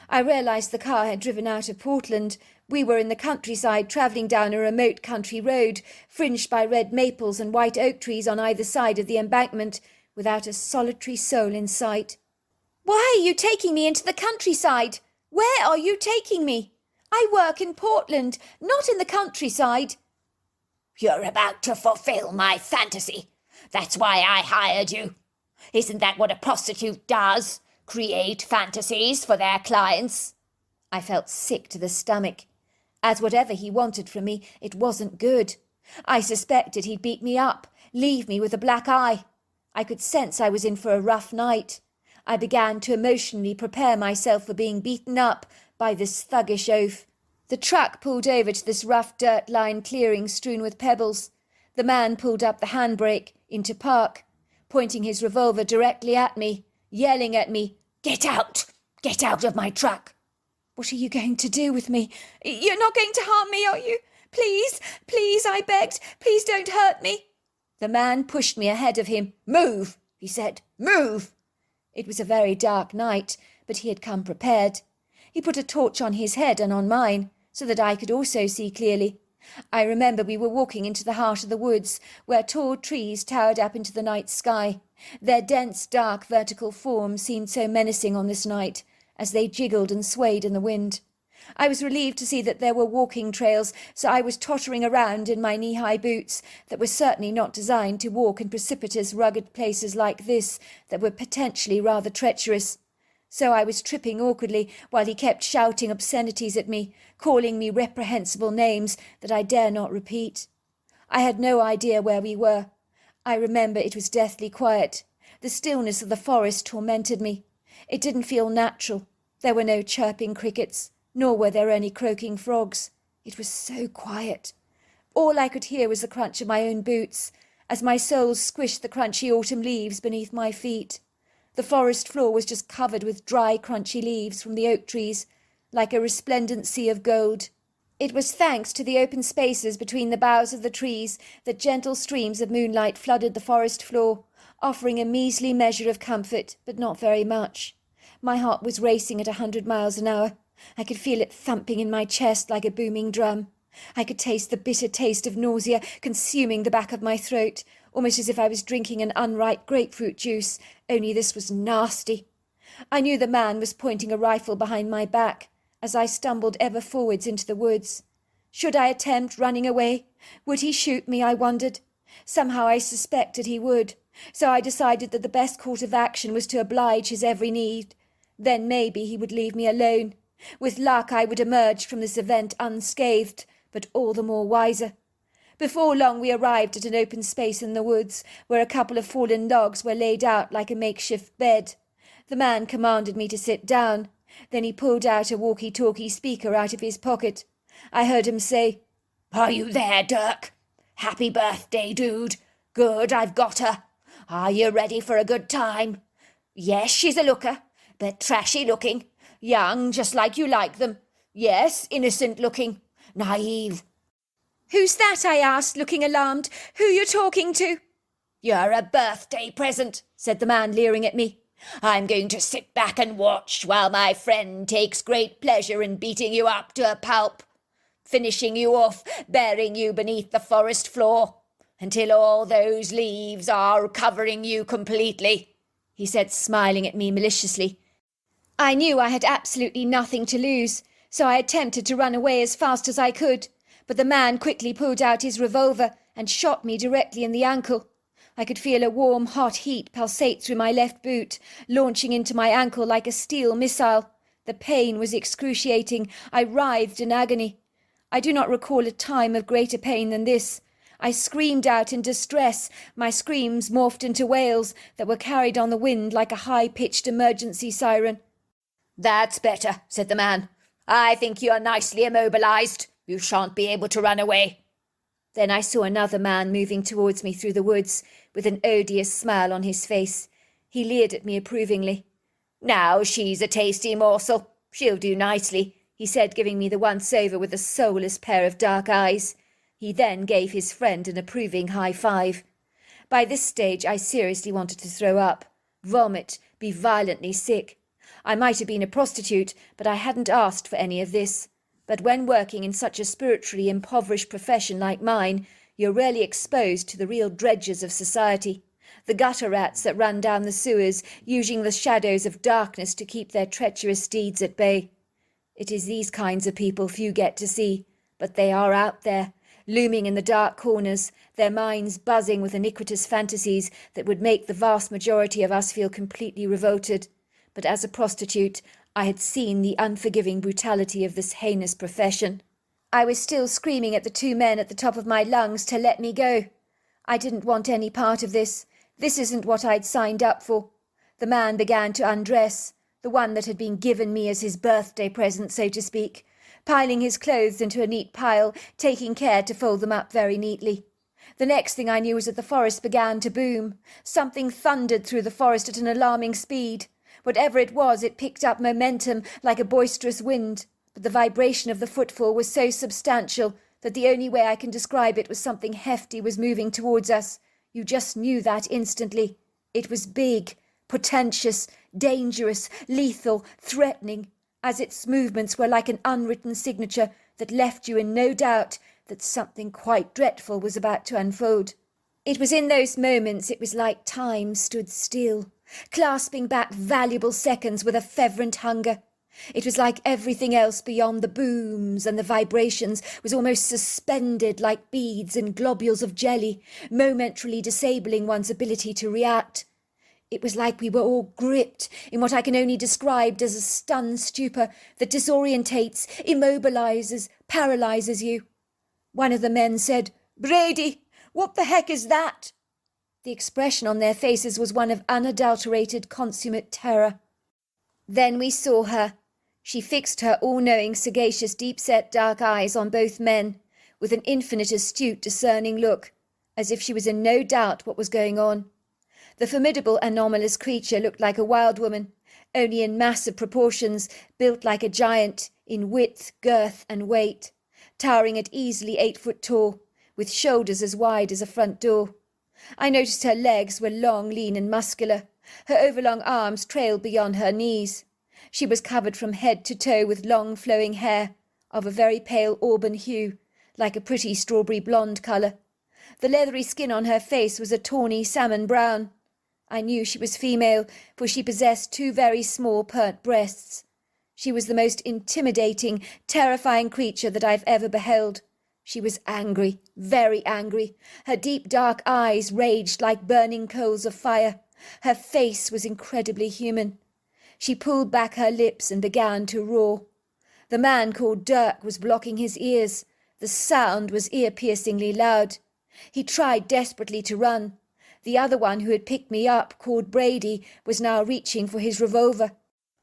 I realised the car had driven out of Portland. We were in the countryside, travelling down a remote country road, fringed by red maples and white oak trees on either side of the embankment, without a solitary soul in sight. "Why are you taking me into the countryside? Where are you taking me? I work in Portland, not in the countryside." "You're about to fulfil my fantasy. That's why I hired you. Isn't that what a prostitute does? Create fantasies for their clients?" I felt sick to the stomach. As whatever he wanted from me, it wasn't good. I suspected he'd beat me up, leave me with a black eye. I could sense I was in for a rough night. I began to emotionally prepare myself for being beaten up by this thuggish oaf. The truck pulled over to this rough dirt-lined clearing strewn with pebbles. The man pulled up the handbrake into park, pointing his revolver directly at me, yelling at me, "Get out! Get out of my truck!" "What are you going to do with me? You're not going to harm me, are you? Please, please," I begged. "Please don't hurt me." The man pushed me ahead of him. "Move," he said. "Move." It was a very dark night, but he had come prepared. He put a torch on his head and on mine, so that I could also see clearly. I remember we were walking into the heart of the woods, where tall trees towered up into the night sky. Their dense, dark, vertical forms seemed so menacing on this night, as they jiggled and swayed in the wind. I was relieved to see that there were walking trails, so I was tottering around in my knee-high boots that were certainly not designed to walk in precipitous, rugged places like this that were potentially rather treacherous. So I was tripping awkwardly while he kept shouting obscenities at me, calling me reprehensible names that I dare not repeat. I had no idea where we were. I remember it was deathly quiet. The stillness of the forest tormented me. It didn't feel natural. There were no chirping crickets, nor were there any croaking frogs. It was so quiet. All I could hear was the crunch of my own boots, as my soles squished the crunchy autumn leaves beneath my feet. The forest floor was just covered with dry, crunchy leaves from the oak trees, like a resplendent sea of gold. It was thanks to the open spaces between the boughs of the trees that gentle streams of moonlight flooded the forest floor, offering a measly measure of comfort, but not very much. My heart was racing at 100 miles an hour. I could feel it thumping in my chest like a booming drum. I could taste the bitter taste of nausea consuming the back of my throat, almost as if I was drinking an unripe grapefruit juice, only this was nasty. I knew the man was pointing a rifle behind my back as I stumbled ever forwards into the woods. Should I attempt running away? Would he shoot me, I wondered. Somehow I suspected he would, so I decided that the best course of action was to oblige his every need. Then maybe he would leave me alone. With luck I would emerge from this event unscathed, but all the more wiser. Before long we arrived at an open space in the woods, where a couple of fallen logs were laid out like a makeshift bed. The man commanded me to sit down. Then he pulled out a walkie-talkie speaker out of his pocket. I heard him say, "Are you there, Dirk? Happy birthday, dude. Good, I've got her. Are you ready for a good time? Yes, she's a looker, but trashy looking. Young, just like you like them. Yes, innocent looking. Naive." "Who's that?" I asked, looking alarmed. "Who you talking to?" "You're a birthday present," said the man, leering at me. "I'm going to sit back and watch while my friend takes great pleasure in beating you up to a pulp, finishing you off, burying you beneath the forest floor, until all those leaves are covering you completely," he said, smiling at me maliciously. I knew I had absolutely nothing to lose, so I attempted to run away as fast as I could, but the man quickly pulled out his revolver and shot me directly in the ankle. I could feel a warm, hot heat pulsate through my left boot, launching into my ankle like a steel missile. The pain was excruciating. I writhed in agony. I do not recall a time of greater pain than this. I screamed out in distress. My screams morphed into wails that were carried on the wind like a high-pitched emergency siren. "That's better," said the man. "I think you're nicely immobilized. You shan't be able to run away." Then I saw another man moving towards me through the woods, with an odious smile on his face. He leered at me approvingly. "Now she's a tasty morsel. She'll do nicely," he said, giving me the once-over with a soulless pair of dark eyes. He then gave his friend an approving high five. By this stage I seriously wanted to throw up, vomit, be violently sick. I might have been a prostitute, but I hadn't asked for any of this. But when working in such a spiritually impoverished profession like mine, you're rarely exposed to the real dredges of society, the gutter rats that run down the sewers, using the shadows of darkness to keep their treacherous deeds at bay. It is these kinds of people few get to see, but they are out there, looming in the dark corners, their minds buzzing with iniquitous fantasies that would make the vast majority of us feel completely revolted. But as a prostitute, I had seen the unforgiving brutality of this heinous profession. I was still screaming at the two men at the top of my lungs to let me go. I didn't want any part of this. This isn't what I'd signed up for. The man began to undress, the one that had been given me as his birthday present, so to speak, piling his clothes into a neat pile, taking care to fold them up very neatly. The next thing I knew was that the forest began to boom. Something thundered through the forest at an alarming speed. Whatever it was, it picked up momentum like a boisterous wind, but the vibration of the footfall was so substantial that the only way I can describe it was something hefty was moving towards us. You just knew that instantly. It was big, portentous, dangerous, lethal, threatening, as its movements were like an unwritten signature that left you in no doubt that something quite dreadful was about to unfold. It was in those moments it was like time stood still, clasping back valuable seconds with a fervent hunger. It was like everything else beyond the booms and the vibrations was almost suspended like beads and globules of jelly, momentarily disabling one's ability to react. It was like we were all gripped in what I can only describe as a stunned stupor that disorientates, immobilizes, paralyzes you. One of the men said, "Brady, what the heck is that?" The expression on their faces was one of unadulterated, consummate terror. Then we saw her. She fixed her all-knowing, sagacious, deep-set dark eyes on both men, with an infinite, astute, discerning look, as if she was in no doubt what was going on. The formidable, anomalous creature looked like a wild woman, only in massive proportions, built like a giant, in width, girth, and weight, towering at easily 8 foot tall, with shoulders as wide as a front door. I noticed her legs were long, lean, and muscular. Her overlong arms trailed beyond her knees. She was covered from head to toe with long flowing hair, of a very pale auburn hue, like a pretty strawberry blonde colour. The leathery skin on her face was a tawny salmon brown. I knew she was female, for she possessed 2 very small pert breasts. She was the most intimidating, terrifying creature that I've ever beheld. She was angry, very angry. Her deep dark eyes raged like burning coals of fire. Her face was incredibly human. She pulled back her lips and began to roar. The man called Dirk was blocking his ears. The sound was ear-piercingly loud. He tried desperately to run. The other one who had picked me up, called Brady, was now reaching for his revolver.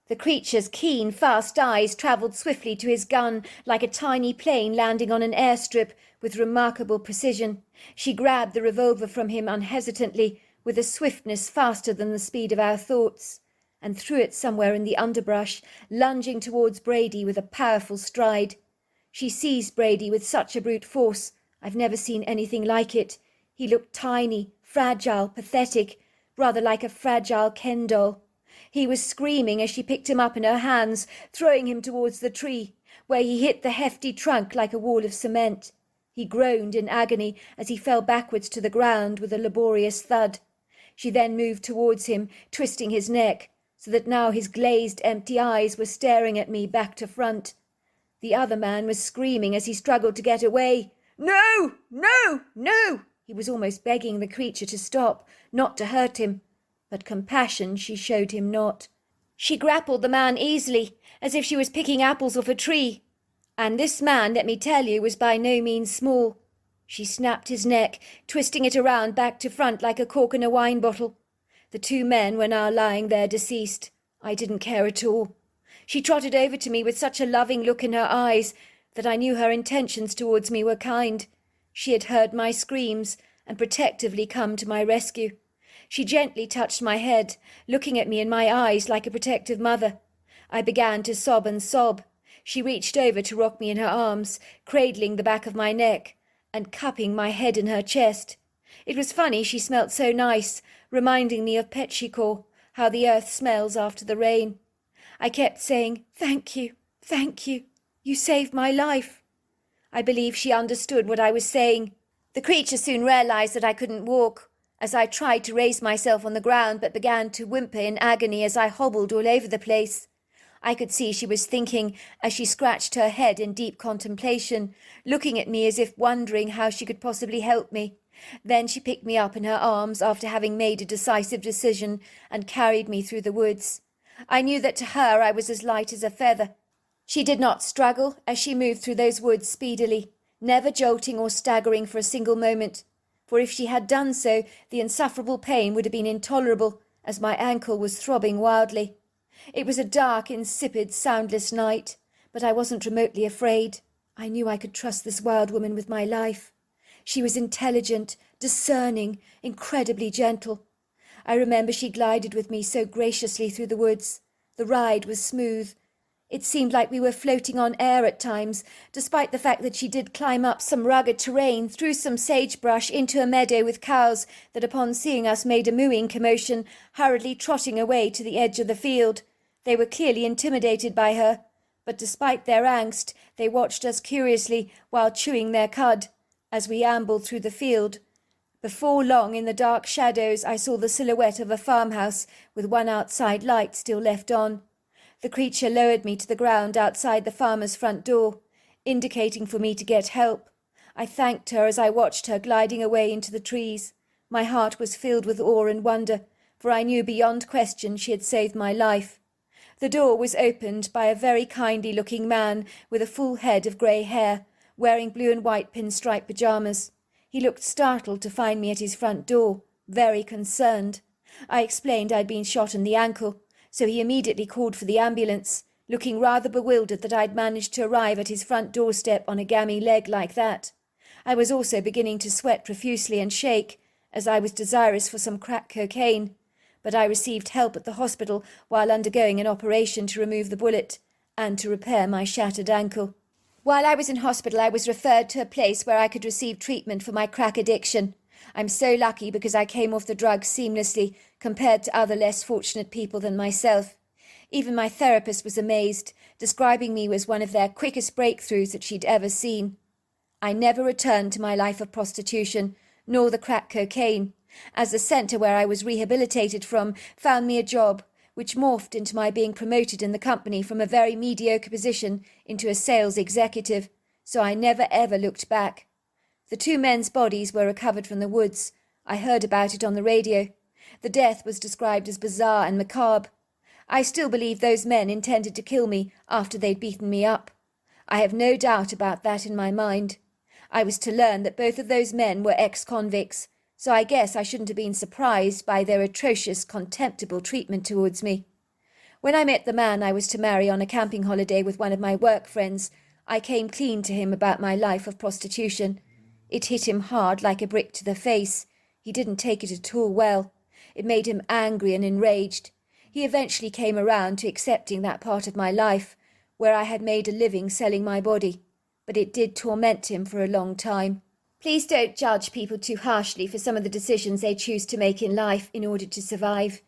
The creature's keen, fast eyes travelled swiftly to his gun, like a tiny plane landing on an airstrip, with remarkable precision. She grabbed the revolver from him unhesitantly, with a swiftness faster than the speed of our thoughts, and threw it somewhere in the underbrush, lunging towards Brady with a powerful stride. She seized Brady with such a brute force. I've never seen anything like it. He looked tiny, fragile, pathetic, rather like a fragile Ken doll. He was screaming as she picked him up in her hands, throwing him towards the tree, where he hit the hefty trunk like a wall of cement. He groaned in agony as he fell backwards to the ground with a laborious thud. She then moved towards him, twisting his neck, so that now his glazed, empty eyes were staring at me back to front. The other man was screaming as he struggled to get away. "No! No! No!" He was almost begging the creature to stop, not to hurt him. But compassion she showed him not. She grappled the man easily, as if she was picking apples off a tree. And this man, let me tell you, was by no means small. She snapped his neck, twisting it around back to front like a cork in a wine bottle. The 2 men were now lying there deceased. I didn't care at all. She trotted over to me with such a loving look in her eyes that I knew her intentions towards me were kind. She had heard my screams and protectively come to my rescue. She gently touched my head, looking at me in my eyes like a protective mother. I began to sob and sob. She reached over to rock me in her arms, cradling the back of my neck and cupping my head in her chest. It was funny, she smelt so nice, reminding me of petrichor, how the earth smells after the rain. I kept saying, "Thank you, thank you. You saved my life." I believe she understood what I was saying. The creature soon realized that I couldn't walk, as I tried to raise myself on the ground, but began to whimper in agony as I hobbled all over the place. I could see she was thinking as she scratched her head in deep contemplation, looking at me as if wondering how she could possibly help me. Then she picked me up in her arms after having made a decisive decision and carried me through the woods. I knew that to her I was as light as a feather. She did not struggle as she moved through those woods speedily, never jolting or staggering for a single moment, for if she had done so, the insufferable pain would have been intolerable, as my ankle was throbbing wildly. It was a dark, insipid, soundless night, but I wasn't remotely afraid. I knew I could trust this wild woman with my life. She was intelligent, discerning, incredibly gentle. I remember she glided with me so graciously through the woods. The ride was smooth. It seemed like we were floating on air at times, despite the fact that she did climb up some rugged terrain, through some sagebrush, into a meadow with cows that upon seeing us made a mooing commotion, hurriedly trotting away to the edge of the field. They were clearly intimidated by her, But despite their angst, they watched us curiously while chewing their cud as we ambled through the field. Before long, in the dark shadows, I saw the silhouette of a farmhouse with one outside light still left on. The creature lowered me to the ground outside the farmer's front door, indicating for me to get help. I thanked her as I watched her gliding away into the trees. My heart was filled with awe and wonder, for I knew beyond question she had saved my life. The door was opened by a very kindly-looking man with a full head of grey hair, wearing blue and white pinstripe pyjamas. He looked startled to find me at his front door, very concerned. I explained I'd been shot in the ankle, so he immediately called for the ambulance, looking rather bewildered that I'd managed to arrive at his front doorstep on a gammy leg like that. I was also beginning to sweat profusely and shake, as I was desirous for some crack cocaine, but I received help at the hospital while undergoing an operation to remove the bullet and to repair my shattered ankle. While I was in hospital, I was referred to a place where I could receive treatment for my crack addiction. I'm so lucky because I came off the drugs seamlessly compared to other less fortunate people than myself. Even my therapist was amazed, describing me as one of their quickest breakthroughs that she'd ever seen. I never returned to my life of prostitution, nor the crack cocaine, as the centre where I was rehabilitated from found me a job, which morphed into my being promoted in the company from a very mediocre position into a sales executive, so I never ever looked back. The two men's bodies were recovered from the woods. I heard about it on the radio. The death was described as bizarre and macabre. I still believe those men intended to kill me after they'd beaten me up. I have no doubt about that in my mind. I was to learn that both of those men were ex-convicts, so I guess I shouldn't have been surprised by their atrocious, contemptible treatment towards me. When I met the man I was to marry on a camping holiday with one of my work friends, I came clean to him about my life of prostitution. It hit him hard like a brick to the face. He didn't take it at all well. It made him angry and enraged. He eventually came around to accepting that part of my life, where I had made a living selling my body, but it did torment him for a long time. Please don't judge people too harshly for some of the decisions they choose to make in life in order to survive.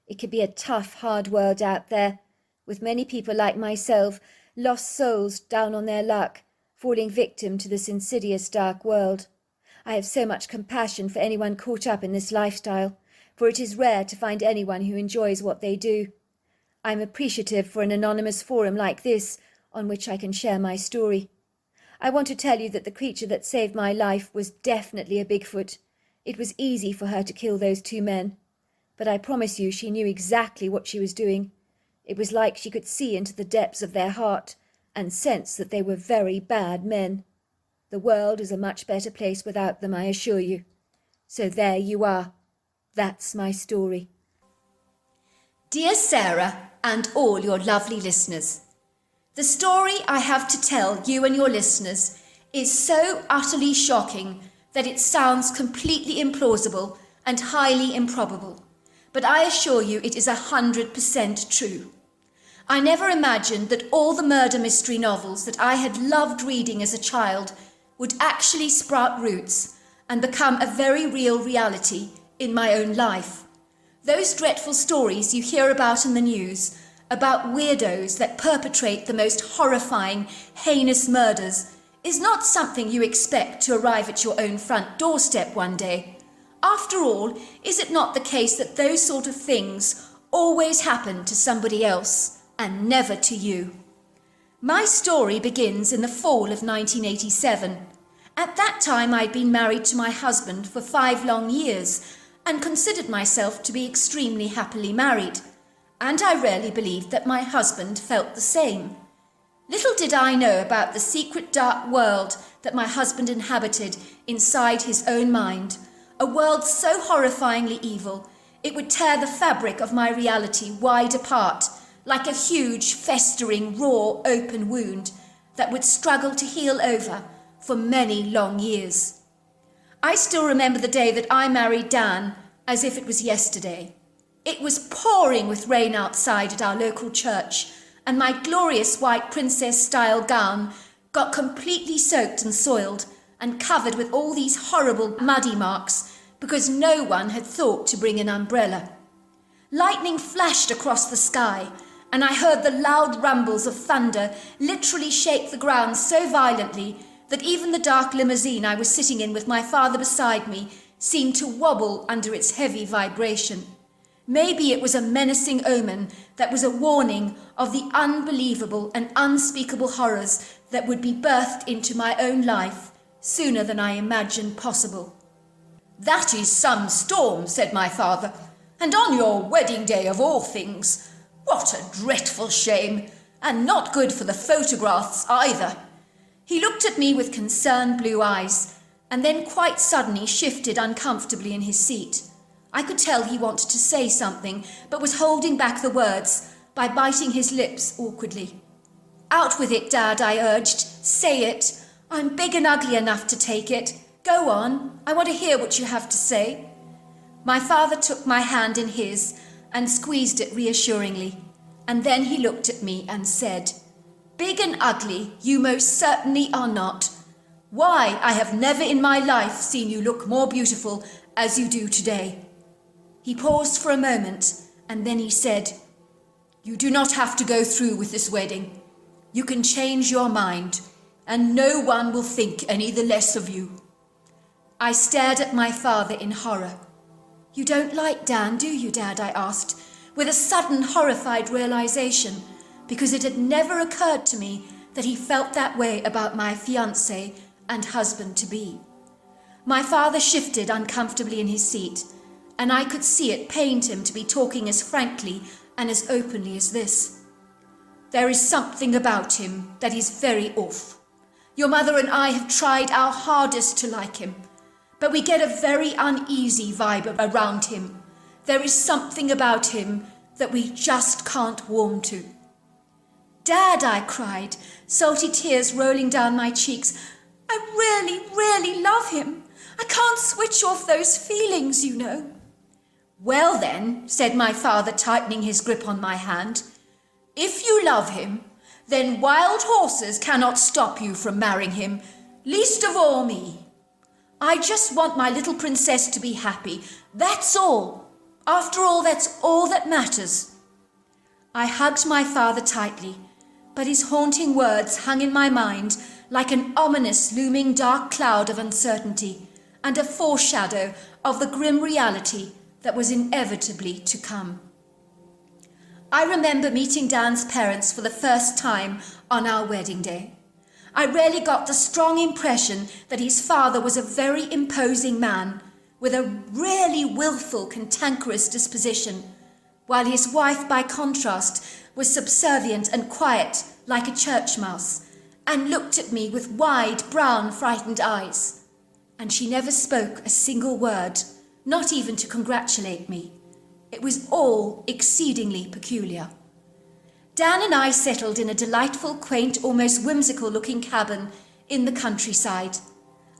It can be a tough, hard world out there, with many people like myself, lost souls down on their luck, falling victim to this insidious dark world. I have so much compassion for anyone caught up in this lifestyle, for it is rare to find anyone who enjoys what they do. I am appreciative for an anonymous forum like this on which I can share my story. I want to tell you that the creature that saved my life was definitely a Bigfoot. It was easy for her to kill those two men, but I promise you she knew exactly what she was doing. It was like she could see into the depths of their heart and sense that they were very bad men. The world is a much better place without them, I assure you. So there you are. That's my story. Dear Sarah and all your lovely listeners, the story I have to tell you and your listeners is so utterly shocking that it sounds completely implausible and highly improbable, but I assure you it is 100% true. I never imagined that all the murder mystery novels that I had loved reading as a child would actually sprout roots and become a very real reality in my own life. Those dreadful stories you hear about in the news, about weirdos that perpetrate the most horrifying, heinous murders, is not something you expect to arrive at your own front doorstep one day. After all, is it not the case that those sort of things always happen to somebody else and never to you? My story begins in the fall of 1987. At that time I'd been married to my husband for 5 long years and considered myself to be extremely happily married. And I really believed that my husband felt the same. Little did I know about the secret dark world that my husband inhabited inside his own mind, a world so horrifyingly evil it would tear the fabric of my reality wide apart, like a huge, festering, raw, open wound that would struggle to heal over for many long years. I still remember the day that I married Dan as if it was yesterday. It was pouring with rain outside at our local church, and my glorious white princess-style gown got completely soaked and soiled and covered with all these horrible muddy marks because no one had thought to bring an umbrella. Lightning flashed across the sky, and I heard the loud rumbles of thunder literally shake the ground so violently that even the dark limousine I was sitting in with my father beside me seemed to wobble under its heavy vibration. Maybe it was a menacing omen that was a warning of the unbelievable and unspeakable horrors that would be birthed into my own life sooner than I imagined possible. "That is some storm," said my father, "and on your wedding day of all things. What a dreadful shame, and not good for the photographs either." He looked at me with concerned blue eyes, and then quite suddenly shifted uncomfortably in his seat. I could tell he wanted to say something, but was holding back the words by biting his lips awkwardly. "Out with it, Dad," I urged. "Say it. I'm big and ugly enough to take it. Go on. I want to hear what you have to say." My father took my hand in his and squeezed it reassuringly, and then he looked at me and said, "Big and ugly, you most certainly are not. Why, I have never in my life seen you look more beautiful as you do today." He paused for a moment, and then he said, "You do not have to go through with this wedding. You can change your mind, and no one will think any the less of you." I stared at my father in horror. "You don't like Dan, do you, Dad?" I asked, with a sudden horrified realization, because it had never occurred to me that he felt that way about my fiancé and husband-to-be. My father shifted uncomfortably in his seat, and I could see it pained him to be talking as frankly and as openly as this. "There is something about him that is very off. Your mother and I have tried our hardest to like him, but we get a very uneasy vibe around him. There is something about him that we just can't warm to." "Dad," I cried, salty tears rolling down my cheeks, "I really, really love him. I can't switch off those feelings, you know." "Well then," said my father, tightening his grip on my hand, "if you love him, then wild horses cannot stop you from marrying him, least of all me. I just want my little princess to be happy. That's all. After all, that's all that matters." I hugged my father tightly, but his haunting words hung in my mind like an ominous looming dark cloud of uncertainty and a foreshadow of the grim reality that was inevitably to come. I remember meeting Dan's parents for the first time on our wedding day. I really got the strong impression that his father was a very imposing man with a really willful, cantankerous disposition, while his wife, by contrast, was subservient and quiet like a church mouse, and looked at me with wide, brown, frightened eyes. And she never spoke a single word, not even to congratulate me. It was all exceedingly peculiar. Dan and I settled in a delightful, quaint, almost whimsical-looking cabin in the countryside.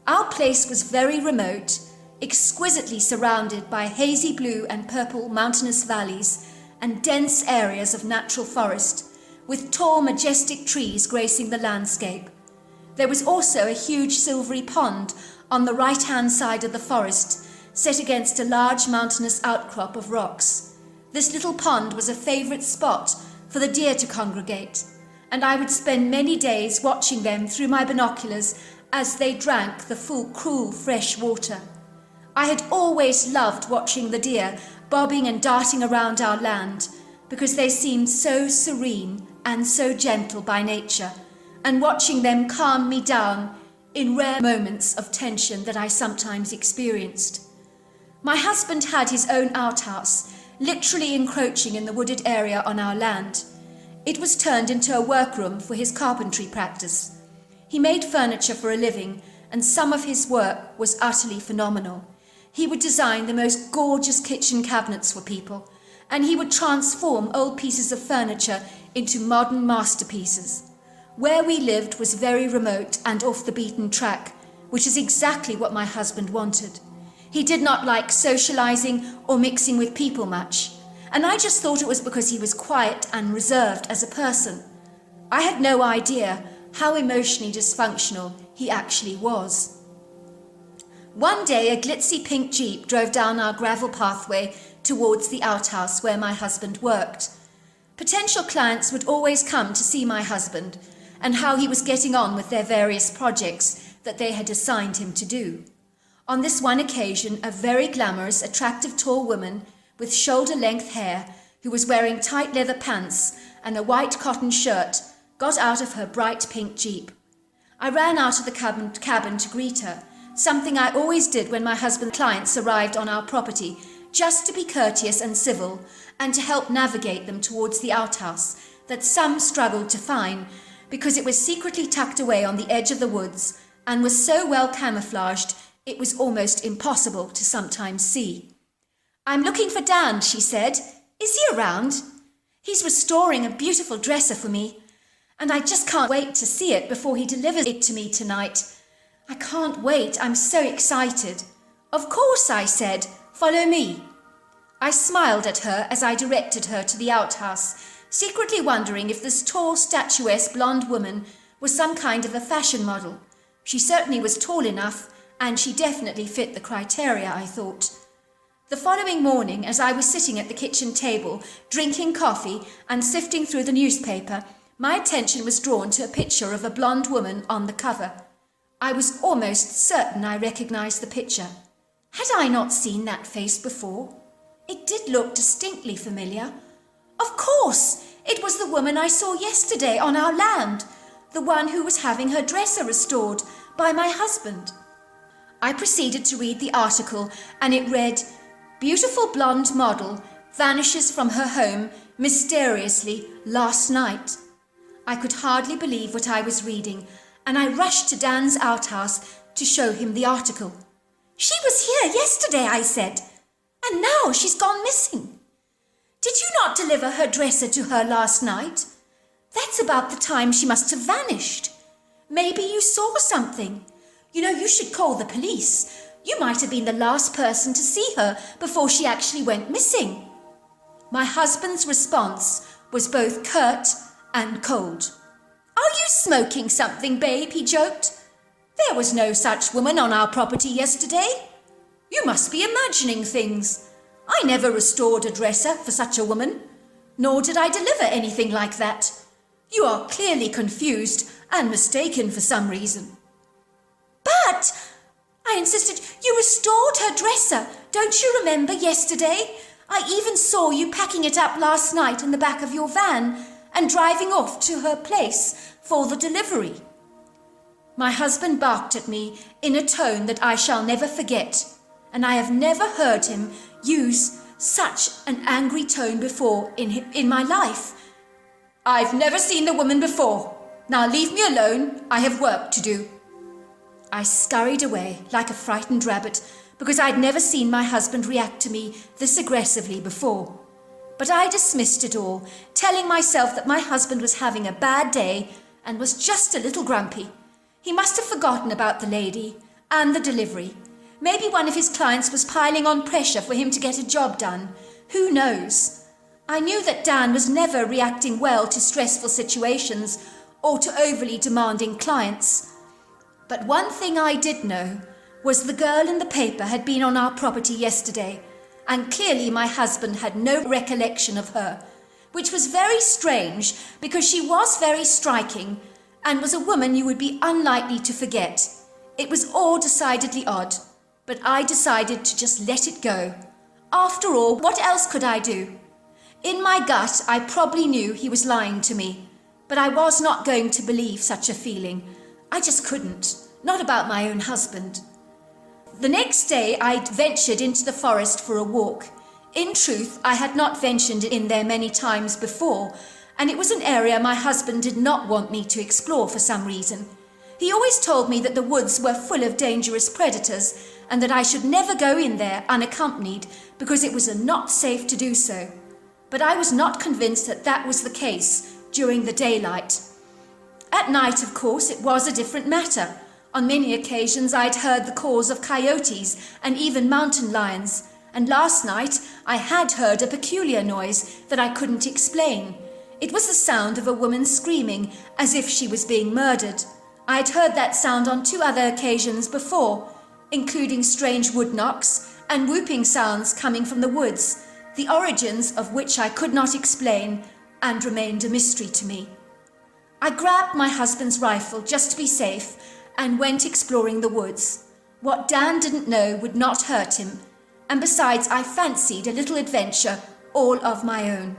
Our place was very remote, exquisitely surrounded by hazy blue and purple mountainous valleys and dense areas of natural forest, with tall, majestic trees gracing the landscape. There was also a huge silvery pond on the right-hand side of the forest, set against a large mountainous outcrop of rocks. This little pond was a favourite spot for the deer to congregate, and I would spend many days watching them through my binoculars as they drank the full, cool, fresh water. I had always loved watching the deer bobbing and darting around our land, because they seemed so serene and so gentle by nature, and watching them calmed me down in rare moments of tension that I sometimes experienced. My husband had his own outhouse, literally encroaching in the wooded area on our land. It was turned into a workroom for his carpentry practice. He made furniture for a living, and some of his work was utterly phenomenal. He would design the most gorgeous kitchen cabinets for people, and he would transform old pieces of furniture into modern masterpieces. Where we lived was very remote and off the beaten track, which is exactly what my husband wanted. He did not like socializing or mixing with people much, and I just thought it was because he was quiet and reserved as a person. I had no idea how emotionally dysfunctional he actually was. One day, a glitzy pink Jeep drove down our gravel pathway towards the outhouse where my husband worked. Potential clients would always come to see my husband and how he was getting on with their various projects that they had assigned him to do. On this one occasion, a very glamorous, attractive tall woman with shoulder-length hair who was wearing tight leather pants and a white cotton shirt got out of her bright pink Jeep. I ran out of the cabin to greet her, something I always did when my husband's clients arrived on our property, just to be courteous and civil and to help navigate them towards the outhouse that some struggled to find because it was secretly tucked away on the edge of the woods and was so well camouflaged it was almost impossible to sometimes see. "I'm looking for Dan," she said. "Is he around? He's restoring a beautiful dresser for me, and I just can't wait to see it before he delivers it to me tonight. I can't wait, I'm so excited." "Of course," I said. "Follow me." I smiled at her as I directed her to the outhouse, secretly wondering if this tall, statuesque blonde woman was some kind of a fashion model. She certainly was tall enough, and she definitely fit the criteria, I thought. The following morning, as I was sitting at the kitchen table, drinking coffee and sifting through the newspaper, my attention was drawn to a picture of a blonde woman on the cover. I was almost certain I recognized the picture. Had I not seen that face before? It did look distinctly familiar. Of course, it was the woman I saw yesterday on our land, the one who was having her dresser restored by my husband. I proceeded to read the article, and it read, "Beautiful blonde model vanishes from her home mysteriously last night." I could hardly believe what I was reading, and I rushed to Dan's outhouse to show him the article. "She was here yesterday," I said, "and now she's gone missing. Did you not deliver her dresser to her last night? That's about the time she must have vanished. Maybe you saw something. You know, you should call the police. You might have been the last person to see her before she actually went missing." My husband's response was both curt and cold. "Are you smoking something, babe?" he joked. "There was no such woman on our property yesterday. You must be imagining things. I never restored a dresser for such a woman, nor did I deliver anything like that. You are clearly confused and mistaken for some reason." "But," I insisted, "you restored her dresser. Don't you remember yesterday? I even saw you packing it up last night in the back of your van and driving off to her place for the delivery." My husband barked at me in a tone that I shall never forget, and I have never heard him use such an angry tone before in my life. "I've never seen the woman before. Now leave me alone. I have work to do." I scurried away like a frightened rabbit because I'd never seen my husband react to me this aggressively before. But I dismissed it all, telling myself that my husband was having a bad day and was just a little grumpy. He must have forgotten about the lady and the delivery. Maybe one of his clients was piling on pressure for him to get a job done. Who knows? I knew that Dan was never reacting well to stressful situations or to overly demanding clients. But one thing I did know was the girl in the paper had been on our property yesterday, and clearly my husband had no recollection of her, which was very strange because she was very striking and was a woman you would be unlikely to forget. It was all decidedly odd, but I decided to just let it go. After all, what else could I do? In my gut, I probably knew he was lying to me, but I was not going to believe such a feeling. I just couldn't, not about my own husband. The next day, I ventured into the forest for a walk. In truth, I had not ventured in there many times before, and it was an area my husband did not want me to explore for some reason. He always told me that the woods were full of dangerous predators and that I should never go in there unaccompanied because it was not safe to do so. But I was not convinced that that was the case during the daylight. At night, of course, it was a different matter. On many occasions I'd heard the calls of coyotes and even mountain lions, and last night I had heard a peculiar noise that I couldn't explain. It was the sound of a woman screaming as if she was being murdered. I'd heard that sound on 2 other occasions before, including strange wood knocks and whooping sounds coming from the woods, the origins of which I could not explain, and remained a mystery to me. I grabbed my husband's rifle just to be safe and went exploring the woods. What Dan didn't know would not hurt him, and besides I fancied a little adventure all of my own.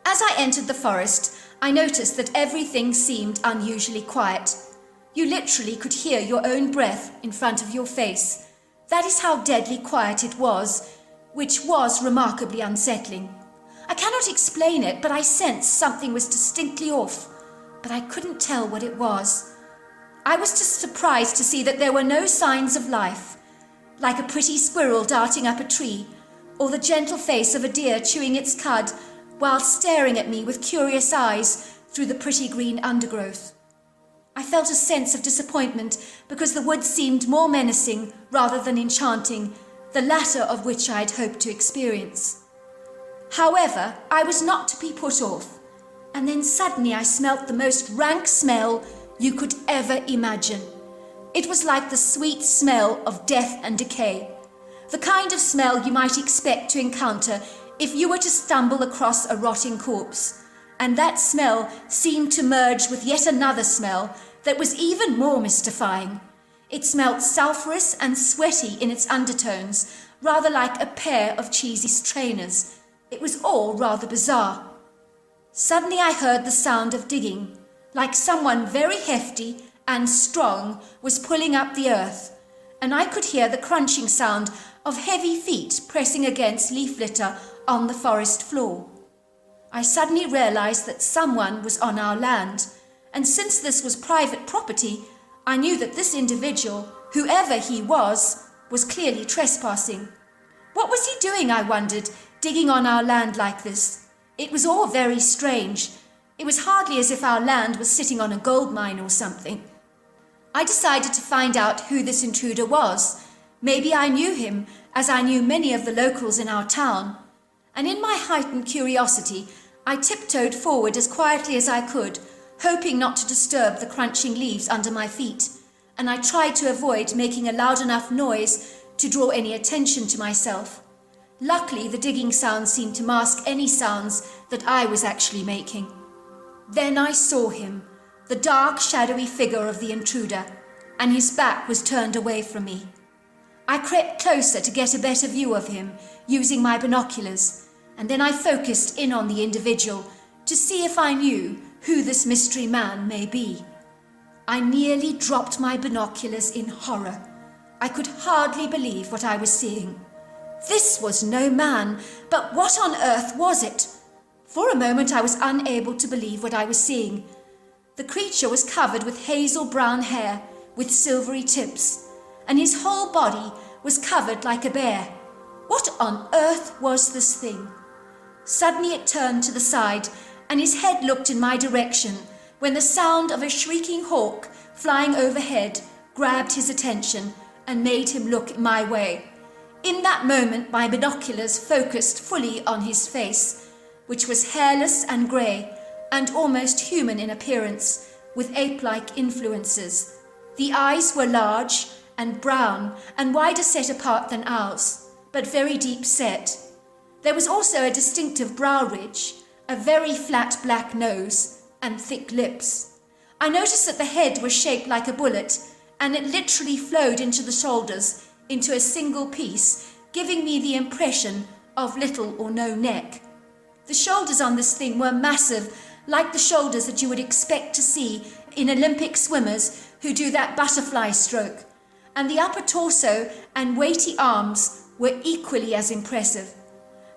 As I entered the forest, I noticed that everything seemed unusually quiet. You literally could hear your own breath in front of your face. That is how deadly quiet it was, which was remarkably unsettling. I cannot explain it, but I sensed something was distinctly off, but I couldn't tell what it was. I was just surprised to see that there were no signs of life, like a pretty squirrel darting up a tree, or the gentle face of a deer chewing its cud while staring at me with curious eyes through the pretty green undergrowth. I felt a sense of disappointment because the woods seemed more menacing rather than enchanting, the latter of which I had hoped to experience. However, I was not to be put off, and then suddenly I smelt the most rank smell you could ever imagine. It was like the sweet smell of death and decay, the kind of smell you might expect to encounter if you were to stumble across a rotting corpse, and that smell seemed to merge with yet another smell that was even more mystifying. It smelt sulphurous and sweaty in its undertones, rather like a pair of cheesy trainers. It was all rather bizarre. Suddenly I heard the sound of digging, like someone very hefty and strong was pulling up the earth, and I could hear the crunching sound of heavy feet pressing against leaf litter on the forest floor. I suddenly realized that someone was on our land, and since this was private property, I knew that this individual, whoever he was clearly trespassing. What was he doing, I wondered, digging on our land like this? It was all very strange. It was hardly as if our land was sitting on a gold mine or something. I decided to find out who this intruder was. Maybe I knew him, as I knew many of the locals in our town. And in my heightened curiosity, I tiptoed forward as quietly as I could, hoping not to disturb the crunching leaves under my feet, and I tried to avoid making a loud enough noise to draw any attention to myself. Luckily, the digging sound seemed to mask any sounds that I was actually making. Then I saw him, the dark, shadowy figure of the intruder, and his back was turned away from me. I crept closer to get a better view of him, using my binoculars, and then I focused in on the individual to see if I knew who this mystery man may be. I nearly dropped my binoculars in horror. I could hardly believe what I was seeing. This was no man, but what on earth was it? For a moment I was unable to believe what I was seeing. The creature was covered with hazel brown hair with silvery tips, and his whole body was covered like a bear. What on earth was this thing? Suddenly it turned to the side, and his head looked in my direction when the sound of a shrieking hawk flying overhead grabbed his attention and made him look my way. In that moment, my binoculars focused fully on his face, which was hairless and grey and almost human in appearance, with ape-like influences. The eyes were large and brown and wider set apart than ours, but very deep set. There was also a distinctive brow ridge, a very flat black nose, and thick lips. I noticed that the head was shaped like a bullet, and it literally flowed into the shoulders into a single piece, giving me the impression of little or no neck. The shoulders on this thing were massive, like the shoulders that you would expect to see in Olympic swimmers who do that butterfly stroke, and the upper torso and weighty arms were equally as impressive.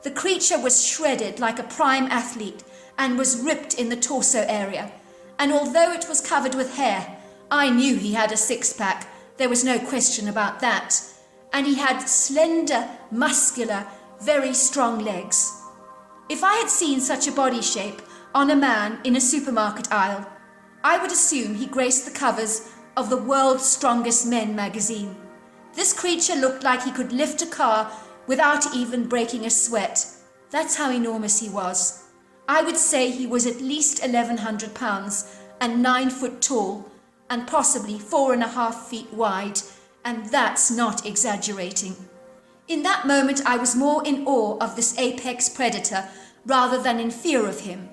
The creature was shredded like a prime athlete and was ripped in the torso area, and although it was covered with hair, I knew he had a six-pack. There was no question about that. And he had slender, muscular, very strong legs. If I had seen such a body shape on a man in a supermarket aisle, I would assume he graced the covers of the World's Strongest Men magazine. This creature looked like he could lift a car without even breaking a sweat. That's how enormous he was. I would say he was at least 1,100 pounds and 9 foot tall and possibly 4.5 feet wide, and that's not exaggerating. In that moment I was more in awe of this apex predator rather than in fear of him.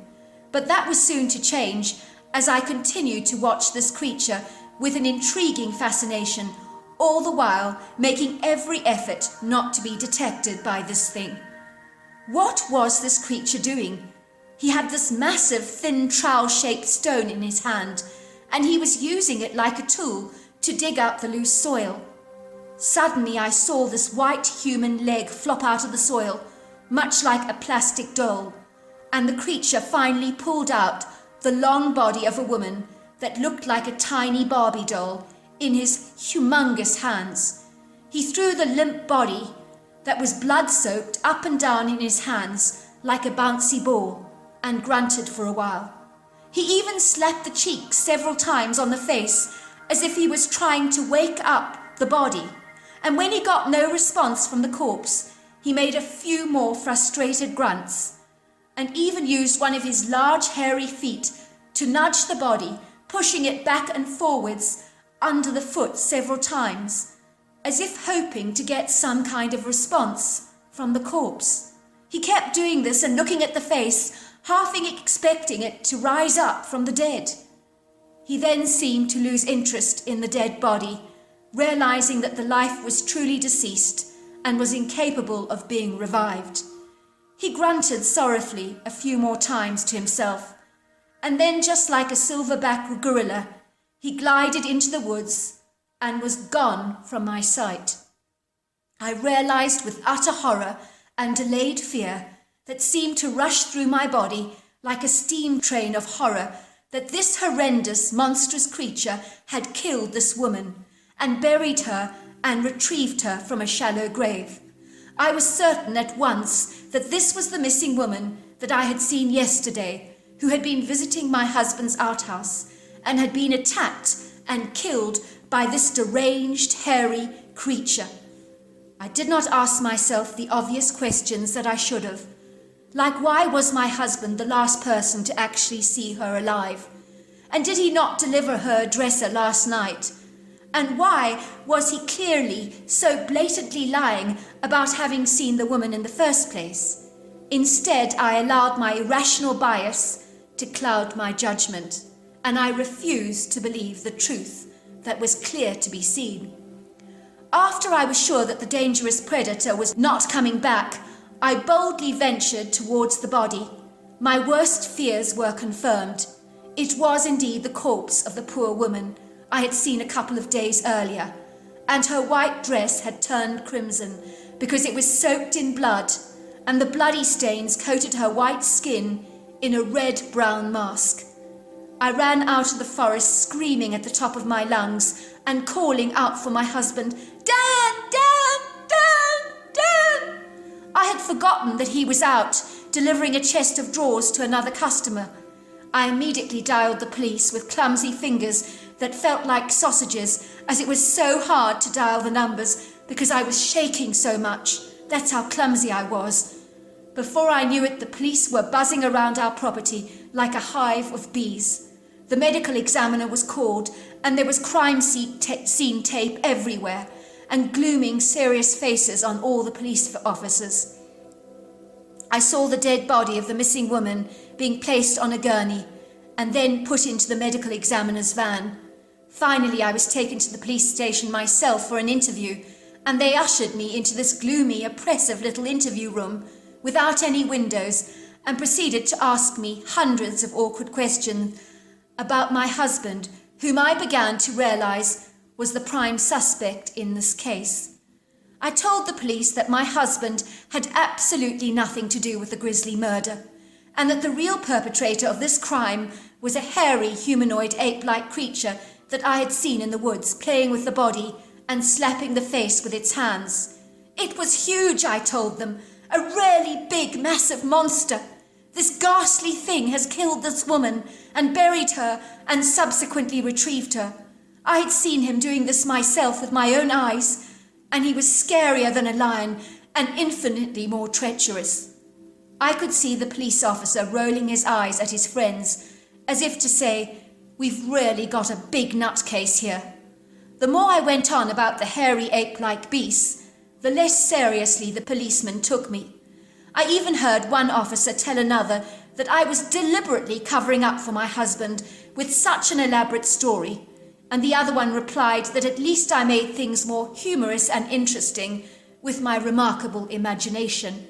But that was soon to change as I continued to watch this creature with an intriguing fascination, all the while making every effort not to be detected by this thing. What was this creature doing? He had this massive, thin, trowel-shaped stone in his hand, and he was using it like a tool to dig out the loose soil. Suddenly I saw this white human leg flop out of the soil, much like a plastic doll, and the creature finally pulled out the long body of a woman that looked like a tiny Barbie doll in his humongous hands. He threw the limp body that was blood-soaked up and down in his hands like a bouncy ball and grunted for a while. He even slapped the cheeks several times on the face as if he was trying to wake up the body, and when he got no response from the corpse, he made a few more frustrated grunts, and even used one of his large hairy feet to nudge the body, pushing it back and forwards under the foot several times, as if hoping to get some kind of response from the corpse. He kept doing this and looking at the face, half expecting it to rise up from the dead. He then seemed to lose interest in the dead body, realizing that the life was truly deceased and was incapable of being revived. He grunted sorrowfully a few more times to himself, and then, just like a silverback gorilla, he glided into the woods and was gone from my sight. I realized with utter horror and delayed fear that seemed to rush through my body like a steam train of horror that this horrendous, monstrous creature had killed this woman and buried her and retrieved her from a shallow grave. I was certain at once that this was the missing woman that I had seen yesterday, who had been visiting my husband's outhouse and had been attacked and killed by this deranged, hairy creature. I did not ask myself the obvious questions that I should have, like why was my husband the last person to actually see her alive? And did he not deliver her a dresser last night? And why was he clearly so blatantly lying about having seen the woman in the first place? Instead, I allowed my irrational bias to cloud my judgment, and I refused to believe the truth that was clear to be seen. After I was sure that the dangerous predator was not coming back, I boldly ventured towards the body. My worst fears were confirmed. It was indeed the corpse of the poor woman I had seen a couple of days earlier, and her white dress had turned crimson because it was soaked in blood, and the bloody stains coated her white skin in a red-brown mask. I ran out of the forest screaming at the top of my lungs and calling out for my husband, "Dan! Dan! Dan! Dan!" I had forgotten that he was out, delivering a chest of drawers to another customer. I immediately dialed the police with clumsy fingers that felt like sausages, as it was so hard to dial the numbers because I was shaking so much. That's how clumsy I was. Before I knew it, the police were buzzing around our property like a hive of bees. The medical examiner was called, and there was crime scene tape everywhere, and glooming, serious faces on all the police officers. I saw the dead body of the missing woman being placed on a gurney, and then put into the medical examiner's van. Finally, I was taken to the police station myself for an interview, and they ushered me into this gloomy, oppressive little interview room without any windows, and proceeded to ask me hundreds of awkward questions about my husband, whom I began to realize was the prime suspect in this case. I told the police that my husband had absolutely nothing to do with the grisly murder, and that the real perpetrator of this crime was a hairy, humanoid, ape-like creature that I had seen in the woods, playing with the body and slapping the face with its hands. It was huge, I told them, a really big, massive monster. This ghastly thing has killed this woman and buried her and subsequently retrieved her. I had seen him doing this myself with my own eyes, and he was scarier than a lion and infinitely more treacherous. I could see the police officer rolling his eyes at his friends, as if to say, "We've really got a big nutcase here." The more I went on about the hairy ape-like beasts, the less seriously the policeman took me. I even heard one officer tell another that I was deliberately covering up for my husband with such an elaborate story, and the other one replied that at least I made things more humorous and interesting with my remarkable imagination.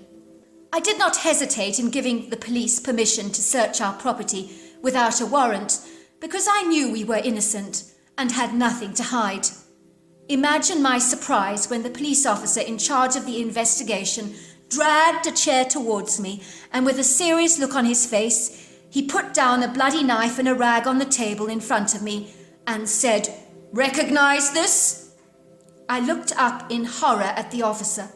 I did not hesitate in giving the police permission to search our property without a warrant, because I knew we were innocent and had nothing to hide. Imagine my surprise when the police officer in charge of the investigation dragged a chair towards me, and with a serious look on his face, he put down a bloody knife and a rag on the table in front of me and said, "Recognize this?" I looked up in horror at the officer.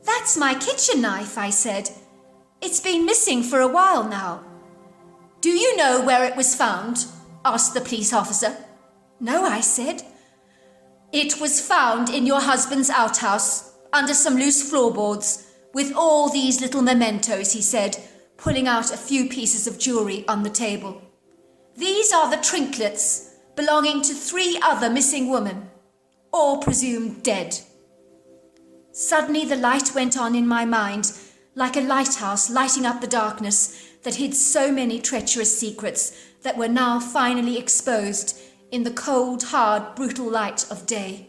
"That's my kitchen knife," I said. "It's been missing for a while now." "Do you know where it was found?" asked the police officer. "No," I said. "It was found in your husband's outhouse, under some loose floorboards, with all these little mementos," he said, pulling out a few pieces of jewelry on the table. "These are the trinkets belonging to 3 other missing women, all presumed dead." Suddenly the light went on in my mind, like a lighthouse lighting up the darkness that hid so many treacherous secrets that were now finally exposed in the cold, hard, brutal light of day.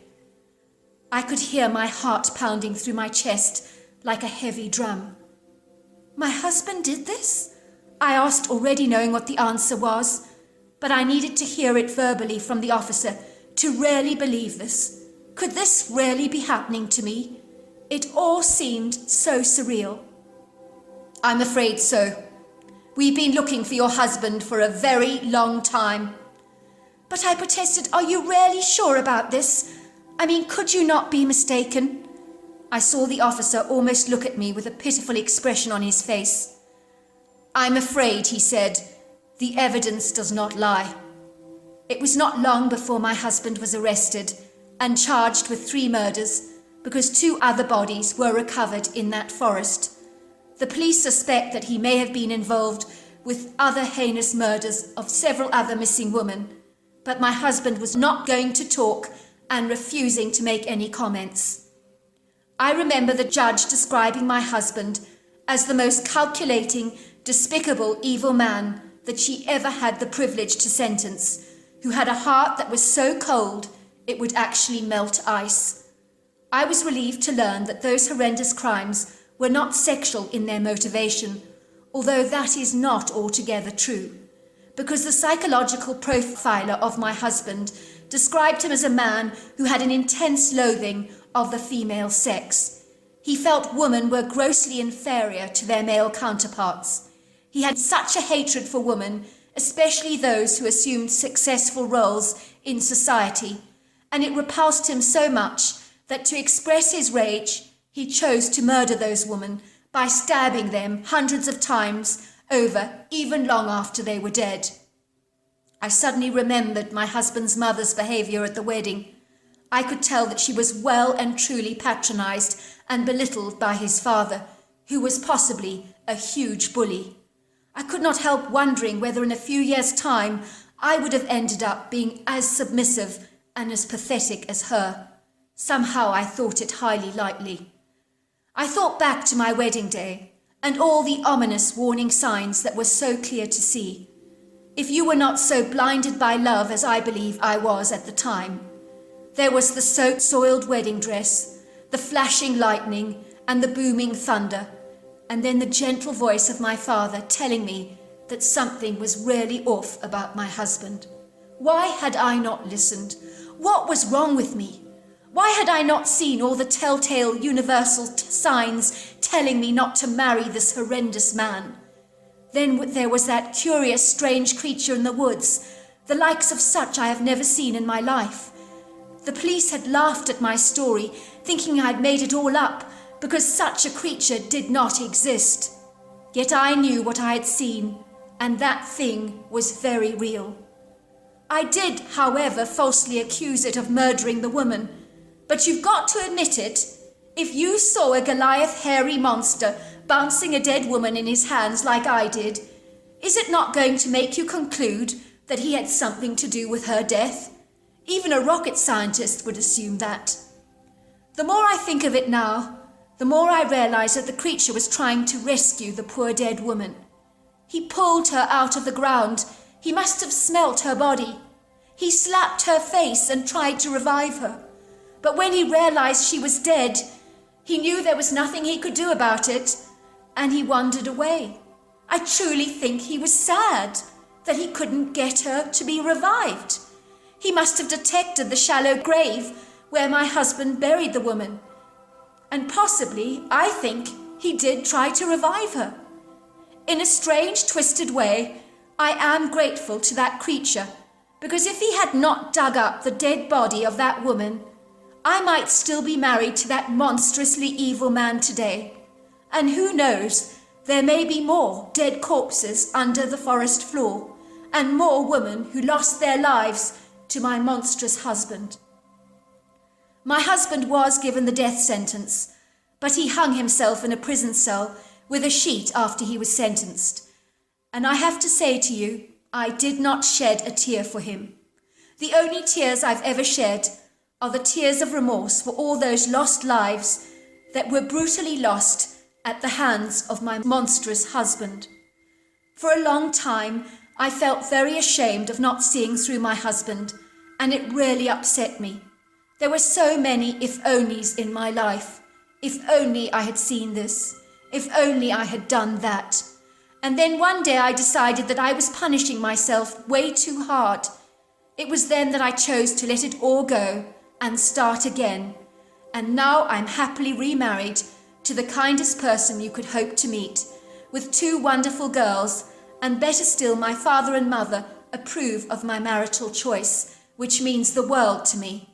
I could hear my heart pounding through my chest like a heavy drum. "My husband did this?" I asked, already knowing what the answer was, but I needed to hear it verbally from the officer to really believe this. Could this really be happening to me? It all seemed so surreal. "I'm afraid so. We've been looking for your husband for a very long time." "But," I protested, "are you really sure about this? I mean, could you not be mistaken?" I saw the officer almost look at me with a pitiful expression on his face. "I'm afraid," he said, "the evidence does not lie." It was not long before my husband was arrested and charged with 3 murders, because 2 other bodies were recovered in that forest. The police suspect that he may have been involved with other heinous murders of several other missing women, but my husband was not going to talk and refusing to make any comments. I remember the judge describing my husband as the most calculating, despicable, evil man that she ever had the privilege to sentence, who had a heart that was so cold it would actually melt ice. I was relieved to learn that those horrendous crimes were not sexual in their motivation, although that is not altogether true, because the psychological profiler of my husband described him as a man who had an intense loathing of the female sex. He felt women were grossly inferior to their male counterparts. He had such a hatred for women, especially those who assumed successful roles in society, and it repulsed him so much that to express his rage, he chose to murder those women by stabbing them hundreds of times over, even long after they were dead. I suddenly remembered my husband's mother's behaviour at the wedding. I could tell that she was well and truly patronised and belittled by his father, who was possibly a huge bully. I could not help wondering whether in a few years' time I would have ended up being as submissive and as pathetic as her. Somehow I thought it highly likely. I thought back to my wedding day and all the ominous warning signs that were so clear to see. If you were not so blinded by love as I believe I was at the time. There was the soaked-soiled wedding dress, the flashing lightning and the booming thunder, and then the gentle voice of my father telling me that something was really off about my husband. Why had I not listened? What was wrong with me? Why had I not seen all the telltale universal signs telling me not to marry this horrendous man? Then there was that curious, strange creature in the woods, the likes of such I have never seen in my life. The police had laughed at my story, thinking I'd made it all up, because such a creature did not exist. Yet I knew what I had seen, and that thing was very real. I did, however, falsely accuse it of murdering the woman, but you've got to admit it. If you saw a Goliath hairy monster bouncing a dead woman in his hands like I did, is it not going to make you conclude that he had something to do with her death? Even a rocket scientist would assume that. The more I think of it now, the more I realized that the creature was trying to rescue the poor dead woman. He pulled her out of the ground. He must have smelt her body. He slapped her face and tried to revive her. But when he realized she was dead, he knew there was nothing he could do about it, and he wandered away. I truly think he was sad that he couldn't get her to be revived. He must have detected the shallow grave where my husband buried the woman. And possibly, I think, he did try to revive her. In a strange, twisted way, I am grateful to that creature, because if he had not dug up the dead body of that woman, I might still be married to that monstrously evil man today. And who knows, there may be more dead corpses under the forest floor, and more women who lost their lives to my monstrous husband. My husband was given the death sentence, but he hung himself in a prison cell with a sheet after he was sentenced. And I have to say to you, I did not shed a tear for him. The only tears I've ever shed are the tears of remorse for all those lost lives that were brutally lost at the hands of my monstrous husband. For a long time, I felt very ashamed of not seeing through my husband, and it really upset me. There were so many if-onlys in my life. If only I had seen this. If only I had done that. And then one day I decided that I was punishing myself way too hard. It was then that I chose to let it all go and start again. And now I'm happily remarried to the kindest person you could hope to meet, with 2 wonderful girls, and better still, my father and mother approve of my marital choice, which means the world to me.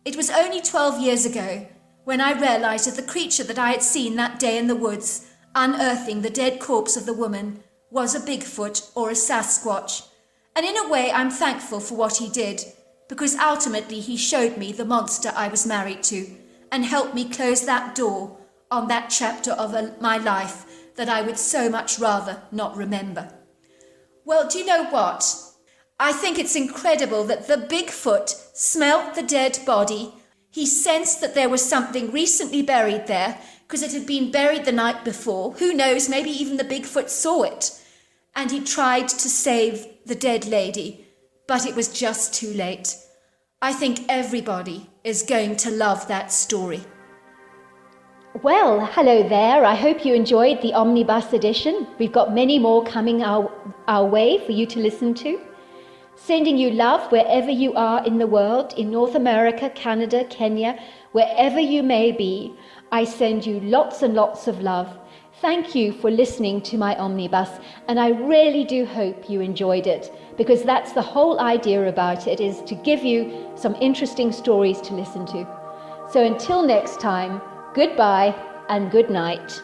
It was only 12 years ago when I realized that the creature that I had seen that day in the woods, unearthing the dead corpse of the woman, was a Bigfoot or a Sasquatch. And in a way, I'm thankful for what he did, because ultimately he showed me the monster I was married to and helped me close that door on that chapter of my life that I would so much rather not remember. Well, do you know what? I think it's incredible that the Bigfoot smelt the dead body. He sensed that there was something recently buried there because it had been buried the night before. Who knows, maybe even the Bigfoot saw it. And he tried to save the dead lady, but it was just too late. I think everybody is going to love that story. Well, hello there. I hope you enjoyed the Omnibus edition. We've got many more coming our way for you to listen to. Sending you love wherever you are in the world, in North America, Canada, Kenya, wherever you may be. I send you lots and lots of love. Thank you for listening to my Omnibus, and I really do hope you enjoyed it, because that's the whole idea about it, is to give you some interesting stories to listen to. So until next time, goodbye and good night.